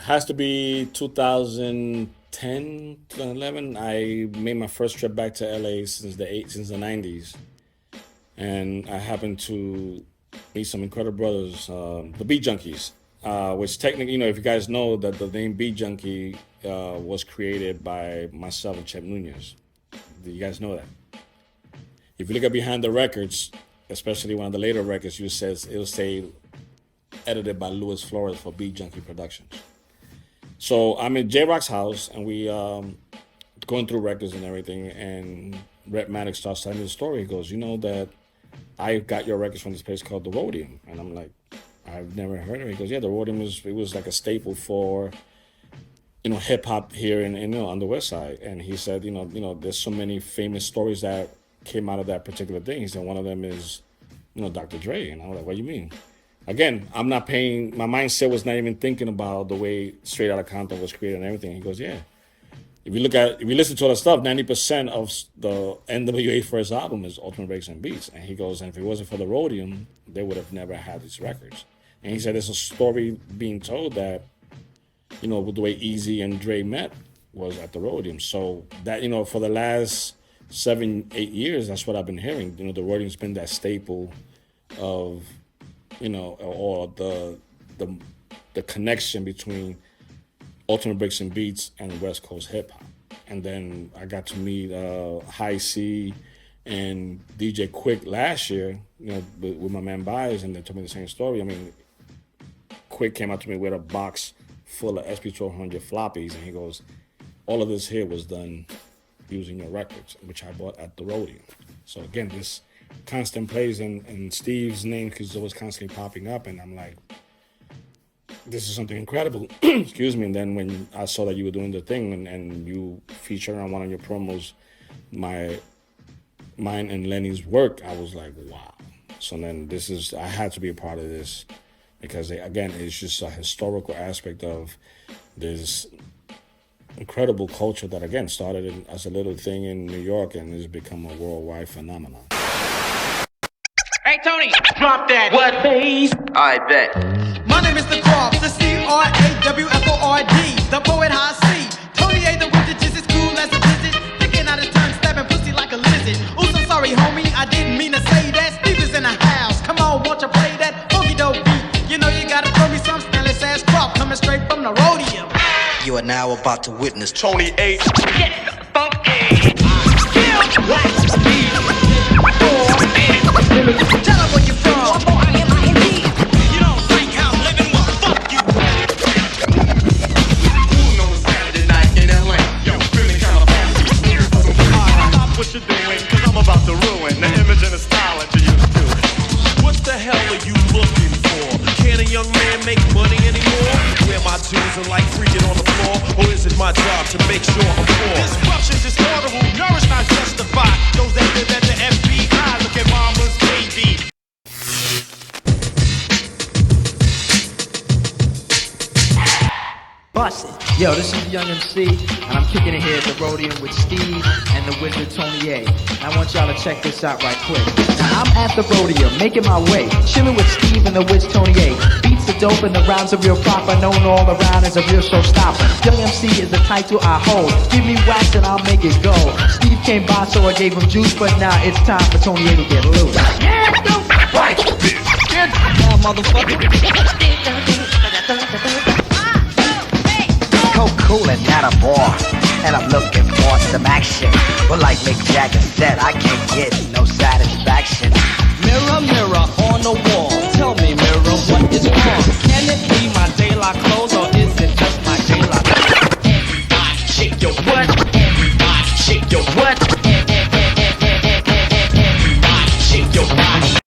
Has to be 2010, 2011. I made my first trip back to LA since the 90s. And I happened to meet some incredible brothers, the Beat Junkies, which technically, if you guys know that the name Beat Junkie was created by myself and Chet Nunez. Do you guys know that? If you look at behind the records, especially one of the later records, it'll say edited by Luis Flores for Beat Junkie Productions. So I'm in J-Rock's house and we going through records and everything, and Rhett Maddox starts telling me the story. He goes, that I got your records from this place called the Roadium. And I'm like, I've never heard of it. He goes, yeah, the Roadium was like a staple for, hip hop here on the West Side. And he said, there's so many famous stories that came out of that particular thing. He said one of them is, Dr. Dre. And I was like, what do you mean? Again, I'm not paying, my mindset was not even thinking about the way Straight Outta Compton was created and everything. He goes, yeah. If you listen to all the stuff, 90% of the NWA first album is Ultimate Breaks and Beats. And he goes, and if it wasn't for the Rhodium, they would have never had these records. And he said there's a story being told that, with the way Easy and Dre met was at the Rhodium. So that, for the last 7-8 years, that's what I've been hearing. The Rhodium's been that staple of, or the connection between Ultimate Breaks and Beats and West Coast hip hop. And then I got to meet High C and DJ Quick last year, with my man Bias, and they told me the same story. I mean, Quick came out to me with a box full of SP1200 floppies, and he goes, all of this here was done using your records, which I bought at the Roadium. So again, this constant plays and Steve's name was always constantly popping up, and I'm like, this is something incredible. Excuse me. And then when I saw that you were doing the thing and you featured on one of your promos mine and Lenny's work, I was like, wow. So then I had to be a part of this, because again, it's just a historical aspect of this incredible culture that, again, started as a little thing in New York and has become a worldwide phenomenon. Hey, Tony, drop that. What, please? I bet. My name is the Croft, the C-R-A-W-F-O-R-D, the poet high C. Tony A, the wizard, just as cool are now about to witness Tony 8. Tell them where you from. You don't like how I'm living? Well, fuck you. Coolin' on a Saturday night in LA. Yo, feeling kinda fancy. Stop what you're doing, cause I'm about to ruin the image and the style that you used to. What the hell are you looking for? Can a young man make money anymore? Wear my jeans and like freaking on the floor? Or is it my job to make sure I'm poor? Disruption, disorder, who nourish, not justify. Those that live at the FBI, look at mama's baby. Bust it. Yo, this is Young MC, and I'm kicking it here at the Rhodium with Steve and the Wizard Tony A. And I want y'all to check this out right quick. Now, I'm at the Rhodium, making my way, chilling with Steve and the Wiz Tony A. Beats are dope and the rhymes are real proper, known all around as a real showstopper. Young MC is the title I hold. Give me wax and I'll make it go. Steve came by, so I gave him juice, but now it's time for Tony A to get loose. Yeah, right. Get down, motherfucker. Cool and not a bore, and I'm looking for some action. But like Mick Jagger said, I can't get no satisfaction. Mirror, mirror on the wall, tell me, mirror, what is wrong? Can it be my daylight clothes or is it just my daylight? Everybody shake your butt. Everybody shake your butt. Everybody shake your body.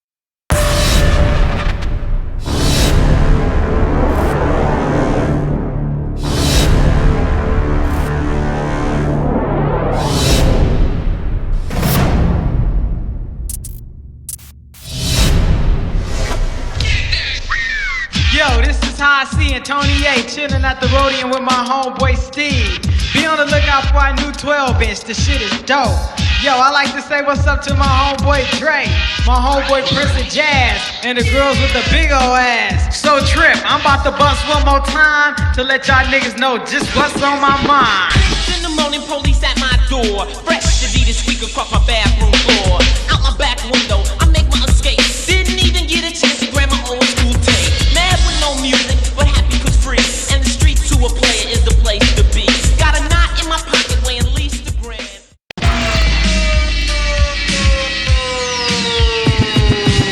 Yo, this is how I see it. Tony A chilling at the Roadium with my homeboy Steve. Be on the lookout for our new 12-inch. The shit is dope. Yo, I like to say what's up to my homeboy Dre, my homeboy Prince of Jazz, and the girls with the big ol' ass. So Trip, I'm about to bust one more time to let y'all niggas know just what's on my mind. In the morning, police at my door. Fresh Adidas squeak across my bathroom floor. Out my back window, I make my escape. Didn't even get a chance to grab my old school tape. Mad with no music, but happy 'cause free. And the street to a player is the place to be. Got a knot in my pocket weighing at least a gram.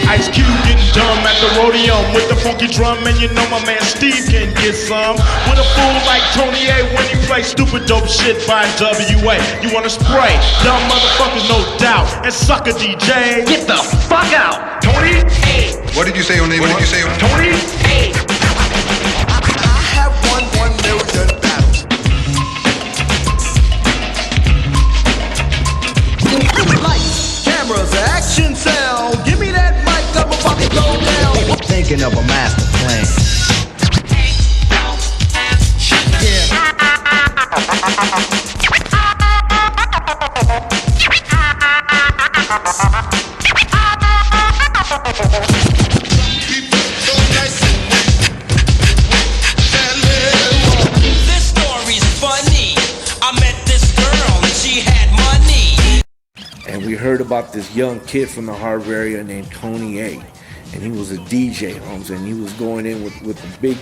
Ice Cube getting dumb at the Roadium with the funky drum, and you know my man Steve can get some. With a fool like Tony A when he plays stupid dope shit by WA. You wanna spray? Dumb motherfuckers, no doubt. And sucker DJ, get the fuck out. Tony A. What did you say your name? What did you say? Tony A. I have won 1 million battles. Lights, cameras, action, sound. Give me that mic, I'm about to go down. Thinking of a master plan. This story's funny. I met this girl and she had money. And we heard about this young kid from the Harbor area named Tony A. And he was a DJ, you know what I'm saying? He was going in with the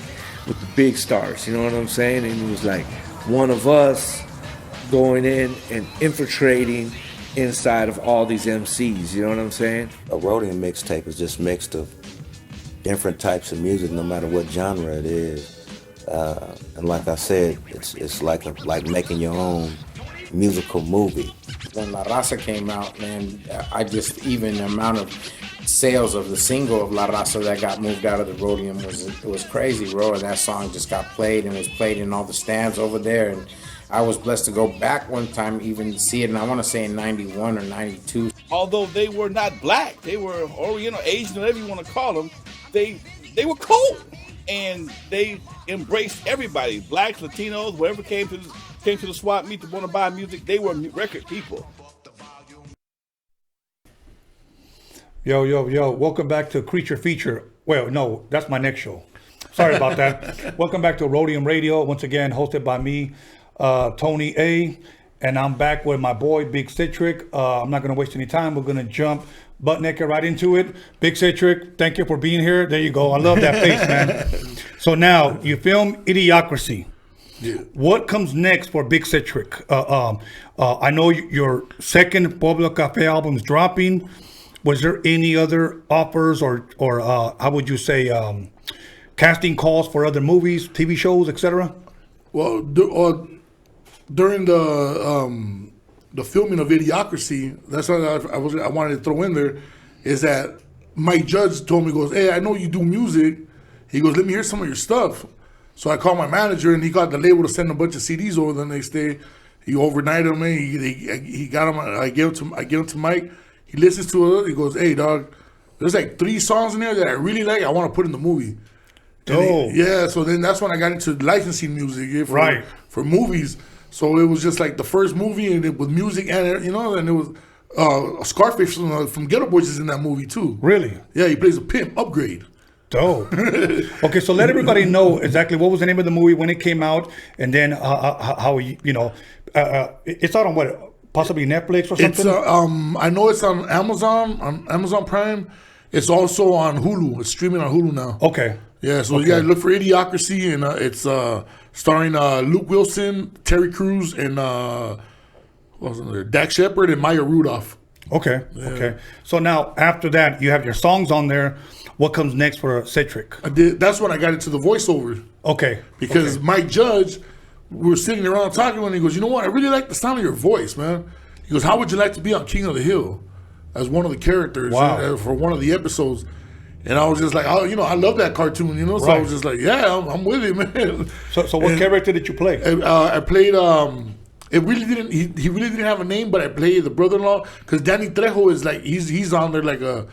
big stars, you know what I'm saying? And he was like one of us going in and infiltrating inside of all these MCs, you know what I'm saying? A Rhodium mixtape is just mixed of different types of music, no matter what genre it is. And like I said, it's like making your own musical movie. When La Raza came out, man, I just, even the amount of sales of the single of La Raza that got moved out of the Rhodium was crazy, bro. And that song just got played and was played in all the stands over there. And I was blessed to go back one time even to see it, and I want to say in 91 or 92. Although they were not black, they were Oriental, Asian, whatever you want to call them, they were cool. And they embraced everybody, blacks, Latinos, whoever came to the Swapmeet to want to buy music, they were record people. Yo, welcome back to Creature Feature. Well, no, that's my next show. Sorry about that. Welcome back to Roadium Radio, once again hosted by me, Tony A. And I'm back with my boy, Big Citric. I'm not going to waste any time. We're going to jump butt naked right into it. Big Citric, thank you for being here. There you go. I love that face, man. So now, you film Idiocracy. What comes next for Big Citric? I know your second Pueblo Cafe album is dropping. Was there any other offers or how would you say casting calls for other movies, TV shows, etc.? Well, during the filming of Idiocracy, that's what I wanted to throw in there, is that Mike Judge told me, he goes, hey, I know you do music. He goes, let me hear some of your stuff. So I called my manager, and he got the label to send a bunch of CDs over the next day. He overnighted them, and he got them. I gave them to Mike. He listens to it. He goes, hey, dog, there's like 3 songs in there that I really like. I want to put in the movie. Oh. Yeah, so then that's when I got into licensing music for movies. So it was just like the first movie, and it was music, and and it was Scarface from Ghetto Boys is in that movie too. Really? Yeah, he plays a pimp. Upgrade. Dope. Okay, so let everybody know exactly what was the name of the movie, when it came out, and then how it's out on what, possibly Netflix or something. It's I know it's on Amazon Prime. It's also on Hulu. It's streaming on Hulu now. Okay. Yeah, so you gotta look for Idiocracy, and it's starring Luke Wilson, Terry Crews, and what was it, Dak Shepard and Maya Rudolph. Okay. Yeah. Okay. So now after that, you have your songs on there. What comes next for Citric? That's when I got into the voiceover. Okay. Because Mike Judge, we were sitting around talking, and he goes, you know what? I really like the sound of your voice, man. He goes, how would you like to be on King of the Hill as one of the characters for one of the episodes? And I was just like, I love that cartoon, So I was just like, yeah, I'm with it, man. So what character did you play? I played. It really didn't. He really didn't have a name, but I played the brother-in-law because Danny Trejo is like he's on there like a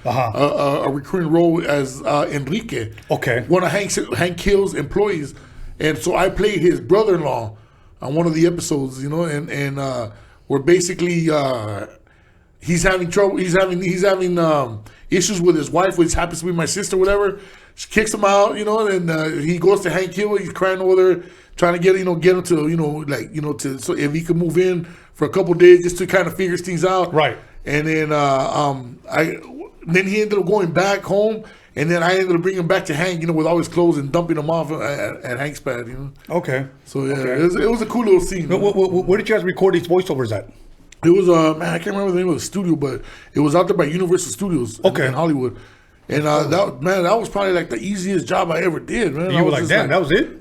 recurring role as Enrique. Okay. One of Hank Hill's employees, and so I played his brother-in-law on one of the episodes, and we're basically he's having trouble. He's having issues with his wife, which happens to be my sister, whatever. She kicks him out, and he goes to Hank Hill. He's crying over there, trying to get him to, so if he could move in for a couple of days just to kind of figure things out. Right. And then then he ended up going back home, and then I ended up bringing him back to Hank, with all his clothes and dumping him off at Hank's pad, Okay. So yeah, okay. It was a cool little scene. Where did you guys record these voiceovers at? It was I can't remember the name of the studio, but it was out there by Universal Studios in Hollywood. And that was probably like the easiest job I ever did, man. You were like, damn, that was it?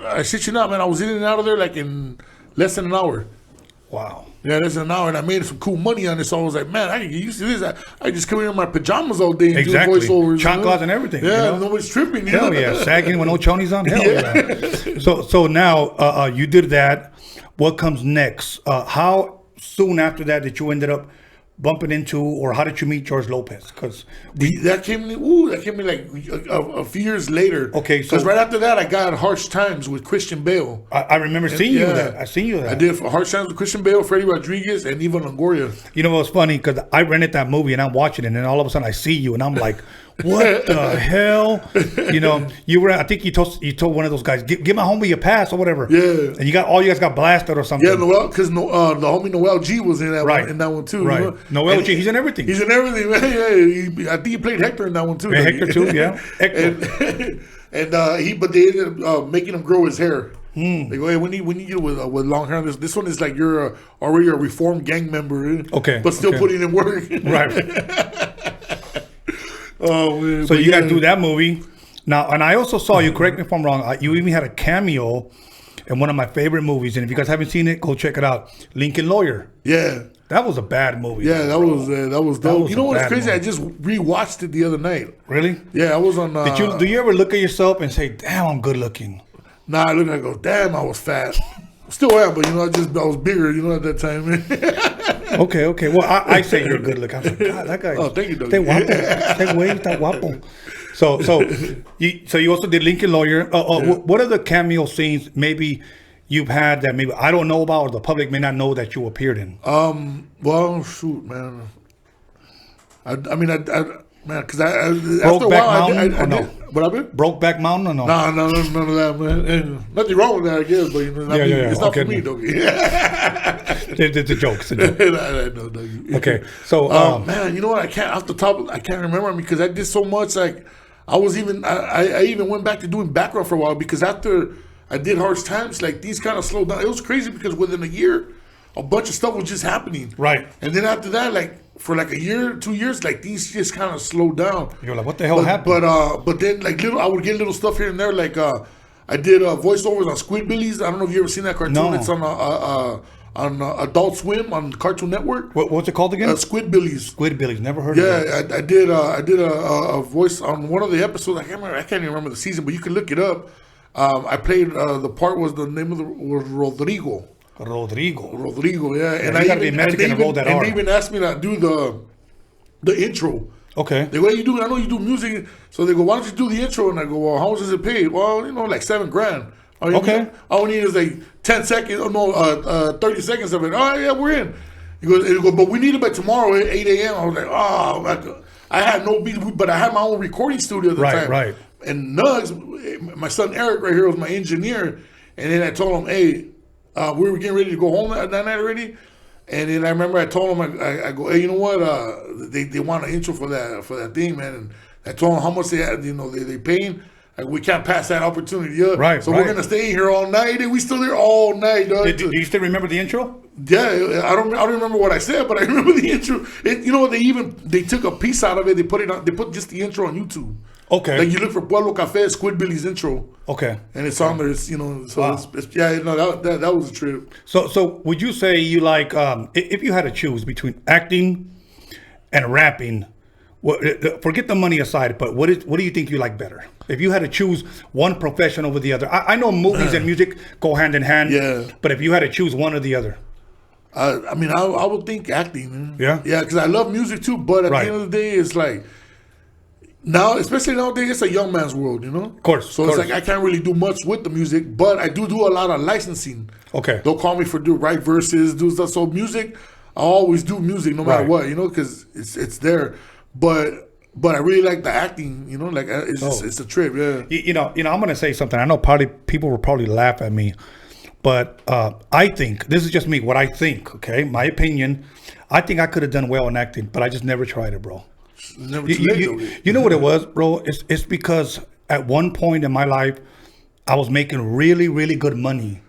I shit you not, man. I was in and out of there like in less than an hour. Wow. Yeah, less than an hour, and I made some cool money on it. So I was like, man, I can get used to this. I just come in my pajamas all day and do voiceovers. Chanclas and everything. Yeah, nobody's tripping. Hell yeah, sagging with no chonies on. Hell yeah. So now you did that. What comes next? How soon after that did you ended up bumping into, or how did you meet George Lopez? Because that came in like a few years later. Okay, so because right after that I got Harsh Times with Christian Bale. I remember seeing you that. I seen you that. I did Harsh Times with Christian Bale, Freddie Rodriguez, and Eva Longoria. You know what's funny? Because I rented that movie and I'm watching it, and then all of a sudden I see you and I'm like, what the hell? You were. I think you told one of those guys, give my homie a pass or whatever. Yeah. And you guys got blasted or something. Yeah, Noel, because the homie Noel G was in that one too. Right. Noel G, he's in everything. He's in everything, man. Yeah, I think he played Hector in that one too. Yeah, Hector too. Yeah. Hector. And but they ended up making him grow his hair. They go, hey, we need you with long hair. This one is like you're already a reformed gang member. Okay. But still putting in work. Right. Oh man. So you got to do that movie now, and I also saw you. Correct me if I'm wrong. You even had a cameo in one of my favorite movies, and if you guys haven't seen it, go check it out. Lincoln Lawyer. Yeah. That was a bad movie. Yeah, that was dope. You know what's crazy? Movie. I just rewatched it the other night. Really? Yeah, I was on. Do you ever look at yourself and say, "Damn, I'm good looking"? Nah, I look and I go, "Damn, I was fat." Still am, but I was bigger. At that time. Okay. Well, I say you're good looking. I'm like, God, that guy. Oh, thank you, Está guapo. That way está guapo. So you also did Lincoln Lawyer. What are the cameo scenes maybe you've had that maybe I don't know about, or the public may not know that you appeared in? Well, shoot, man. Man, because Brokeback Mountain, no? What I mean? Brokeback Mountain or no? No, none of that, man. And nothing wrong with that, I guess, but it's not for me, though. It's a joke. No. Okay, so man, you know what? I can't remember because I did so much. Like I even went back to doing background for a while because after I did Harsh Times, like these kind of slowed down. It was crazy because within a year, a bunch of stuff was just happening. Right. And then after that, like for like a year, 2 years, like these just kind of slowed down. You're like, what the hell happened? But then like I would get little stuff here and there. Like I did voiceovers on Squidbillies. I don't know if you ever seen that cartoon. No. It's on Adult Swim on Cartoon Network. What's it called again? Squidbillies. Squidbillies. Never heard of it. Yeah, I did a voice on one of the episodes. I can't even remember the season, but you can look it up. I played the part was the name of was Rodrigo. Rodrigo, yeah. And you gotta be Mexican to roll that R. And they even asked me to do the intro. Okay. The way you do it, I know you do music. So they go, why don't you do the intro? And I go, well, how much does it pay? Well, like $7,000. All we need is like 10 seconds, 30 seconds of it. Oh, yeah, we're in. He goes, but we need it by tomorrow at 8 a.m. I was like, oh, I had no beat, but I had my own recording studio at the time. Right. And Nugs, my son Eric right here was my engineer. And then I told him, hey, we were getting ready to go home that night already. And then I remember I told him, I go, hey, you know what? They want an intro for that thing, man. And I told them how much they had, they paying. Like, we can't pass that opportunity up. Right. So we're gonna stay here all night, and we still there all night, dog. Do you still remember the intro? Yeah, I don't remember what I said, but I remember the intro. You know what? They took a piece out of it. They put just the intro on YouTube. Okay. Like you look for Pueblo Cafe, Squidbillies intro. Okay. And it's on there. It's that was a trip. So would you say you like if you had to choose between acting and rapping? Forget the money aside, but what do you think you like better? If you had to choose one profession over the other, I know movies and music go hand in hand. Yeah. But if you had to choose one or the other, I mean, I would think acting. Man. Yeah. Yeah, because I love music too. But at the end of the day, it's like now, especially nowadays, it's a young man's world. Of course. So it's like I can't really do much with the music, but I do a lot of licensing. Okay. They'll call me for write verses, do stuff. So music, I always do music no matter what, because it's there. But I really like the acting, like it's a trip, yeah. I'm gonna say something. I know probably people will probably laugh at me, but I think this is just me. What I think, okay, my opinion. I think I could have done well in acting, but I just never tried it, bro. Never too late, you know what it was, bro? It's because at one point in my life, I was making really, really good money,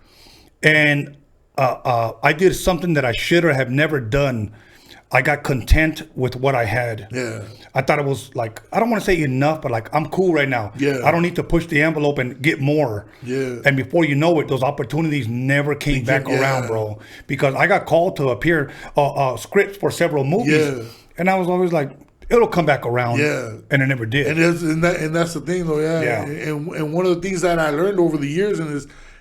and I did something that I should or have never done. I got content with what I had. Yeah. I thought it was like, I don't want to say enough, but like, I'm cool right now. Yeah. I don't need to push the envelope and get more. Yeah. And before you know it, those opportunities never came back around, bro. Because I got called to appear scripts for several movies. Yeah. And I was always like, it'll come back around. Yeah. And it never did. And that's the thing though, yeah. And one of the things that I learned over the years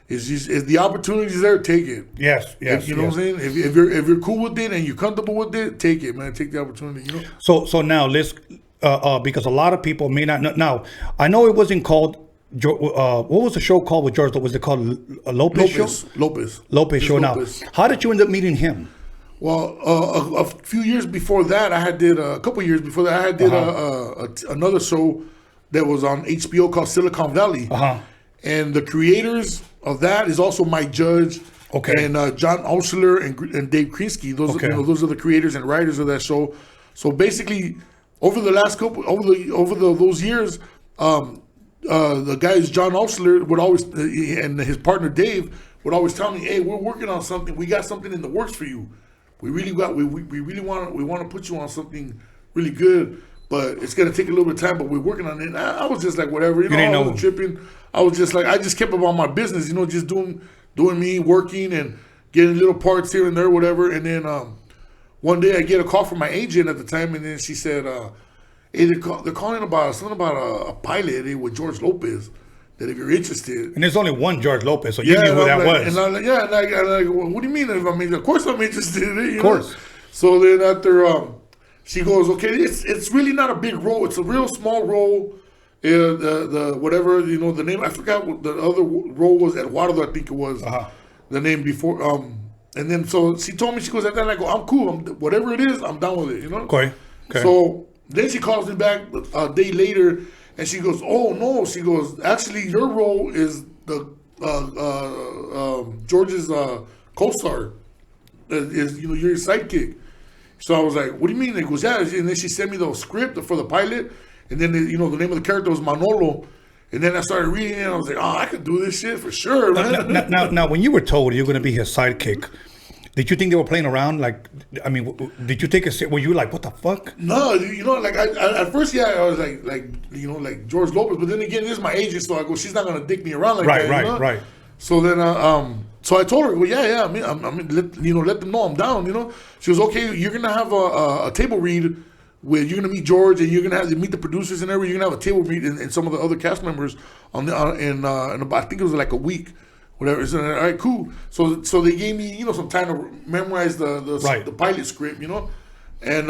is the opportunities there, take it. Yes. You know what I'm saying? If you're cool with it and you're comfortable with it, take it, man. Take the opportunity. So now let's because a lot of people may not know. Now I know it wasn't called. What was the show called with George? Was it called Lopez Show? Lopez Show. Lopez. Now, how did you end up meeting him? Well, a few years before that, a couple years before that, I did another show that was on HBO called Silicon Valley. And the creators of that is also Mike Judge, and John Osler and Dave Krinsky. Those are the creators and writers of that show. So basically, over the last those years, the guys John Osler would always and his partner Dave would always tell me, "Hey, we're working on something. We got something in the works for you. We really want to put you on something really good." But it's gonna take a little bit of time. But we're working on it. And I was just like, whatever. I wasn't tripping. I was just like, I just kept about my business. Just doing me, working and getting little parts here and there, whatever. And then one day I get a call from my agent at the time, and then she said, "Hey, they're calling about something about a pilot with George Lopez. That if you're interested." And there's only one George Lopez, so you knew who that was. And I'm like, and I'm like, well, what do you mean? Of course I'm interested in it. Of course. So then after. She goes, okay, it's really not a big role. It's a real small role. The whatever, the name, I forgot what the other role was. Eduardo, I think it was the name before. And then so she told me, she goes, and then I go, I'm cool. Whatever it is, I'm down with it, Okay. So then she calls me back a day later, and she goes, oh no, she goes, actually your role is the George's co-star. Is you're your sidekick. So I was like, what do you mean? He goes, yeah. And then she sent me the script for the pilot. And then, the name of the character was Manolo. And then I started reading it, and I was like, oh, I could do this shit for sure, man. Now, when you were told you're going to be his sidekick, did you think they were playing around? Like, I mean, did you take a? Were you like, what the fuck? No, you know, like I at first, yeah, I was like, you know, like George Lopez. But then again, this is my agent, so I go, she's not going to dick me around like that. Right. So then, so I told her, well, yeah, I mean, let them know I'm down. You know, she was okay. You're gonna have a table read. Where you're gonna meet George and you're gonna have to meet the producers and everything. You're gonna have a table read and some of the other cast members in about, I think it was like a week, whatever. So, all right, cool. So they gave me, you know, some time to memorize the pilot script, you know. And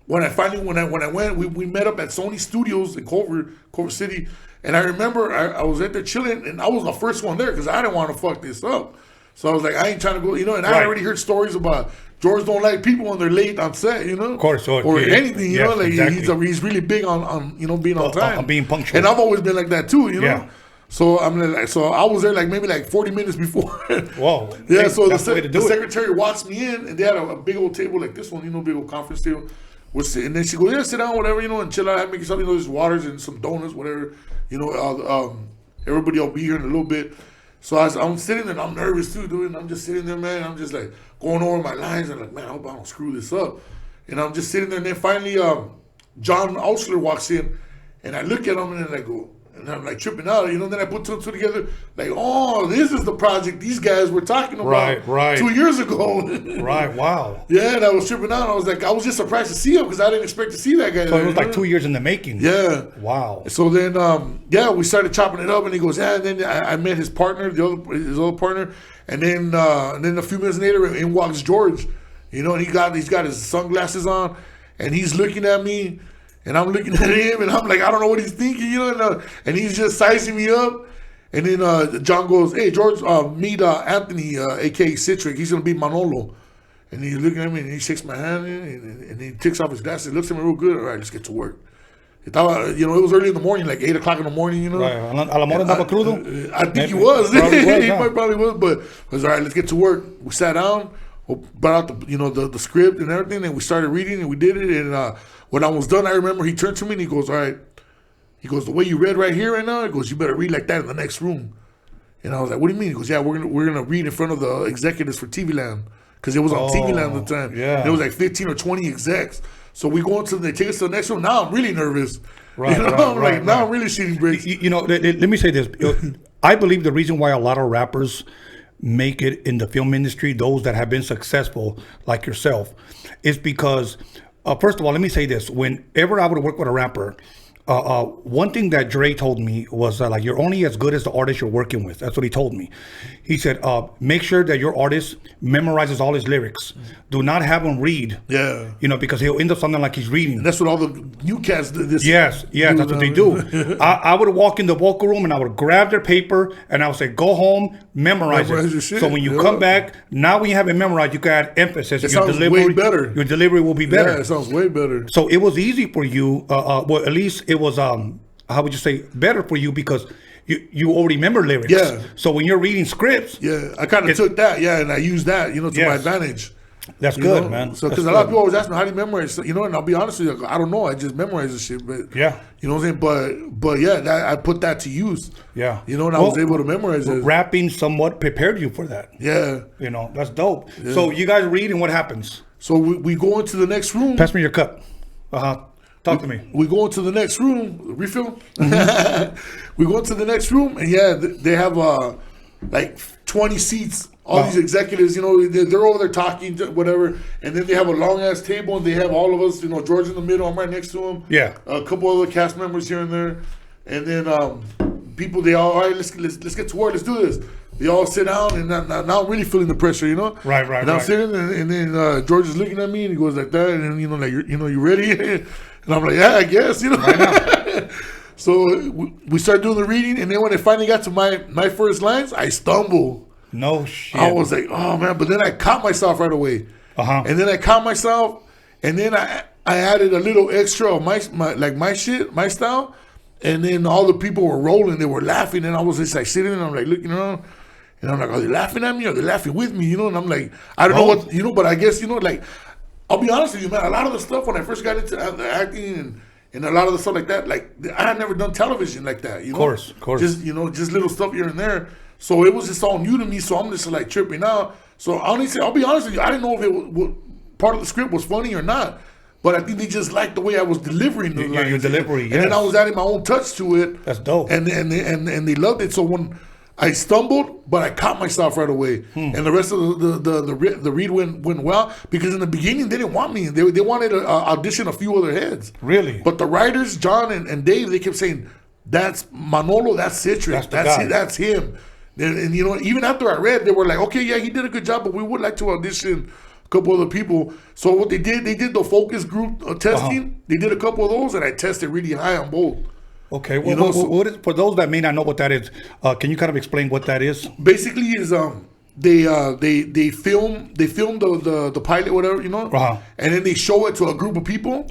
when I went, we met up at Sony Studios in Culver City, and I remember I was at there chilling, and I was the first one there because I didn't want to fuck this up. So I was like, I ain't trying to go, you know. And I already heard stories about George don't like people when they're late on set, you know. Of course, or anything, you know. Like exactly. He's really big on you know, being on time, on being punctual. And I've always been like that too, you know. So I was there like maybe like 40 minutes before. Whoa. Yeah. So the secretary walks me in, and they had a big old table like this one, you know, big old conference table. And then she goes, yeah, sit down, whatever, you know, and chill out, make yourself, you know, there's waters and some donuts, whatever, you know. Everybody will be here in a little bit. So I'm sitting there, and I'm nervous too, dude. And I'm just sitting there, man. I'm just like going over my lines, and like, man, I hope I don't screw this up. And I'm just sitting there, and then finally, John Ausler walks in, and I look at him, and then I go, and I'm like tripping out, you know. Then I put two and two together, like, oh, this is the project these guys were talking about right. 2 years ago. Right, wow. Yeah, and I was tripping out. I was like, I was just surprised to see him because I didn't expect to see that guy. So it was like 2 years in the making. Yeah. Wow. So then, we started chopping it up, and he goes, yeah. And then I met his partner, his other partner, and then a few minutes later, in walks George, you know, and he's got his sunglasses on, and he's looking at me. And I'm looking at him, and I'm like, I don't know what he's thinking, you know, and he's just sizing me up. And then John goes, hey, George, meet Anthony, a.k.a. Citric. He's going to be Manolo. And he's looking at me, and he shakes my hand, and he takes off his glasses, looks at me real good. All right, let's get to work. You know, it was early in the morning, like 8 o'clock in the morning, you know. Right. A la mora estaba crudo? I think he was. He probably was, but it was all right, let's get to work. We sat down, brought out the script and everything, and we started reading, and we did it, and when I was done, I remember he turned to me and he goes, all right. He goes, the way you read right here right now, he goes, you better read like that in the next room. And I was like, what do you mean? He goes, yeah, we're gonna read in front of the executives for TV Land. Because it was on TV Land at the time. Yeah. There was like 15 or 20 execs. So we go into, they take us to the next room. Now I'm really nervous. Right, you know? Now I'm really shooting bricks. You know, let me say this. I believe the reason why a lot of rappers make it in the film industry, those that have been successful, like yourself, is because, first of all, let me say this. Whenever I would work with a rapper, one thing that Dre told me was like, you're only as good as the artist you're working with. That's what he told me. He said, make sure that your artist memorizes all his lyrics. Do not have him read. Yeah. You know, because he'll end up something like he's reading. And that's what all the new cats do. Yes, that's what they do. I would walk in the vocal room and I would grab their paper and I would say, go home, memorize it. Your shit. So when you come back, now when you have it memorized, you can add emphasis. It sounds way better. Your delivery will be better. Yeah, it sounds way better. So it was easy for you, well, at least it was, how would you say, better for you because you already remember lyrics. Yeah. So when you're reading scripts. Yeah, I kind of took that, and I used that, to my advantage. That's good, man. So because a lot of people always ask me, how do you memorize? And I'll be honest with you, I don't know. I just memorize this shit. But yeah, you know what I'm saying. But yeah, I put that to use. Yeah, and I was able to memorize it. Rapping somewhat prepared you for that. Yeah, that's dope. Yeah. So you guys read, and what happens? So we go into the next room. Pass me your cup. Talk to me. We go into the next room. Refill. We go into the next room, and they have like 20 seats. All these executives, they're over there talking, whatever, and then they have a long ass table, and they have all of us, George in the middle. I'm right next to him. Yeah. A couple other cast members here and there, and then people. They all right. Let's get to work. Let's do this. They all sit down, and now I'm really feeling the pressure, Right. And I'm sitting, and then George is looking at me, and he goes like that, and you ready? And I'm like, yeah, I guess, Right now. So we start doing the reading, and then when it finally got to my first lines, I stumble. No shit. I was like, oh man, but then I caught myself right away. And then I caught myself, and then I added a little extra of my shit, my style, and then all the people were rolling, they were laughing, and I was just like sitting there, and I'm like looking around, and I'm like, are they laughing at me? Or are they laughing with me? And I'm like, I don't know what, but I guess like, I'll be honest with you, man. A lot of the stuff when I first got into acting and a lot of the stuff like that. Like I had never done television like that. You know, of course. Just just little stuff here and there. So it was just all new to me. So I'm just like tripping out. So I'll be honest with you. I didn't know if it was part of the script was funny or not. But I think they just liked the way I was delivering the lines. Your delivery, and then I was adding my own touch to it. That's dope. And they loved it. So when I stumbled, but I caught myself right away. And the rest of the read went well, because in the beginning they didn't want me. They wanted to audition a few other heads. Really? But the writers, John and Dave, they kept saying, "That's Manolo. That's Citric. That's him." And even after I read, they were like, "Okay, yeah, he did a good job, but we would like to audition a couple other people." So what they did the focus group testing. They did a couple of those, and I tested really high on both. Okay, well, what is, for those that may not know what that is, can you kind of explain what that is? Basically, is they film the pilot, whatever, and then they show it to a group of people,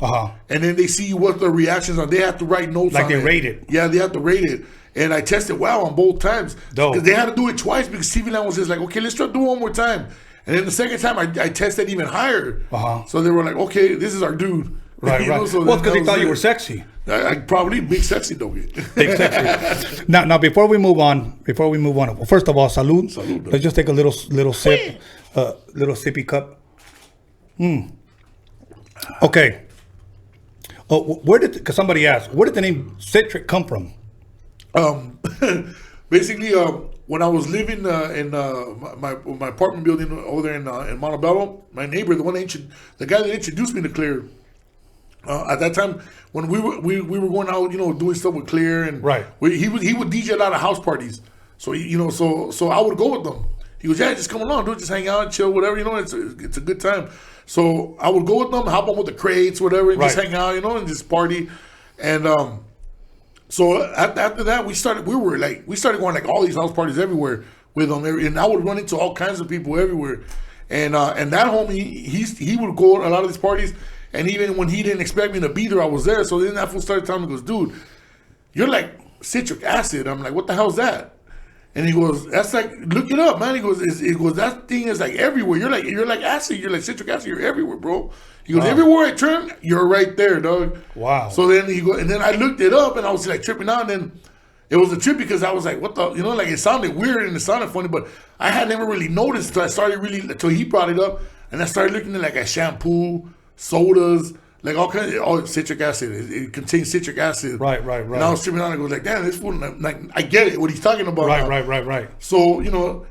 and then they see what the reactions are. They have to write notes, like on they it. rate it. Yeah, they have to rate it. And I tested well on both times, because they had to do it twice, because TV Land was just like, okay, let's try to do it one more time. And then the second time, I tested even higher. So they were like, okay, this is our dude. Right. So well, because they thought you were sexy. I probably big sexy though. Big sexy. Now, before we move on, well, first of all, salud. Let's just take a little sip, little sippy cup. Okay. Oh, because somebody asked, where did the name Citric come from? Basically, when I was living in my apartment building over there in Montebello, my neighbor, the guy that introduced me to Clear, at that time when we were going out, doing stuff with Clear, and he would DJ a lot of house parties. So so I would go with them. He goes, yeah, just come along, dude, just hang out, chill, whatever. It's a good time. So I would go with them, hop on with the crates, whatever, and just hang out, and just party. And so after that, we started going like all these house parties everywhere with them, and I would run into all kinds of people everywhere. And that homie, he would go to a lot of these parties. And even when he didn't expect me to be there, I was there. So then that fool started telling me, he goes, dude, you're like citric acid. I'm like, what the hell's that? And he goes, that's like, look it up, man. He goes, that thing is like everywhere. You're like acid. You're like citric acid. You're everywhere, bro. He goes, everywhere I turn, you're right there, dog. Wow. So then and then I looked it up, and I was like tripping out. And then it was a trip, because I was like, what the, like it sounded weird and it sounded funny, but I had never really noticed until I started until he brought it up, and I started looking at like a shampoo, sodas, like all kinds of citric acid. It contains citric acid. Right. And I was tripping out, and I was like, damn, this fool, like, I get it, what he's talking about. Right. So,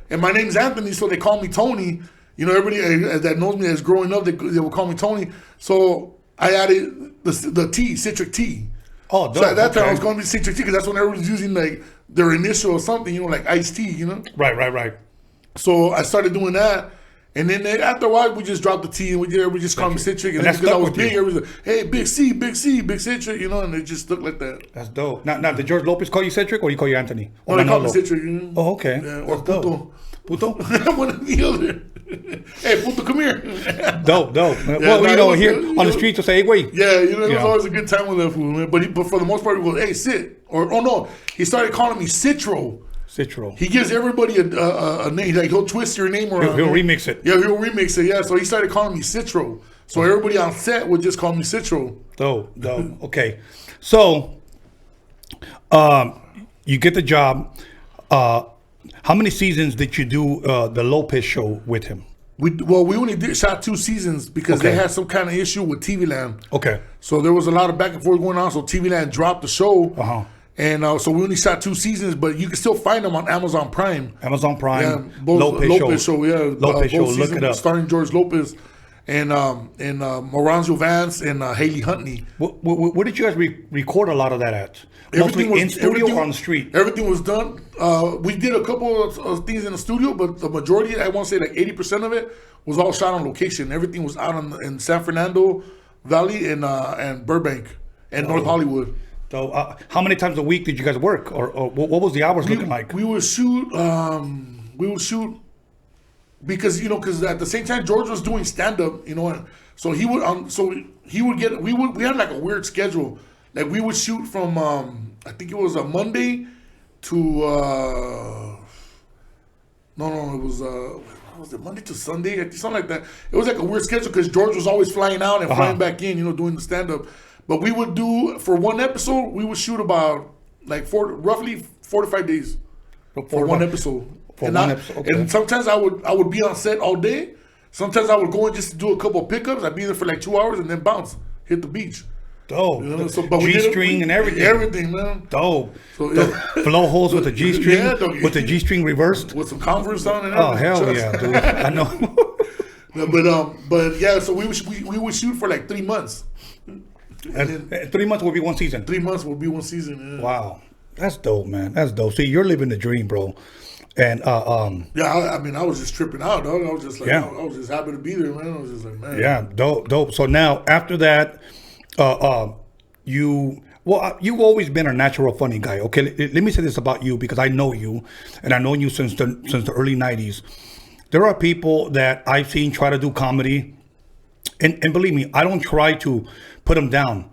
and my name's Anthony, so they call me Tony. Everybody that knows me as growing up, they would call me Tony. So I added the T, citric tea. Oh, dope. So at that time, I was calling me citric tea, because that's when everyone was using like their initial or something, like iced tea, Right. So I started doing that. And then after a while, we just dropped the T, and we just called me Citric. And then because I was big, everybody was like, hey, Big C, Big Citric, and it just stuck like that. That's dope. Now, did George Lopez call you Citric, or he call you Anthony? No, he called me Citric. Oh, okay. Yeah, or Puto? One of the other. Hey, Puto, come here. Dope. Here on the streets, will say, hey, wait. Yeah, it was always a good time with that fool, man. But for the most part, he goes, hey, Cit. Or, oh, no, he started calling me Citro. He gives everybody a name. Like, he'll twist your name around. He'll remix it. Yeah, he'll remix it. Yeah, so he started calling me Citro. So everybody on set would just call me Citro. Dope. Okay. So, you get the job. How many seasons did you do the Lopez show with him? We only shot 2 seasons, because they had some kind of issue with TV Land. Okay. So there was a lot of back and forth going on. So TV Land dropped the show. And so we only shot 2 seasons, but you can still find them on Amazon Prime. Yeah, both Lopez show. Yeah, Lopez show. Look it up. Starring George Lopez and Moranzo Vance and Haley Huntley. Where did you guys record a lot of that at? Mostly in studio or on the street? Everything was done. We did a couple of things in the studio, but the majority, I want to say like 80% of it, was all shot on location. Everything was out in San Fernando Valley and Burbank and North Hollywood. So, how many times a week did you guys work, or what was the hours looking like? We would shoot. Because because at the same time George was doing stand up, so he would get. We had like a weird schedule. Like we would shoot from I think it was a Monday to it was what was it, Monday to Sunday, something like that. It was like a weird schedule, because George was always flying out and flying back in, doing the stand up. But we would do, for one episode, we would shoot about like roughly 4 to 5 days for one episode. And sometimes I would be on set all day. Sometimes I would go in just to do a couple of pickups. I'd be there for like 2 hours and then bounce, hit the beach. Dope. You know, G-string and everything. Everything, man. Dope. So, yeah. Blow holes with the G-string, with the G-string reversed. With some Converse on and everything. Oh, hell yeah, dude. I know. But yeah, so we would shoot for like 3 months. And 3 months will be one season. 3 months will be one season. Yeah. Wow, that's dope, man. That's dope. See, you're living the dream, bro. And yeah, I mean, I was just tripping out, dog. I was just like, I was just happy to be there, man. I was just like, man. Yeah, dope. So now after that, you've always been a natural funny guy. Okay, let me say this about you because I know you, and I've known you since the early '90s. There are people that I've seen try to do comedy, and believe me, I don't try to put them down.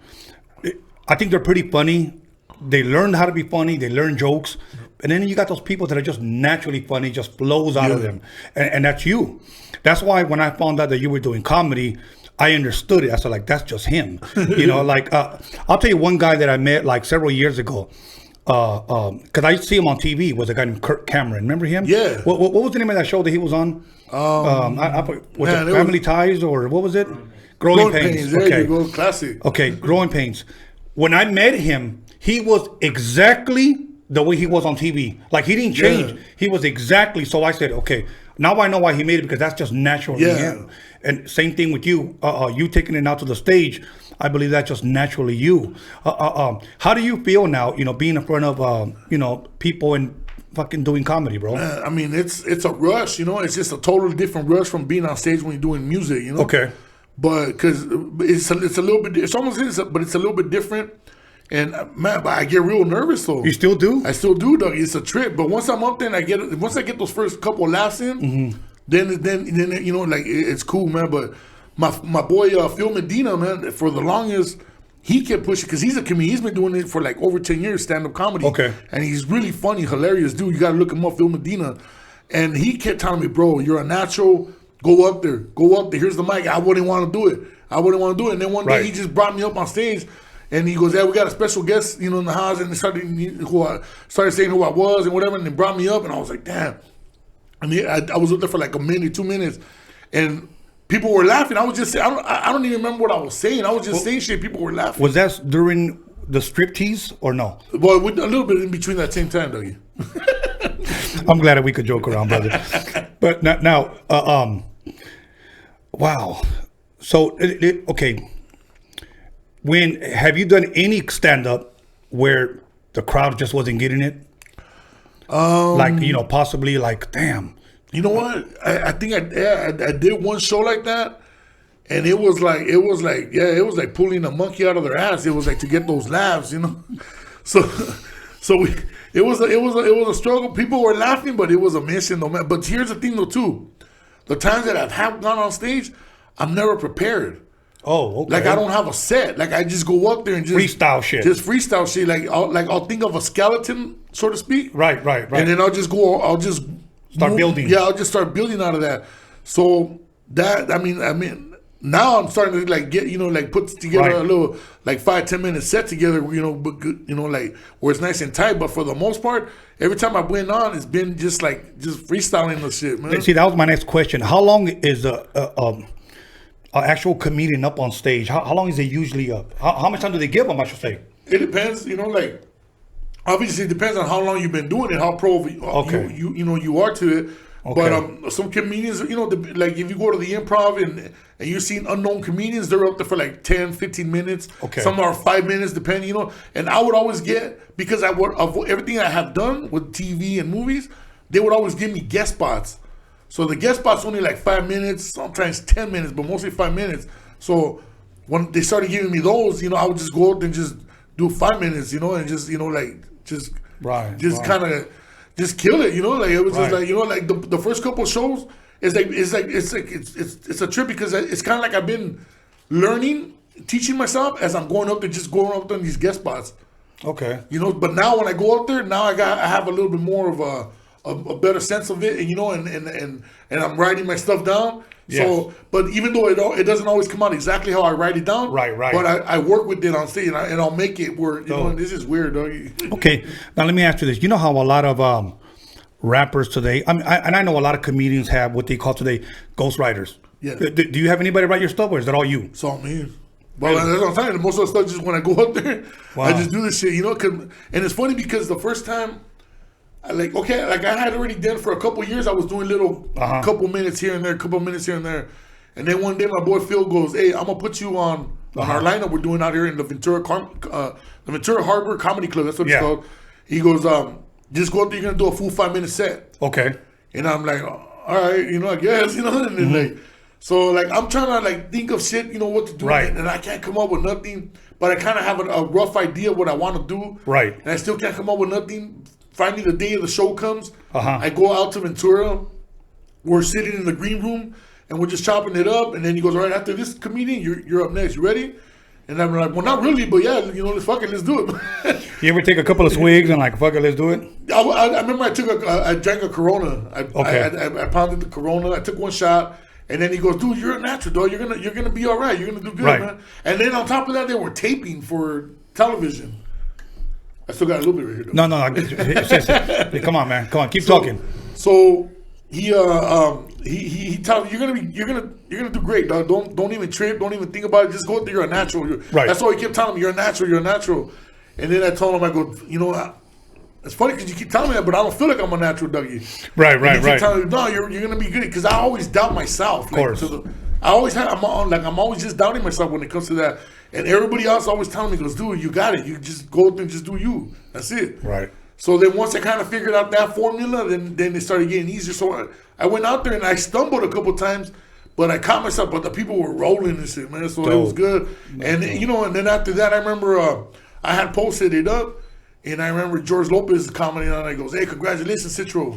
I think they're pretty funny. They learn how to be funny. They learn jokes. And then you got those people that are just naturally funny, just flows out of them. And that's you. That's why when I found out that you were doing comedy, I understood it. I said, like, that's just him. You know, like, I'll tell you one guy that I met like several years ago. Because I see him on TV, was a guy named Kirk Cameron. Remember him? Yeah. What was the name of that show that he was on? Was it Family Ties or what was it? Growing Pains. There you go, classic. Okay, Growing Pains. When I met him, he was exactly the way he was on TV. Like, he didn't change. Yeah. He was exactly. So I said, okay, now I know why he made it, because that's just naturally him. And same thing with you. You taking it out to the stage, I believe that's just naturally you. How do you feel now, you know, being in front of, you know, people and fucking doing comedy, bro? Man, I mean, it's a rush, you know. It's just a totally different rush from being on stage when you're doing music, you know. Okay. But because it's a little bit, it's almost but it's a little bit different. And man, but I get real nervous though. You still do? I still do, Doug. It's a trip. But once I'm up there and once I get those first couple of laughs in, then you know, like it's cool, man. But my boy Phil Medina, man, for the longest, he kept pushing because he's a comedian. He's been doing it for like over 10 years, stand-up comedy. Okay. And he's really funny, hilarious dude. You gotta look him up, Phil Medina. And he kept telling me, bro, you're a natural. Go up there. Here's the mic. I wouldn't want to do it. And then one day he just brought me up on stage. And he goes, yeah, we got a special guest, you know, in the house. And they started saying who I was and whatever. And they brought me up. And I was like, damn. And I was up there for like a minute, 2 minutes. And people were laughing. I was just saying, I don't even remember what I was saying. I was just saying shit. People were laughing. Was that during the striptease or no? Well, a little bit in between that same time, Dougie. I'm glad that we could joke around, brother. But now, wow. So, okay. Have you done any stand-up where the crowd just wasn't getting it? Like, you know, possibly like, damn. You know what? I think I did one show like that, and it was like pulling a monkey out of their ass. It was like to get those laughs, you know. So it was a struggle. People were laughing, but it was a mission, though, man. But here's the thing, though, too. The times that I've gone on stage, I'm never prepared. Oh, okay. Like, I don't have a set. Like, I just go up there and just freestyle shit. Like I'll think of a skeleton, so to speak. Right. And then I'll just start building. Yeah, I'll just start building out of that. So that I mean, now I'm starting to like get, you know, like put together a little like 5-10 minute set together, you know, but good, you know, like where it's nice and tight. But for the most part, every time I went on, it's been just freestyling the shit, man. See, that was my next question. How long is an actual comedian up on stage? How long is it usually up? How much time do they give them, I should say? It depends, you know, like, obviously it depends on how long you've been doing it, how pro you are to it. Okay. But some comedians, you know, like if you go to the Improv and you're seeing unknown comedians, they're up there for like 10, 15 minutes. Okay. Some are 5 minutes, depending, you know. And I would always get, because of everything I have done with TV and movies, they would always give me guest spots. So the guest spot's only like 5 minutes, sometimes 10 minutes, but mostly 5 minutes. So when they started giving me those, you know, I would just go out and just do 5 minutes, you know, and just, you know, like just kind of just kill it, you know. Like it was just like, you know, like the first couple of shows it's a trip, because it's kind of like I've been learning, teaching myself as I'm going up there, just going up there in these guest spots. Okay. You know, but now when I go up there, now I have a little bit more of a better sense of it, and you know, and I'm writing my stuff down. Yes. So, but even though it doesn't always come out exactly how I write it down, Right. But I work with it on stage, and I'll make it where you know. And this is weird, doggy. Okay, now let me ask you this. You know how a lot of rappers today, I know a lot of comedians have what they call today ghostwriters. Yeah. Do you have anybody write your stuff, or is that all you? It's all me. Well, that's what I'm saying. Most of the stuff, just when I go up there, I just do this shit, you know. And it's funny because the first time, I had already done for a couple years. I was doing little couple minutes here and there, couple minutes here and there, and then one day my boy Phil goes, "Hey, I'm gonna put you on our lineup we're doing out here in the Ventura Harbor Comedy Club. That's what it's called." He goes, "Just go up there. You're gonna do a full 5-minute set." Okay. And I'm like, "All right, you know, I guess, you know." And then like, so like I'm trying to like think of shit, you know, what to do, Right. and I can't come up with nothing. But I kind of have a rough idea of what I want to do, Right. And I still can't come up with nothing. Finally, the day of the show comes. Uh-huh. I go out to Ventura. We're sitting in the green room, and we're just chopping it up. And then he goes, "All right, after this comedian, you're up next. You ready?" And I'm like, "Well, not really, but yeah, you know, let's do it." You ever take a couple of swigs and like, fuck it, let's do it? I remember I drank a Corona. I pounded the Corona. I took one shot. And then he goes, "Dude, you're a natural, dog. You're gonna be all right. You're gonna do good, Right. man." And then on top of that, they were taping for television. I still got a little bit right here, though. No. Come on, man. Come on, keep talking. So he tells me, you're gonna do great, dog. Don't even trip. Don't even think about it. Just go out there. You're a natural. Right. That's all he kept telling me. You're a natural. You're a natural. And then I told him, I go, you know, it's funny because you keep telling me that, but I don't feel like I'm a natural, Dougie. Right. And you keep telling me, no, you're gonna be good, because I always doubt myself. Of course. I'm always just doubting myself when it comes to that. And everybody else always telling me, goes, "Dude, you got it. You just go up and just do you. That's it." Right. So then once I kind of figured out that formula, then it started getting easier. So I went out there and I stumbled a couple times, but I caught myself. But the people were rolling and shit, man. So it was good. And you know, and then after that, I remember I had posted it up, and I remember George Lopez commenting on it. He goes, "Hey, congratulations, Citric."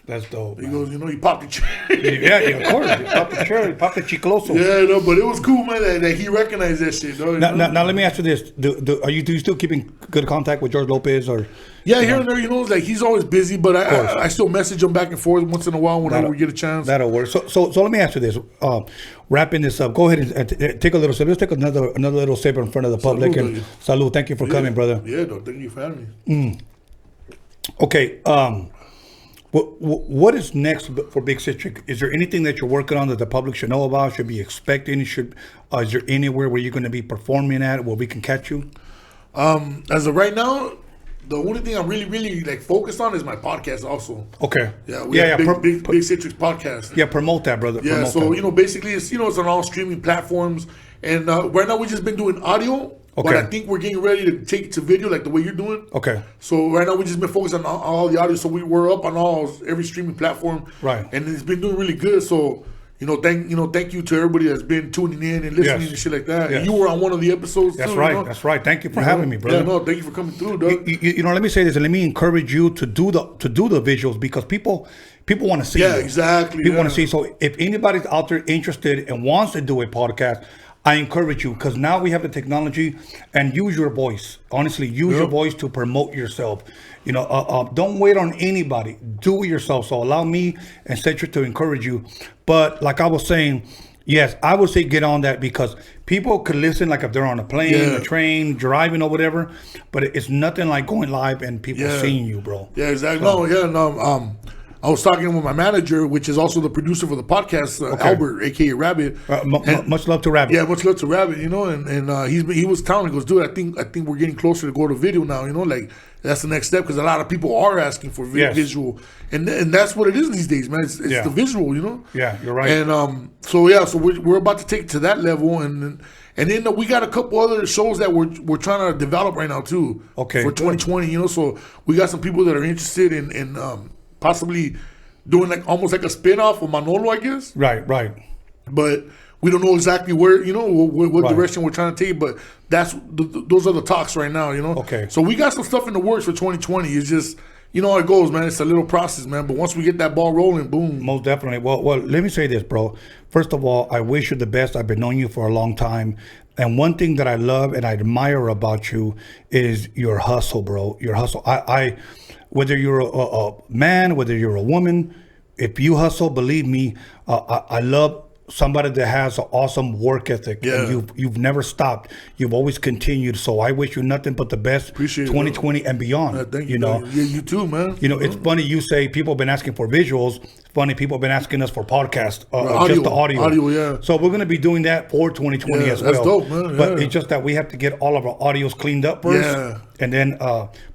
That's dope. He goes, "You know, you popped the cherry." Yeah, of course. You popped the cherry, popped the chicloso. Yeah, no, but it was cool, man, that he recognized that shit. Though, Now, let me ask you this: Do you still keep in good contact with George Lopez, or? Yeah, here and there, you know, like he's always busy, but I still message him back and forth once in a while whenever we get a chance. That'll work. So let me ask you this: wrapping this up, go ahead and take a little sip. Let's take another little sip in front of the public. And salud. Thank you for coming, brother. Yeah, no, thank you for having me. Okay. What is next for Big Citric? Is there anything that you're working on that the public should know about, should be expecting? Is there anywhere where you're going to be performing at where we can catch you? As of right now, the only thing I'm really like focused on is my podcast also. Okay. Yeah, we have Big Citric's podcast. Yeah, promote that, brother. Yeah, promote so that. you know, basically it's on all streaming platforms, and right now we've just been doing audio. Okay. But I think we're getting ready to take it to video, like the way you're doing. Okay. So right now we just been focused on all the audio, so we're up on every streaming platform. Right. And it's been doing really good. So thank you to everybody that's been tuning in and listening and shit like that. Yes. You were on one of the episodes. That's too, right. You know? That's right. Thank you for having me, brother. Yeah, no, thank you for coming through, dog. You know, let me say this, and let me encourage you to do the visuals, because people want to see. Yeah, you. exactly. People want to see. So if anybody's out there interested and wants to do a podcast, I encourage you, because now we have the technology, and use your voice. Honestly, use your voice to promote yourself. You know, don't wait on anybody. Do it yourself. So allow me and Citric to encourage you. But like I was saying, yes, I would say get on that, because people could listen like if they're on a plane, a train, driving or whatever. But it's nothing like going live and people seeing you, bro. Yeah, exactly. I was talking with my manager, which is also the producer for the podcast, Albert, aka Rabbit. Much love to Rabbit. Yeah, much love to Rabbit. You know, and he was telling me, he goes, "Dude, I think we're getting closer to go to video now. You know, like that's the next step, because a lot of people are asking for visual, and that's what it is these days, man. It's the visual, you know. Yeah, you're right. And so we're about to take it to that level, and then we got a couple other shows that we're trying to develop right now too. Okay, for 2020, you know. So we got some people that are interested in possibly doing like almost like a spin-off of Manolo, I guess. Right. But we don't know exactly where, you know, what direction we're trying to take. But those are the talks right now, you know. Okay. So we got some stuff in the works for 2020. It's just, you know how it goes, man. It's a little process, man. But once we get that ball rolling, boom. Most definitely. Well, let me say this, bro. First of all, I wish you the best. I've been knowing you for a long time. And one thing that I love and I admire about you is your hustle, bro. Your hustle. I whether you're a man, whether you're a woman, if you hustle, believe me, I love somebody that has an awesome work ethic. Yeah. And you've never stopped. You've always continued. So I wish you nothing but the best. Appreciate 2020 and beyond. Thank you. You know. Yeah, you too, man. You know, it's funny you say people have been asking for visuals. It's funny people have been asking us for podcast, Audio, just the audio. audio, yeah. So we're going to be doing that for 2020 Yeah, as well. that's dope, man. But Yeah. it's just that we have to get all of our audios cleaned up first, Yeah. and then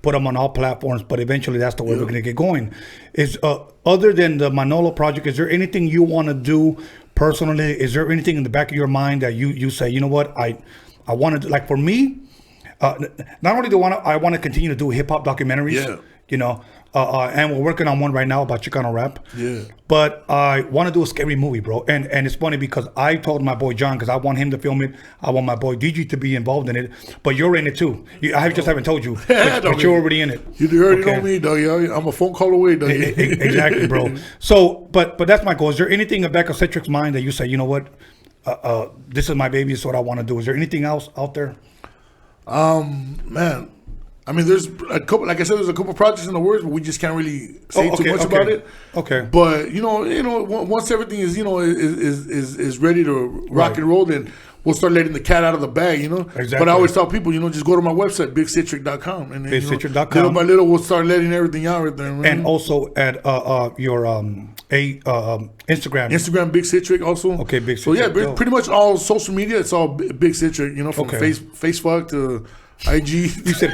put them on all platforms. But eventually, that's the way we're going to get going. Is other than the Manolo project, is there anything you want to do personally? Is there anything in the back of your mind that you say, you know what, I want to, like for me, not only do I want to continue to do hip hop documentaries, Yeah. you know, and we're working on one right now about Chicano rap. Yeah. But I want to do a scary movie, bro. And it's funny because I told my boy John, because I want him to film it. I want my boy DG to be involved in it. But you're in it too. I just haven't told you, but you're already in it. You already know me, dog. I'm a phone call away, dog. Exactly, bro. So, but that's my goal. Is there anything in the back of Citric's mind that you say, you know what, this is my baby, this is what I want to do? Is there anything else out there? Man, I mean, there's a couple. Like I said, there's a couple projects in the works, but we just can't really say too much about it. Okay. But you know, once everything is is ready to rock and roll, then we'll start letting the cat out of the bag. You know. Exactly. But I always tell people, just go to my website, bigcitric.com, and then, BigCitric.com. little by little, we'll start letting everything out right there. Man. And also at your Instagram. Instagram, Big Citric also. Okay, Big So yeah, Citric. pretty much all social media, it's all Big Citric. From Facebook to IG. You said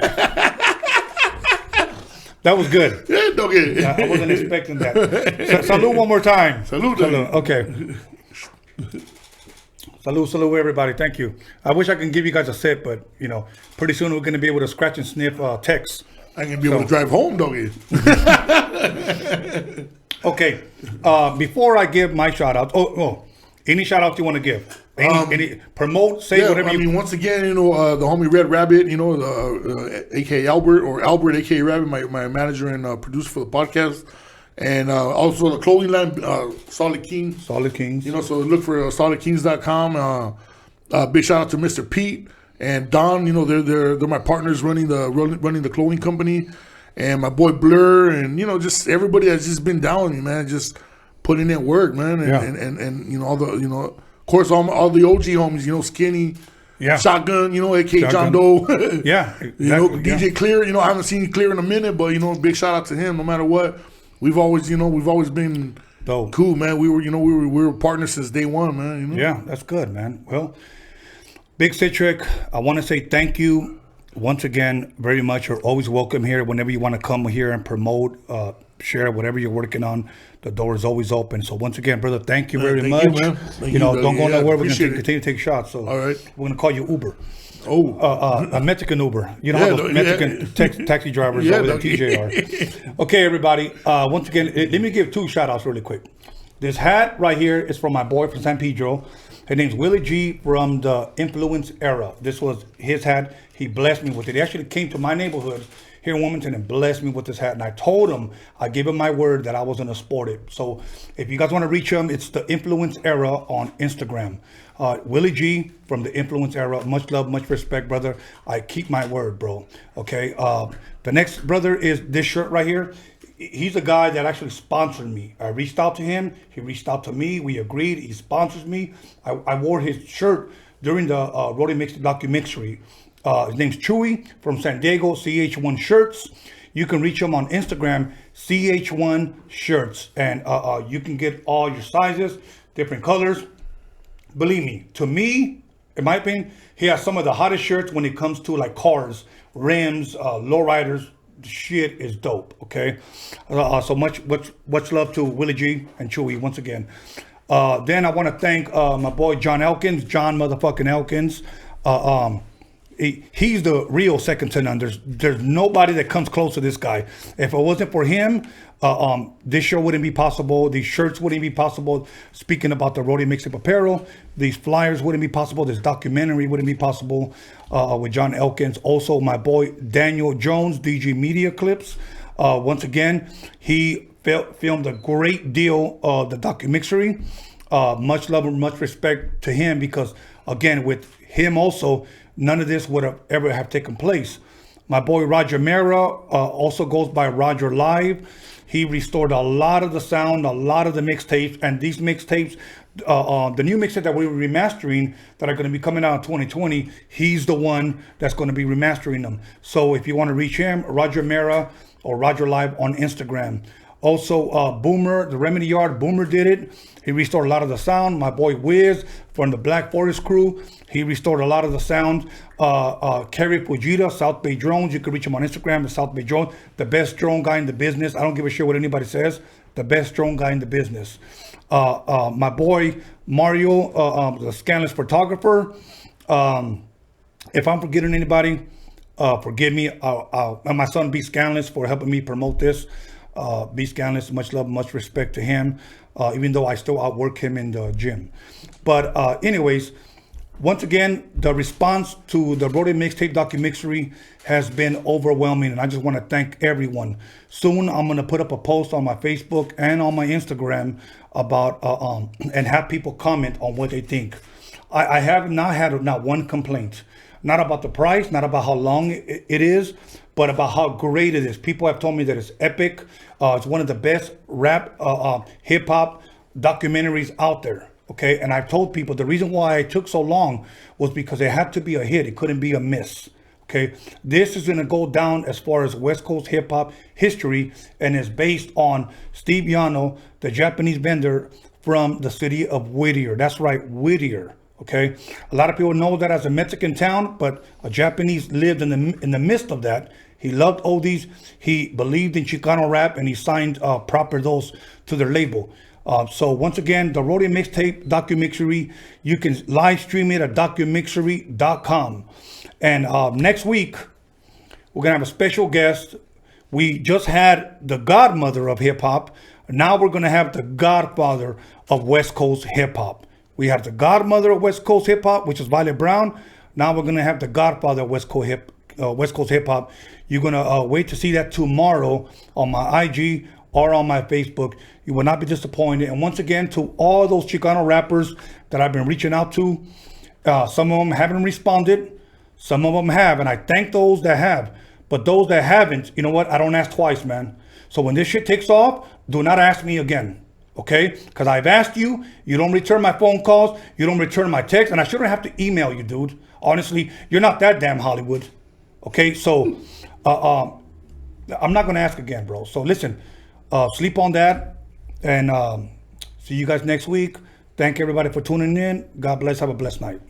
that was good. Yeah, okay. I wasn't expecting that. Salud one more time. Salud. Okay. Salud, everybody. Thank you. I wish I can give you guys a sip, but pretty soon we're going to be able to scratch and sniff text. I'm going to be able to drive home, doggy. Okay. Before I give my shout out, any shout out you want to give? Any promote, say whatever you. I mean, once again, the homie Red Rabbit, aka Albert, aka Rabbit, my manager and producer for the podcast, and also the clothing line, Solid King. Solid Kings. So look for solidkings.com. Big shout out to Mr. Pete and Don. They're my partners running the clothing company, and my boy Blur, and just everybody that's just been down with me, man, just putting in work, man, and all the of course, all the OG homies, Skinny, Shotgun, aka John Doe. Yeah. Exactly, DJ Clear, I haven't seen Clear in a minute, but big shout out to him. No matter what, we've always been cool, man. We were partners since day one, man. Yeah, that's good, man. Well, Big Citric, I want to say thank you once again very much. You're always welcome here. Whenever you want to come here and promote, share whatever you're working on, the door is always open. So once again, brother, thank you very much. Man. Thank you, don't go nowhere. We're going to appreciate continue to take shots. So all right, we're going to call you Uber. Oh, a Mexican Uber. How those Mexican taxi drivers over there, TJ are. Okay, everybody. Once again, let me give 2 shout outs really quick. This hat right here is from my boy from San Pedro. His name's Willie G from the Influence Era. This was his hat. He blessed me with it. He actually came to my neighborhood here in Wilmington and blessed me with this hat. And I told him, I gave him my word that I was going to sport it. So if you guys want to reach him, it's the Influence Era on Instagram. Willie G from the Influence Era. Much love, much respect, brother. I keep my word, bro. Okay. The next brother is this shirt right here. He's a guy that actually sponsored me. I reached out to him. He reached out to me. We agreed. He sponsors me. I wore his shirt during the Rhodium DOCUMIXERY. His name's Chewy from San Diego, CH1 Shirts. You can reach him on Instagram, CH1 Shirts. And you can get all your sizes, different colors. Believe me, to me, in my opinion, he has some of the hottest shirts when it comes to like cars, rims, lowriders. The shit is dope, okay? So much love to Willie G and Chewy once again. Then I want to thank my boy John Elkins, John motherfucking Elkins. He's the real second to none. There's nobody that comes close to this guy. If it wasn't for him, this show wouldn't be possible. These shirts wouldn't be possible. Speaking about the Rhodium MIXTAPE apparel, these flyers wouldn't be possible. This documentary wouldn't be possible with John Elkins. Also, my boy Daniel Jones, DG Media Clips. Once again, he filmed a great deal of the DOCUMIXERY. Much love and much respect to him, because again, with him also, none of this would have ever have taken place. My boy Roger Mera also goes by Roger Live. He restored a lot of the sound, a lot of the mixtapes, and these mixtapes, the new mixtape that we were remastering that are going to be coming out in 2020, he's the one that's going to be remastering them. So if you want to reach him, Roger Mera or Roger Live on Instagram. Also, Boomer, the Remedy Yard, Boomer did it. He restored a lot of the sound. My boy Wiz from the Black Forest crew, he restored a lot of the sound. Kerry Fujita, South Bay Drones, you can reach him on Instagram, the South Bay Drones, the best drone guy in the business. I don't give a shit what anybody says. The best drone guy in the business. My boy Mario, the Scanless photographer. If I'm forgetting anybody, forgive me. And my son B-SKANLESS for helping me promote this. B-SKANLESS, much love, much respect to him, even though I still outwork him in the gym. But anyways, once again, the response to the Rhodium Mixtape DOCUMIXERY has been overwhelming, and I just want to thank everyone. Soon, I'm going to put up a post on my Facebook and on my Instagram about, and have people comment on what they think. I have not had not one complaint. Not about the price, not about how long it is, but about how great it is. People have told me that it's epic. It's one of the best rap, hip hop documentaries out there. Okay, and I've told people the reason why it took so long was because it had to be a hit. It couldn't be a miss. Okay, this is going to go down as far as West Coast hip hop history, and is based on Steve YANO, the Japanese vendor from the city of Whittier. That's right, Whittier. Okay, a lot of people know that as a Mexican town, but a Japanese lived in the midst of that. He loved oldies. He believed in Chicano rap, and he signed proper those to their label. So once again, the Roadium Mixtape DOCUMIXERY, you can live stream it at documixery.com. And next week, we're gonna have a special guest. We just had the godmother of hip hop. Now we're gonna have the godfather of West Coast hip hop. We have the godmother of West Coast hip hop, which is Violet Brown. Now we're gonna have the godfather of West Coast hip hop. You're gonna wait to see that tomorrow on my IG or on my Facebook. You will not be disappointed. And once again, to all those Chicano rappers that I've been reaching out to, some of them haven't responded, some of them have, and I thank those that have. But those that haven't, you know what? I don't ask twice, man. So when this shit takes off, do not ask me again. Okay, because I've asked you, you don't return my phone calls, you don't return my texts, and I shouldn't have to email you, dude. Honestly, you're not that damn Hollywood. Okay, so I'm not gonna ask again, bro. So listen, sleep on that, and see you guys next week. Thank everybody for tuning in. God bless. Have a blessed night.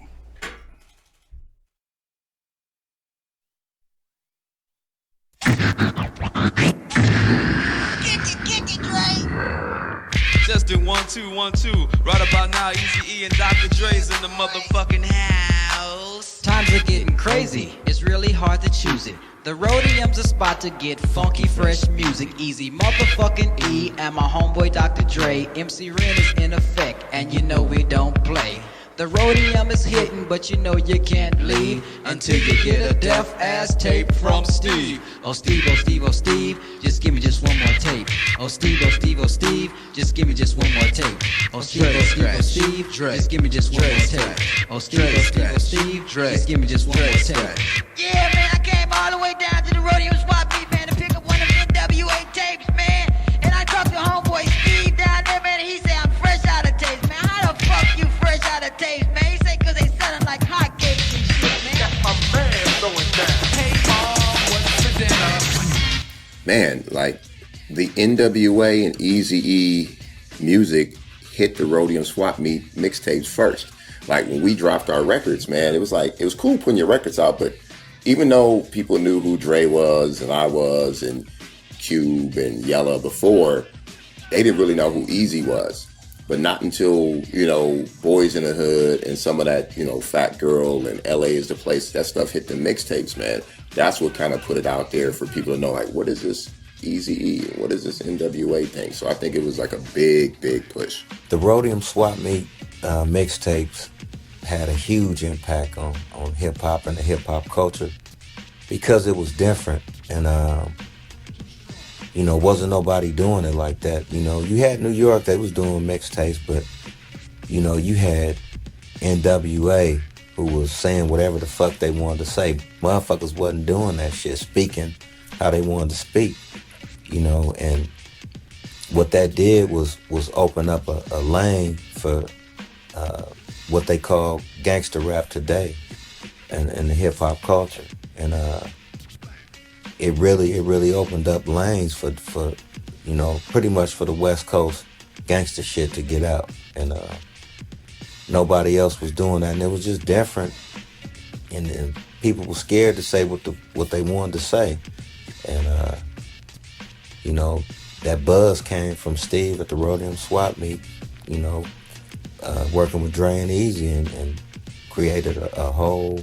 Just do 1 2 1 2. Right about now, Eazy-E and Dr. Dre's in the motherfucking house. Times are getting crazy, it's really hard to choose it. The Rhodium's a spot to get funky, fresh music. Easy motherfucking E and my homeboy Dr. Dre. MC Ren is in effect, and you know we don't play. The Rhodium is hitting, but you know you can't leave until you get a deaf ass tape from Steve. Oh Steve, oh Steve, oh Steve, just give me just one more tape. Oh Steve, oh Steve, oh Steve, just give me just one more tape. Oh Steve, oh Steve, oh Steve, just give me just one more tape. Oh Steve, oh Steve, oh Steve, just give me just one more tape. Yeah, man, I came all the way down to the Roadium Swapmeet, man, to pick up one of the NWA tapes, man. And I talked to homeboy Steve down there, man, and he said I'm fresh out of tapes, man. How the fuck you fresh out of tapes, man? He said cause they selling like hotcakes and shit, man. Got my man going down. Hey mom, what's for dinner? Man, like the NWA and Eazy-E music hit the Roadium Swapmeet mixtapes first. Like when we dropped our records, man, it was like, it was cool putting your records out, but even though people knew who Dre was and I was and Cube and Yella before, they didn't really know who Eazy was. But not until, you know, Boys in the Hood and some of that, you know, Fat Girl and LA is the Place, that stuff hit the mixtapes, man. That's what kind of put it out there for people to know, like, what is this Eazy-E? What is this NWA thing? So I think it was like a big, big push. The Roadium Swapmeet mixtapes had a huge impact on hip-hop and the hip-hop culture because it was different. And, you know, wasn't nobody doing it like that. You know, you had New York, they was doing mixtapes, but you know, you had NWA who was saying whatever the fuck they wanted to say. Motherfuckers wasn't doing that shit, speaking how they wanted to speak, you know, and what that did was open up a lane for what they call gangster rap today and the hip hop culture. And it really opened up lanes for you know, pretty much for the West Coast gangster shit to get out. And nobody else was doing that, and it was just different. And people were scared to say what they wanted to say. And you know, that buzz came from Steve at the Rhodium Swapmeet, you know, working with Dre and Easy, and created a whole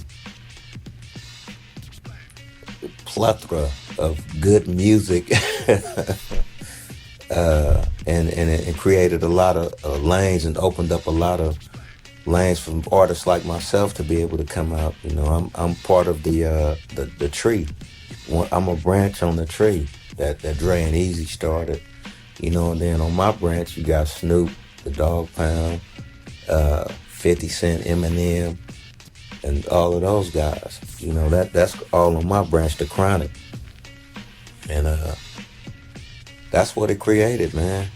plethora of good music. And created a lot of lanes and opened up a lot of lanes for artists like myself to be able to come out. You know, I'm part of the tree. I'm a branch on the tree that Dre and Easy started. You know, and then on my branch you got Snoop, the Dog Pound, 50 Cent, Eminem, and all of those guys. You know, that's all on my branch, the Chronic. And that's what it created, man.